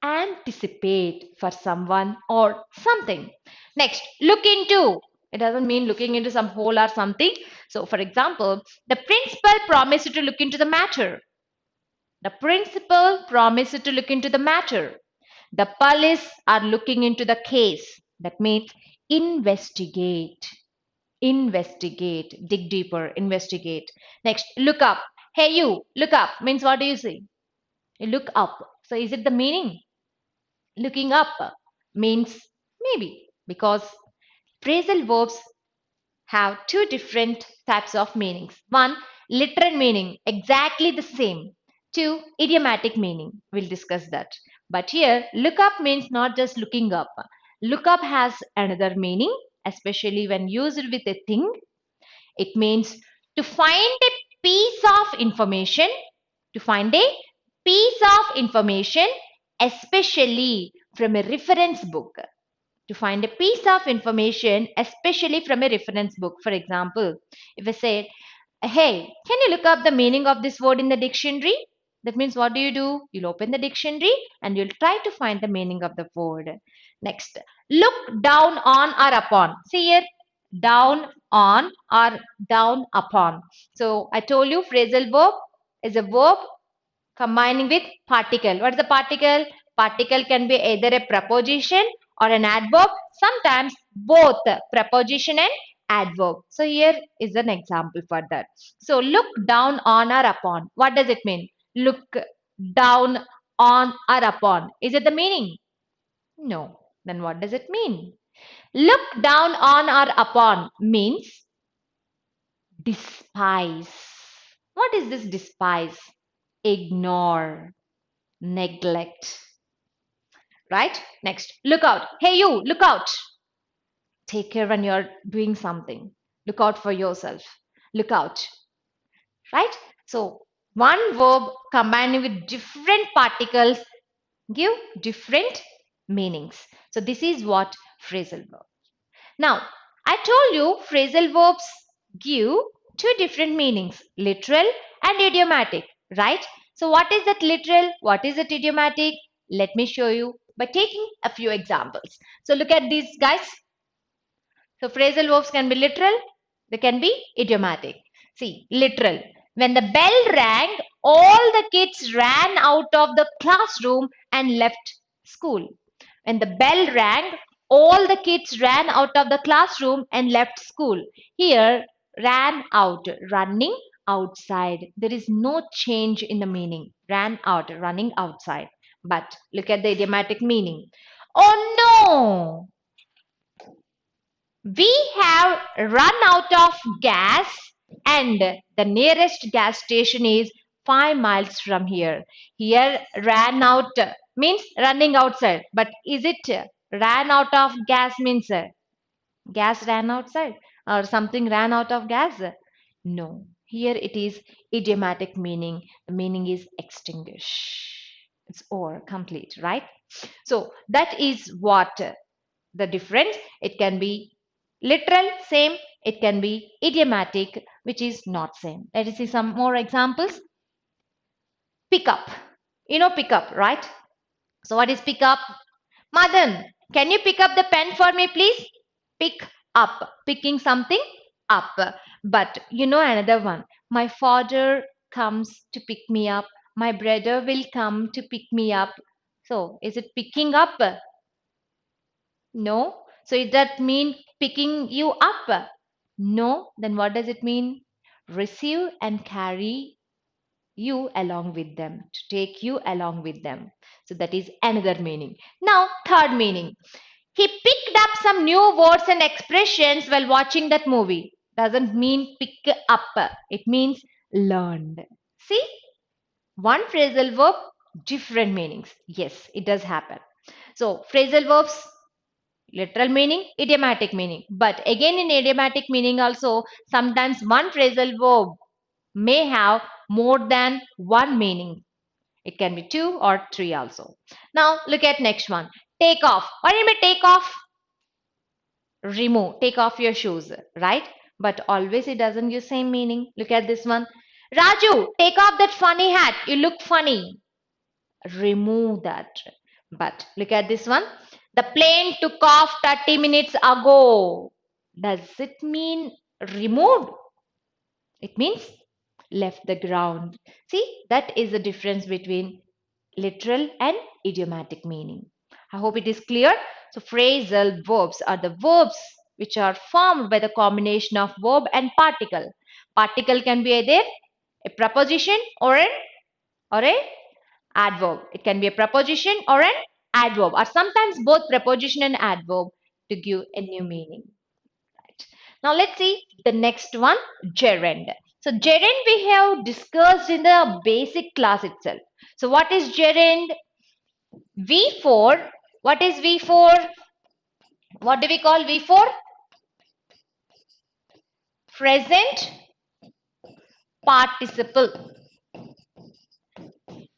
Anticipate for someone or something. Next, look into. It doesn't mean looking into some hole or something. So, for example, the principal promised to look into the matter. The principal promised to look into the matter. The police are looking into the case. That means investigate. Investigate. Dig deeper. Investigate. Next, look up. Hey, you, look up means what do you say? You look up. So, is it the meaning? Looking up means maybe, because phrasal verbs have two different types of meanings. One, literal meaning, exactly the same. Two, idiomatic meaning. We'll discuss that. But here, look up means not just looking up. Look up has another meaning, especially when used with a thing. It means to find a piece of information, to find a piece of information, especially from a reference book. To find a piece of information, especially from a reference book. For example, if I say, hey, can you look up the meaning of this word in the dictionary? That means what do? You'll open the dictionary and you'll try to find the meaning of the word. Next, look down on or upon. See here, down on or down upon. So I told you phrasal verb is a verb combining with particle. What is the particle? Particle can be either a preposition or an adverb, sometimes both preposition and adverb. So here is an example for that. So look down on or upon. What does it mean? Look down on or upon. Is it the meaning? No. Then what does it mean? Look down on or upon means despise. What is this despise? Ignore, neglect. Right? Next, look out. Hey, you, look out. Take care when you're doing something. Look out for yourself. Look out. Right? So, one verb combining with different particles give different meanings. So, this is what phrasal verb. Now, I told you phrasal verbs give two different meanings, literal and idiomatic, right? So what is that literal? What is it idiomatic? Let me show you by taking a few examples. So look at these guys. So phrasal verbs can be literal, they can be idiomatic. See, literal. When the bell rang, all the kids ran out of the classroom and left school. When the bell rang, All the kids ran out of the classroom and left school. Here, ran out, running outside. There is no change in the meaning. Ran out, running outside. But look at the idiomatic meaning. Oh no! We have run out of gas and the nearest gas station is 5 miles from here. Here ran out means running outside. But is it ran out of gas means gas ran outside or something ran out of gas? No. Here it is idiomatic meaning. The meaning is extinguish. It's or complete, right? So that is what the difference. It can be literal, same. It can be idiomatic, which is not same. Let us see some more examples. Pick up. You know pick up, right? So what is pick up? Madan, can you pick up the pen for me, please? Pick up. Picking something up. But you know another one. My father comes to pick me up. My brother will come to pick me up. So is it picking up? No. So does that mean picking you up? No. Then what does it mean? Receive and carry you along with them. To take you along with them. So that is another meaning. Now, third meaning. He picked up some new words and expressions while watching that movie. Doesn't mean pick up. It means learned. See? One phrasal verb, different meanings. Yes, it does happen. So, phrasal verbs literal meaning, idiomatic meaning. But again in idiomatic meaning also, sometimes one phrasal verb may have more than one meaning. It can be two or three also. Now look at next one. Take off. What do you mean take off? Remove. Take off your shoes, right? But always it doesn't give same meaning. Look at this one. Raju, take off that funny hat. You look funny. Remove that. But look at this one. The plane took off 30 minutes ago. Does it mean removed? It means left the ground. See, that is the difference between literal and idiomatic meaning. I hope it is clear. So, phrasal verbs are the verbs which are formed by the combination of verb and particle. Particle can be either a preposition or a adverb. It can be a preposition or an adverb, or sometimes both preposition and adverb to give a new meaning. Right. Now let's see the next one, gerund. So gerund we have discussed in the basic class itself. So what is gerund? V4. What is V4? What do we call V4? Present participle.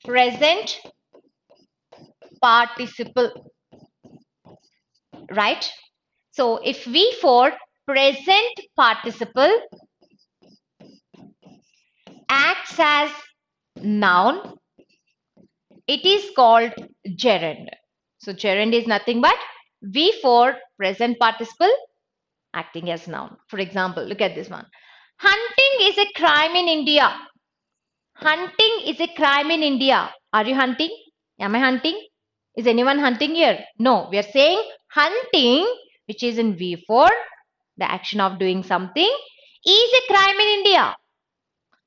Present participle, right? So if V4 present participle acts as noun, it is called gerund. So gerund is nothing but V4 present participle acting as noun. For example, look at this one. Hunting is a crime in India. Hunting is a crime in India. Are you hunting? Am I hunting? Is anyone hunting here? No, we are saying hunting, which is in V4, the action of doing something, is a crime in India.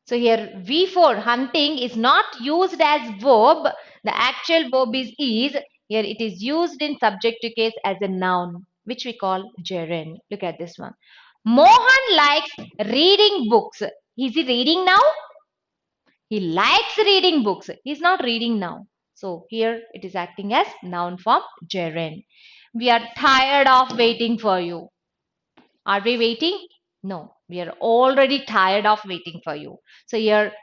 So here V4, hunting, is not used as verb. The actual verb is. Here it is used in subjective case as a noun, which we call gerund. Look at this one. Mohan likes reading books. Is he reading now? He likes reading books. He's not reading now. So here it is acting as noun form gerund. We are tired of waiting for you. Are we waiting? No, we are already tired of waiting for you. So here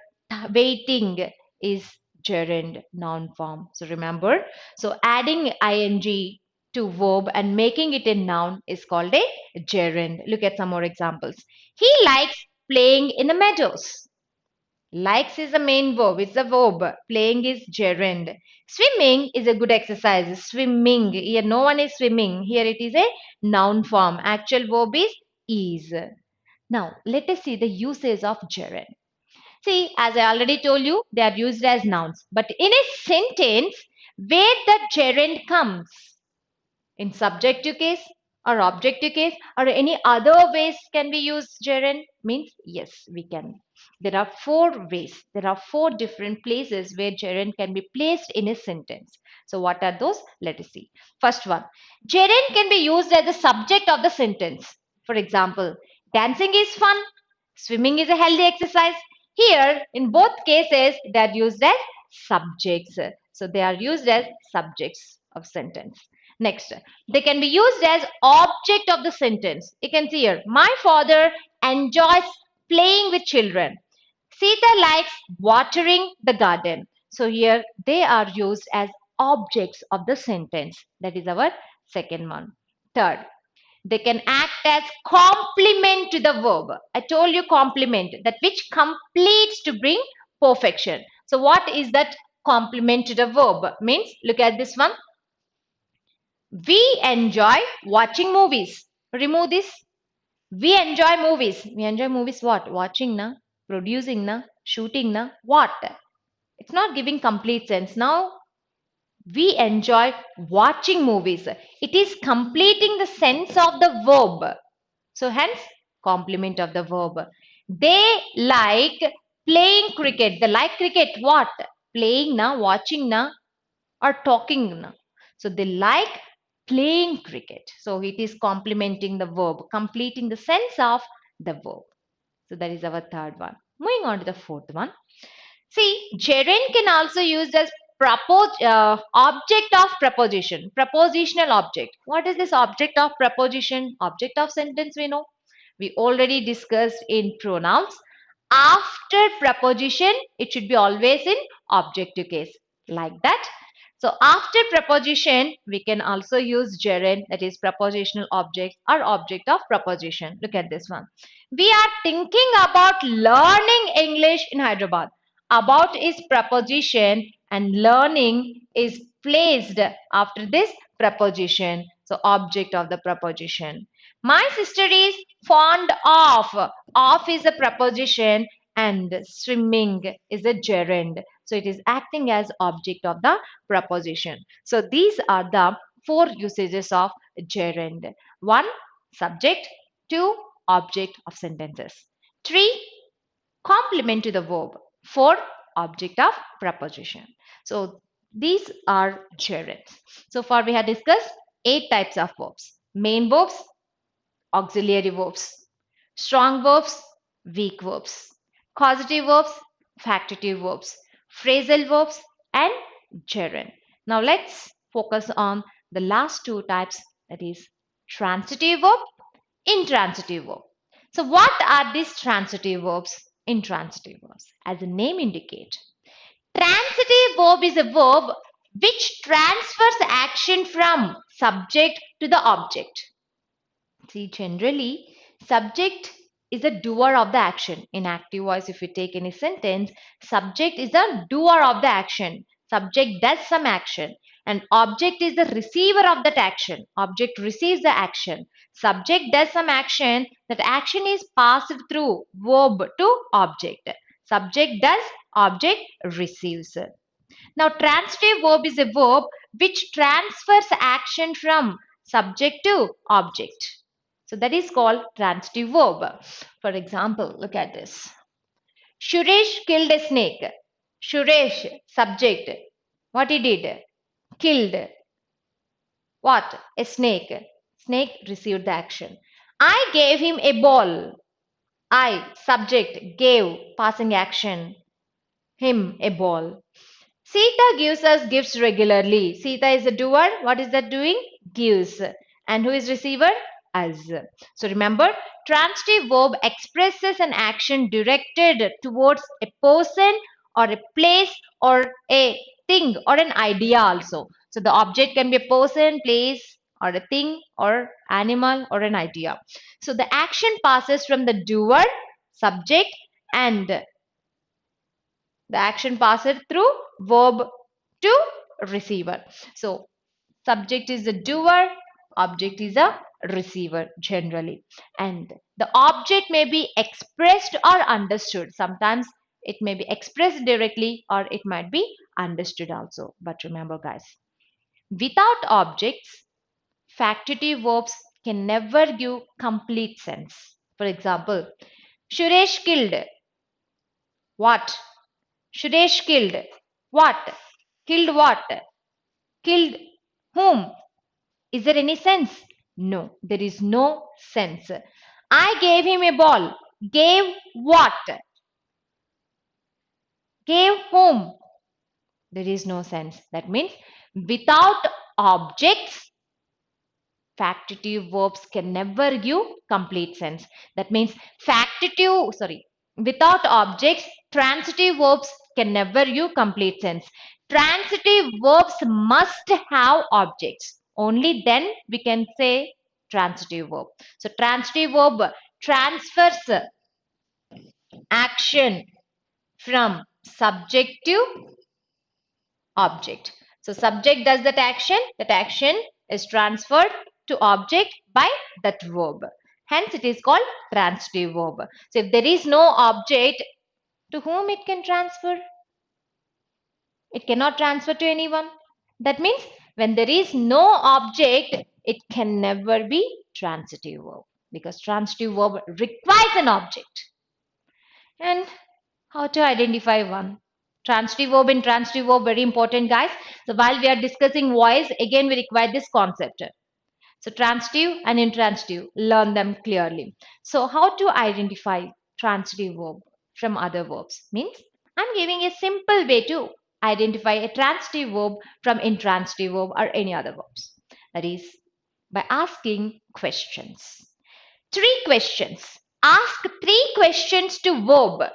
waiting is gerund noun form. So remember, so adding ing to verb and making it a noun is called a gerund. Look at some more examples. He likes playing in the meadows. Likes is the main verb. It's a verb. Playing is gerund. Swimming is a good exercise. Swimming. Here no one is swimming. Here it is a noun form. Actual verb is. Now let us see the usage of gerund. See, as I already told you, they are used as nouns. But in a sentence where the gerund comes, in subjective case or objective case or any other ways can we use gerund? Means yes, we can. There are four ways. There are four different places where gerund can be placed in a sentence. So what are those? Let us see. First one, gerund can be used as the subject of the sentence. For example, dancing is fun, swimming is a healthy exercise. Here, in both cases, they are used as subjects. So they are used as subjects of sentence. Next, they can be used as object of the sentence. You can see here, my father enjoys playing with children. Sita likes watering the garden. So here they are used as objects of the sentence. That is our second one. Third, they can act as complement to the verb. I told you complement, that which completes to bring perfection. So what is that complement to the verb? Means, look at this one. We enjoy watching movies. Remove this. We enjoy movies. We enjoy movies what? Watching na, producing na, shooting na, what? It's not giving complete sense. Now we enjoy watching movies. It is completing the sense of the verb. So hence complement of the verb. They like playing cricket. They like cricket what? Playing na, watching na, or talking na. So they like playing cricket. So it is complementing the verb, completing the sense of the verb. So that is our third one. Moving on to the fourth one. See, gerund can also used as object of preposition, prepositional object. What is this object of preposition? Object of sentence we know. We already discussed in pronouns. After preposition, it should be always in objective case. Like that. So after preposition, we can also use gerund, that is prepositional object or object of preposition. Look at this one. We are thinking about learning English in Hyderabad. About is preposition and learning is placed after this preposition. So object of the preposition. My sister is fond of. Of is a preposition and swimming is a gerund. So it is acting as object of the preposition. So these are the four usages of gerund. 1. Subject. 2. Object of sentences. 3. Complement to the verb. 4. Object of preposition. So these are gerunds. So far we have discussed 8 types of verbs. Main verbs, auxiliary verbs, strong verbs, weak verbs, causative verbs, factitive verbs, phrasal verbs, and gerund. Now let's focus on the last 2 types, that is transitive verb, intransitive verb. So what are these transitive verbs? Intransitive verbs, as the name indicates. Transitive verb is a verb which transfers action from subject to the object. See, generally, subject is the doer of the action. In active voice, if you take any sentence, subject is the doer of the action. Subject does some action, and object is the receiver of that action. Object receives the action. Subject does some action, that action is passed through verb to object. Subject does, object receives. Now, transitive verb is a verb which transfers action from subject to object. So that is called transitive verb. For example, look at this. Suresh killed a snake. Suresh, subject. What he did? Killed. What? A snake. Snake received the action. I gave him a ball. I, subject, gave, passing action, him a ball. Sita gives us gifts regularly. Sita is the doer. What is that doing? Gives. And who is receiver? Us. So remember, transitive verb expresses an action directed towards a person or a place or a thing or an idea also. So the object can be a person, place, or a thing or animal or an idea. So the action passes from the doer, subject, and the action passes through verb to receiver. So subject is the doer, object is a receiver generally. And the object may be expressed or understood. Sometimes it may be expressed directly or it might be understood also. But remember guys, without objects, factitive verbs can never give complete sense. For example, Suresh killed what? Suresh killed what? Killed what? Killed whom? Is there any sense? No, there is no sense. I gave him a ball. Gave what? Gave whom? There is no sense. That means without objects, factitive verbs can never give complete sense. That means without objects, transitive verbs can never give complete sense. Transitive verbs must have objects. Only then we can say transitive verb. So transitive verb transfers action from subject to object. So subject does that action is transferred to object by that verb. Hence it is called transitive verb. So if there is no object, to whom it can transfer? It cannot transfer to anyone. That means when there is no object, it can never be transitive verb because transitive verb requires an object. And how to identify one? Transitive verb and transitive verb, very important, guys. So while we are discussing voice, again we require this concept. So transitive and intransitive, learn them clearly. So how to identify transitive verb from other verbs? Means I'm giving a simple way to identify a transitive verb from intransitive verb or any other verbs. That is by asking questions. Three questions. Ask three questions to verb.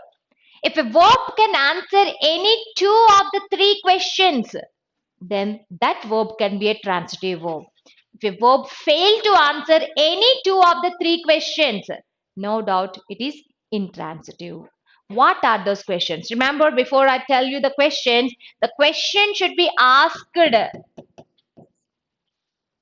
If a verb can answer any two of the three questions, then that verb can be a transitive verb. If a verb fails to answer any two of the three questions, no doubt it is intransitive. What are those questions? Remember, before I tell you the question should be asked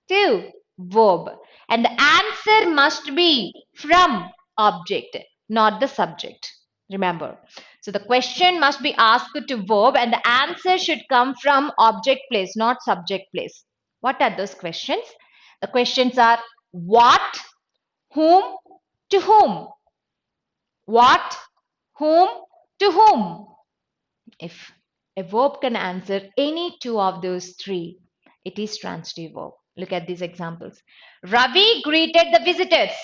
to verb, and the answer must be from object, not the subject. Remember. So the question must be asked to verb and the answer should come from object place, not subject place. What are those questions? The questions are what, whom, to whom. What, whom, to whom. If a verb can answer any two of those three, it is transitive verb. Look at these examples. Ravi greeted the visitors.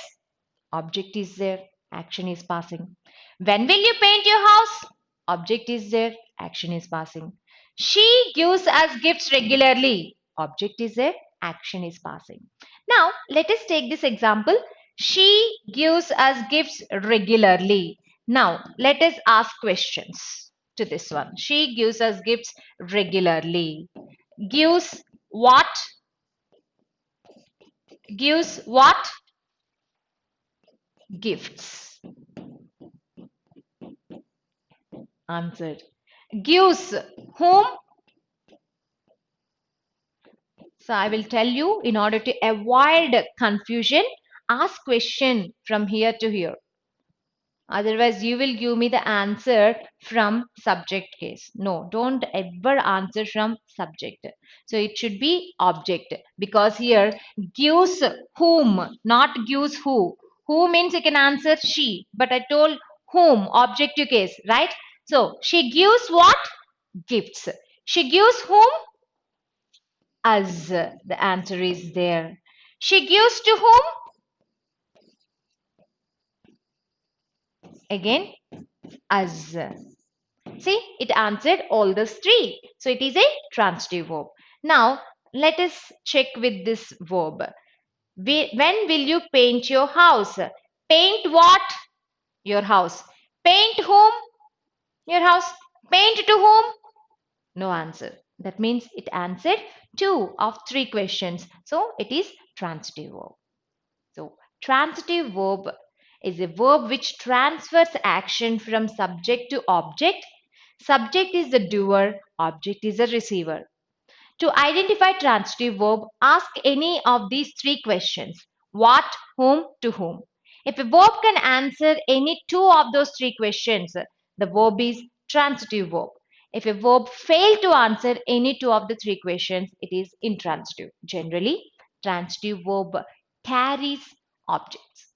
Object is there, action is passing. When will you paint your house? Object is there, action is passing. She gives us gifts regularly. Object is there, action is passing. Now, let us take this example. She gives us gifts regularly. Now, let us ask questions to this one. She gives us gifts regularly. Gives what? Gives what? Gifts. Answered. Gives whom? So I will tell you, in order to avoid confusion, ask question from here to here. Otherwise, you will give me the answer from subject case. No, don't ever answer from subject. So it should be object because here gives whom, not gives who. Who means you can answer she, but I told whom, objective case, right? So she gives what? Gifts. She gives whom? Us. The answer is there. She gives to whom? Again, us. See, it answered all those three. So it is a transitive verb. Now, let us check with this verb. When will you paint your house? Paint what? Your house. Paint whom? Your house. Paint to whom? No answer. That means it answered two of three questions. So it is transitive verb. So transitive verb is a verb which transfers action from subject to object. Subject is the doer, object is the receiver. To identify transitive verb, ask any of these three questions. What, whom, to whom. If a verb can answer any two of those three questions, the verb is transitive verb. If a verb fails to answer any two of the three questions, it is intransitive. Generally, transitive verb carries objects.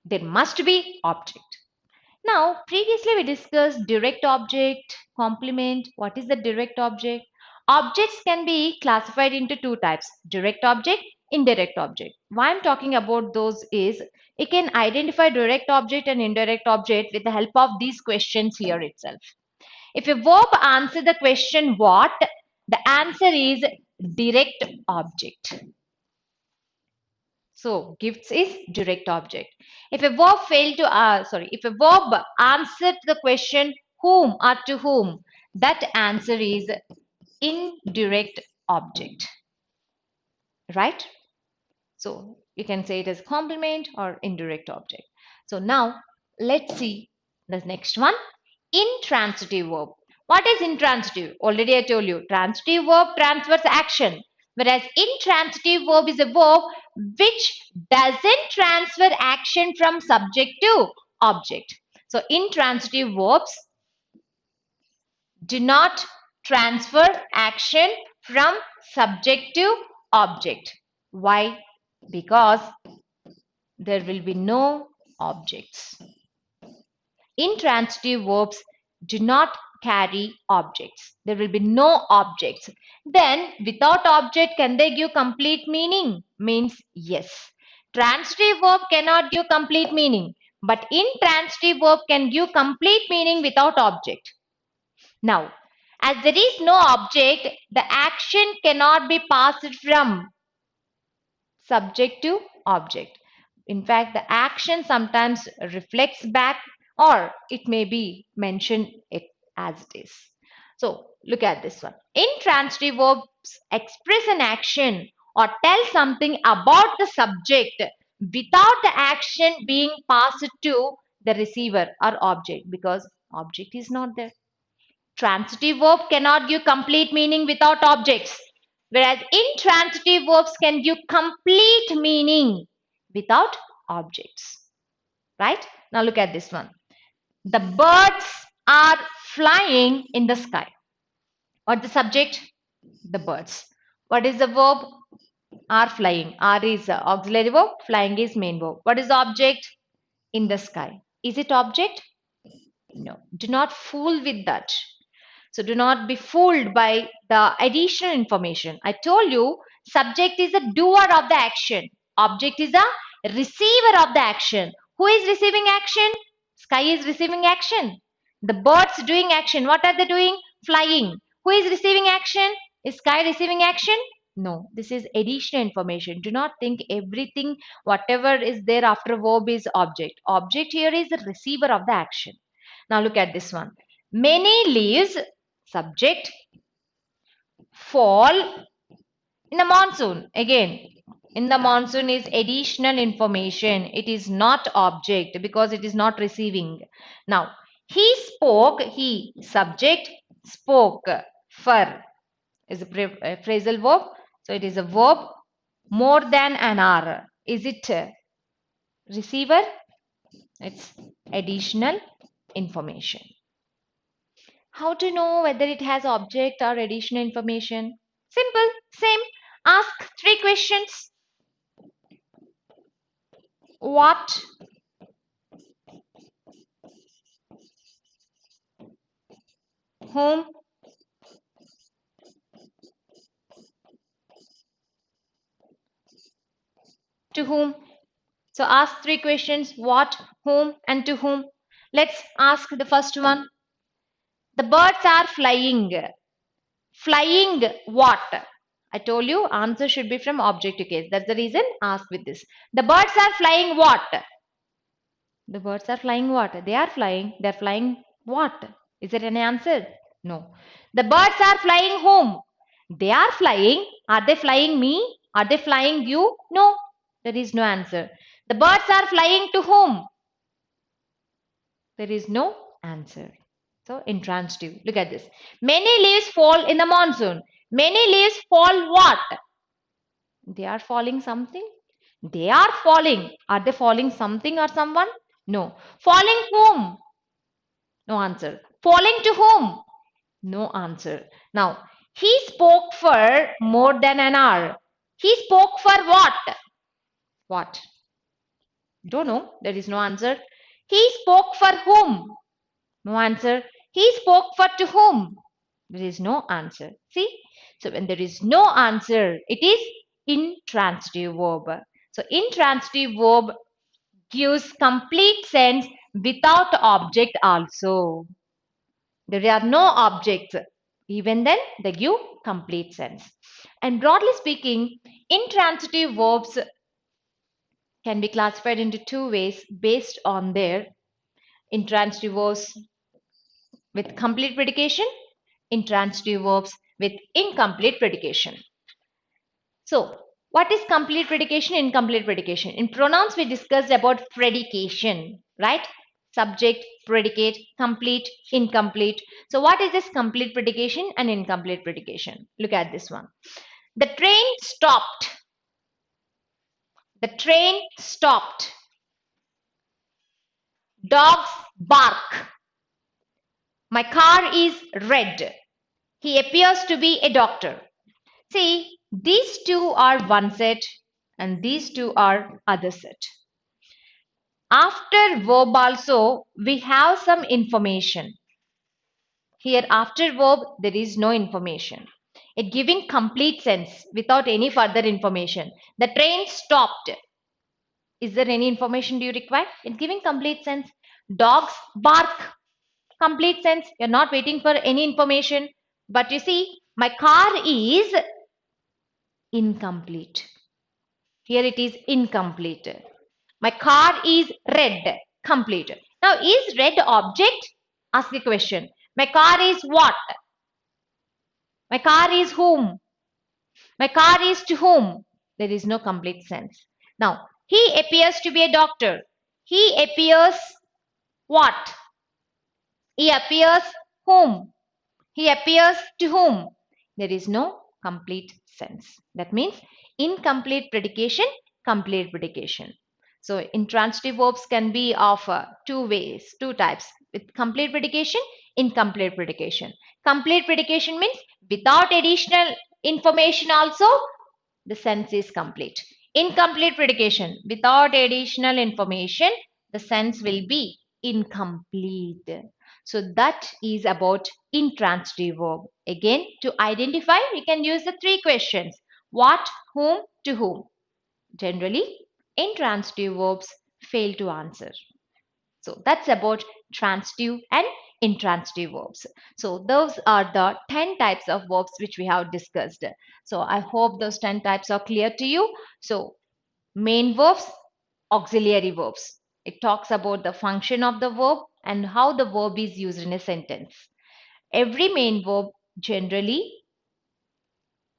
There must be object. Now, previously we discussed direct object, complement. What is the direct object? Objects can be classified into two types, direct object, indirect object. Why I'm talking about those is you can identify direct object and indirect object with the help of these questions here itself. If a verb answers the question what, the answer is direct object. So gifts is direct object. If a verb if a verb answered the question whom or to whom, that answer is indirect object. Right? So you can say it as complement or indirect object. So now let's see the next one. Intransitive verb. What is intransitive? Already I told you. Transitive verb transfers action. Whereas intransitive verb is a verb which doesn't transfer action from subject to object. So intransitive verbs do not transfer action from subject to object. Why? Because there will be no objects. Intransitive verbs do not carry objects. There will be no objects. Then, without object, can they give complete meaning? Means yes. Transitive verb cannot give complete meaning, but intransitive verb can give complete meaning without object. Now, as there is no object, the action cannot be passed from subject to object. In fact, the action sometimes reflects back or it may be mentioned it as it is. So look at this one. Intransitive verbs express an action or tell something about the subject without the action being passed to the receiver or object because object is not there. Transitive verb cannot give complete meaning without objects, whereas intransitive verbs can give complete meaning without objects. Right? Now look at this one. The birds are flying in the sky. What the subject? The birds. What is the verb? Are flying. Are is auxiliary verb. Flying is main verb. What is the object? In the sky. Is it object? No. Do not fool with that. So do not be fooled by the additional information. I told you subject is a doer of the action. Object is a receiver of the action. Who is receiving action? Sky is receiving action. The birds doing action. What are they doing? Flying. Who is receiving action? Is sky receiving action? No, this is additional information. Do not think everything, whatever is there after verb is object. Object here is the receiver of the action. Now look at this one. Many leaves, subject, fall in the monsoon. Again, in the monsoon is additional information. It is not object because it is not receiving. Now, he spoke, he, subject, spoke, for is a phrasal verb. So it is a verb more than an hour. Is it receiver? It's additional information. How to know whether it has object or additional information? Simple, same. Ask 3 questions. What? Whom? To whom? So ask 3 questions. What, whom, and to whom. Let's ask the first one. The birds are flying. Flying what? I told you answer should be from object to case. That's the reason ask with this. The birds are flying what? The birds are flying what? They are flying. They're flying what? Is there any answer? No. The birds are flying whom? They are flying. Are they flying me? Are they flying you? No. There is no answer. The birds are flying to whom? There is no answer. So intransitive. Look at this. Many leaves fall in the monsoon. Many leaves fall what? They are falling something. They are falling. Are they falling something or someone? No. Falling whom? No answer. Falling to whom? No answer. Now, he spoke for more than an hour. He spoke for what? What? Don't know. There is no answer. He spoke for whom? No answer. He spoke for to whom? There is no answer. See? So when there is no answer, it is intransitive verb. So intransitive verb gives complete sense without object also. There are no objects. Even then, they give complete sense. And broadly speaking, intransitive verbs can be classified into two ways based on their intransitive verbs with complete predication, intransitive verbs with incomplete predication. So, what is complete predication, incomplete predication? In pronouns, we discussed about predication, right? Subject, predicate, complete, incomplete. So, what is this complete predication and incomplete predication? Look at this one. The train stopped. The train stopped. Dogs bark. My car is red. He appears to be a doctor. See, these two are one set and these two are other set. After verb also, we have some information. Here after verb, there is no information. It giving complete sense without any further information. The train stopped. Is there any information do you require? It's giving complete sense. Dogs bark. Complete sense. You're not waiting for any information. But you see, my car is incomplete. Here it is incomplete. My car is red. Complete. Now, is red object? Ask the question. My car is what? My car is whom? My car is to whom? There is no complete sense. Now, he appears to be a doctor. He appears what? He appears whom? He appears to whom? There is no complete sense. That means incomplete predication, complete predication. So intransitive verbs can be of two ways, two types, with complete predication, incomplete predication. Complete predication means without additional information also the sense is complete. Incomplete predication, without additional information, the sense will be incomplete. So that is about intransitive verb. Again, to identify, we can use the three questions. What, whom, to whom. Generally, intransitive verbs fail to answer. So that's about transitive and intransitive verbs. So those are the 10 types of verbs which we have discussed. So I hope those 10 types are clear to you. So main verbs, auxiliary verbs. It talks about the function of the verb and how the verb is used in a sentence. Every main verb generally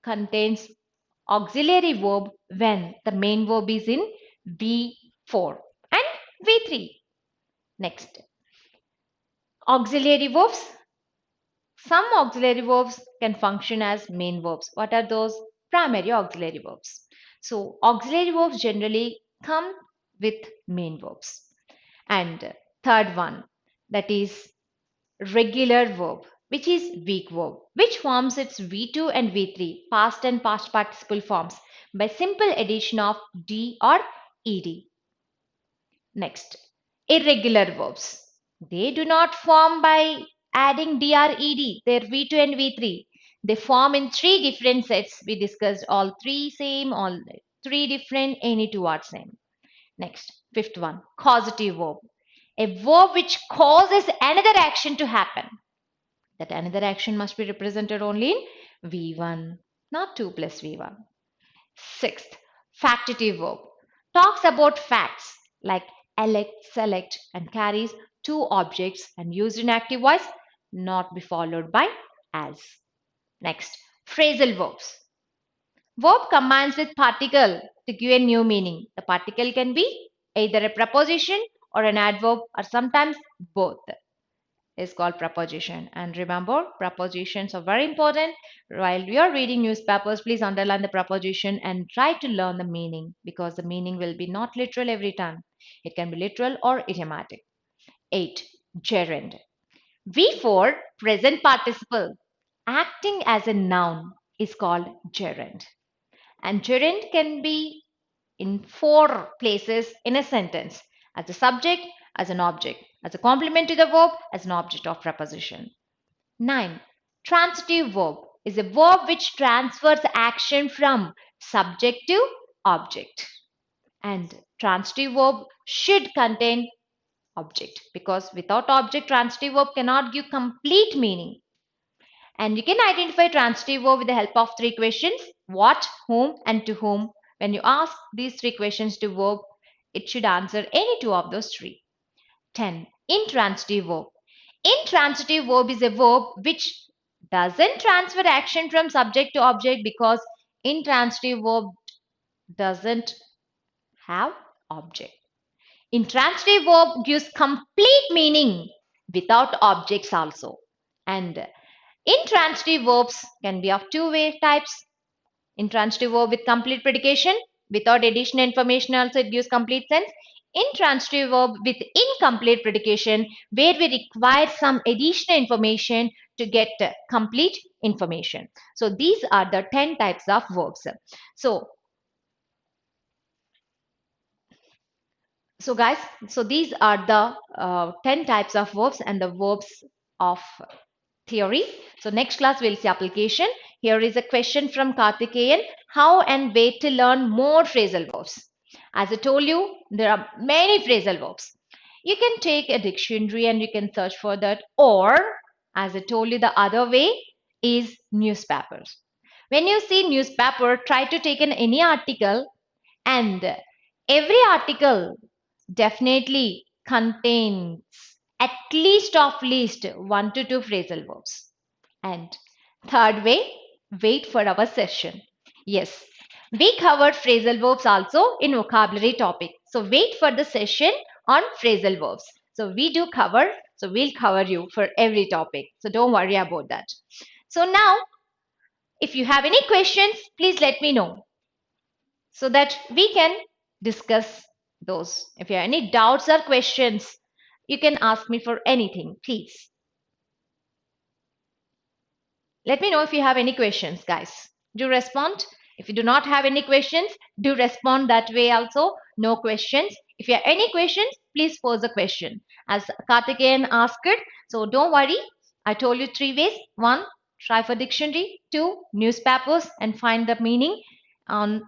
contains auxiliary verb when the main verb is in V4 and V3. Next, auxiliary verbs. Some auxiliary verbs can function as main verbs. What are those? Primary auxiliary verbs. So, auxiliary verbs generally come with main verbs. And third one, that is regular verb, which is weak verb, which forms its V2 and V3, past and past participle forms, by simple addition of D or ED. Next, irregular verbs. They do not form by adding D or ED, they're V2 and V3. They form in three different sets. We discussed all three same, all three different, any two are same. Next, fifth one, causative verb. A verb which causes another action to happen. That another action must be represented only in V1, not 2 plus V1. Sixth, factitive verb. Talks about facts like elect, select, and carries two objects and used in active voice, not be followed by as. Next, phrasal verbs. Verb combines with particle to give a new meaning. The particle can be either a preposition or an adverb or sometimes both. Is called preposition. And remember, prepositions are very important. While you are reading newspapers, please underline the preposition and try to learn the meaning because the meaning will be not literal every time. It can be literal or idiomatic. 8. Gerund. V4, present participle, acting as a noun is called gerund. And gerund can be in 4 places in a sentence: as a subject, as an object, as a complement to the verb, as an object of preposition. 9. Transitive verb is a verb which transfers action from subject to object. And transitive verb should contain object, because without object, transitive verb cannot give complete meaning. And you can identify transitive verb with the help of 3 questions: what, whom, and to whom. When you ask these 3 questions to verb, it should answer any 2 of those 3. 10. Intransitive verb. Intransitive verb is a verb which doesn't transfer action from subject to object, because intransitive verb doesn't have object. Intransitive verb gives complete meaning without objects also. And intransitive verbs can be of 2 types. Intransitive verb with complete predication, without additional information also it gives complete sense. Intransitive verb with incomplete predication, where we require some additional information to get complete information. So these are the 10 types of verbs. So guys, so these are the 10 types of verbs and the verbs of theory. So next class we'll see application. Here is a question from Karthikeyan: how and where to learn more phrasal verbs? As I told you, there are many phrasal verbs. You can take a dictionary and you can search for that, or as I told you, the other way is newspapers. When you see newspaper, try to take in any article, and every article definitely contains at least 1 to 2 phrasal verbs. And third way, wait for our session. Yes, we covered phrasal verbs also in vocabulary topic. So wait for the session on phrasal verbs. So we do cover, so we'll cover you for every topic. So don't worry about that. So now, if you have any questions, please let me know so that we can discuss those. If you have any doubts or questions, you can ask me for anything, please. Let me know if you have any questions, guys. Do respond. If you do not have any questions, do respond that way also. No questions. If you have any questions, please pose a question. As Karthikeyan asked it, so don't worry. I told you 3 ways. 1, try for dictionary. 2, newspapers and find the meaning on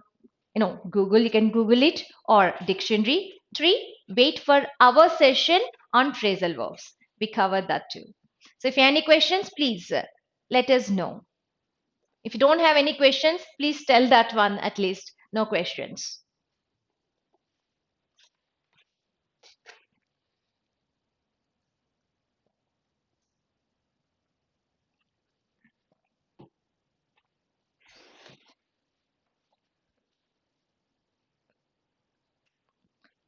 Google. You can Google it, or dictionary. 3, wait for our session on phrasal verbs. We covered that too. So if you have any questions, please let us know. If you don't have any questions, please tell that one at least. No questions.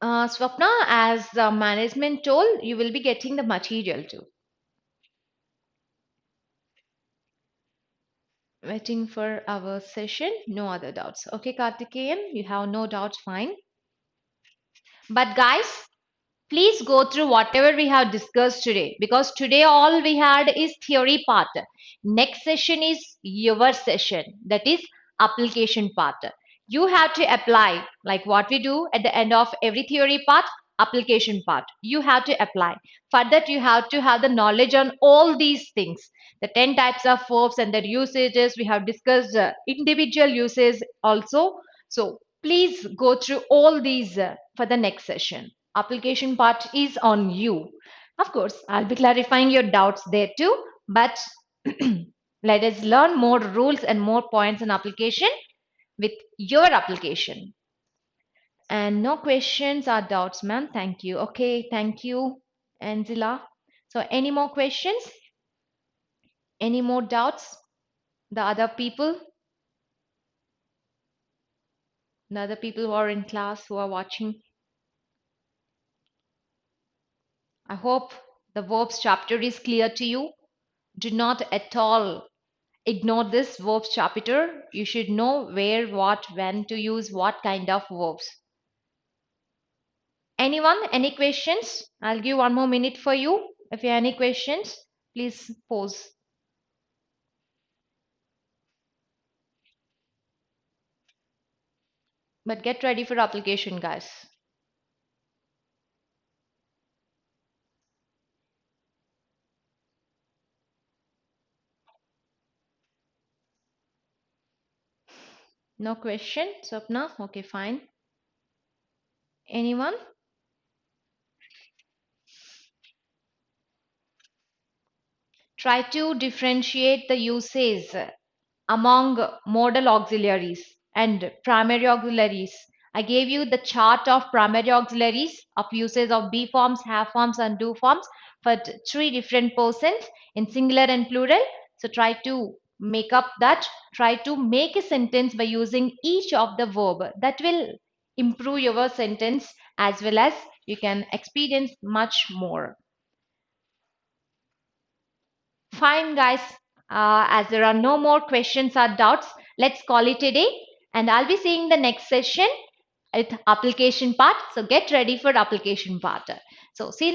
Swapna, as the management told, you will be getting the material too. Waiting for our session. No other doubts. Okay, Karthikeyan, you have no doubts, fine. But guys, please go through whatever we have discussed today, because today all we had is theory part. Next session is your session, that is application part. You have to apply like what we do at the end of every theory part. Application part you have to apply. For that you have to have the knowledge on all these things, the 10 types of verbs and their usages. We have discussed individual uses also. So please go through all these for the next session. Application part is on you. Of course, I'll be clarifying your doubts there too, but let us learn more rules and more points in application with your application. And no questions or doubts, ma'am. Thank you. Okay, thank you, Angela. So, any more questions? Any more doubts? The other people? The other people who are in class, who are watching? I hope the verbs chapter is clear to you. Do not at all ignore this verbs chapter. You should know where, what, when to use what kind of verbs. Anyone? Any questions? I'll give 1 more minute for you. If you have any questions, please pose. But get ready for application, guys. No question, Swapna? Okay, fine. Anyone? Try to differentiate the uses among modal auxiliaries and primary auxiliaries. I gave you the chart of primary auxiliaries of uses of be forms, have forms, and do forms for three different persons in singular and plural. So try to make up that. Try to make a sentence by using each of the verb. That will improve your sentence as well as you can experience much more. Fine, guys. As there are no more questions or doubts, let's call it a day. And I'll be seeing the next session at application part. So get ready for application part. So see you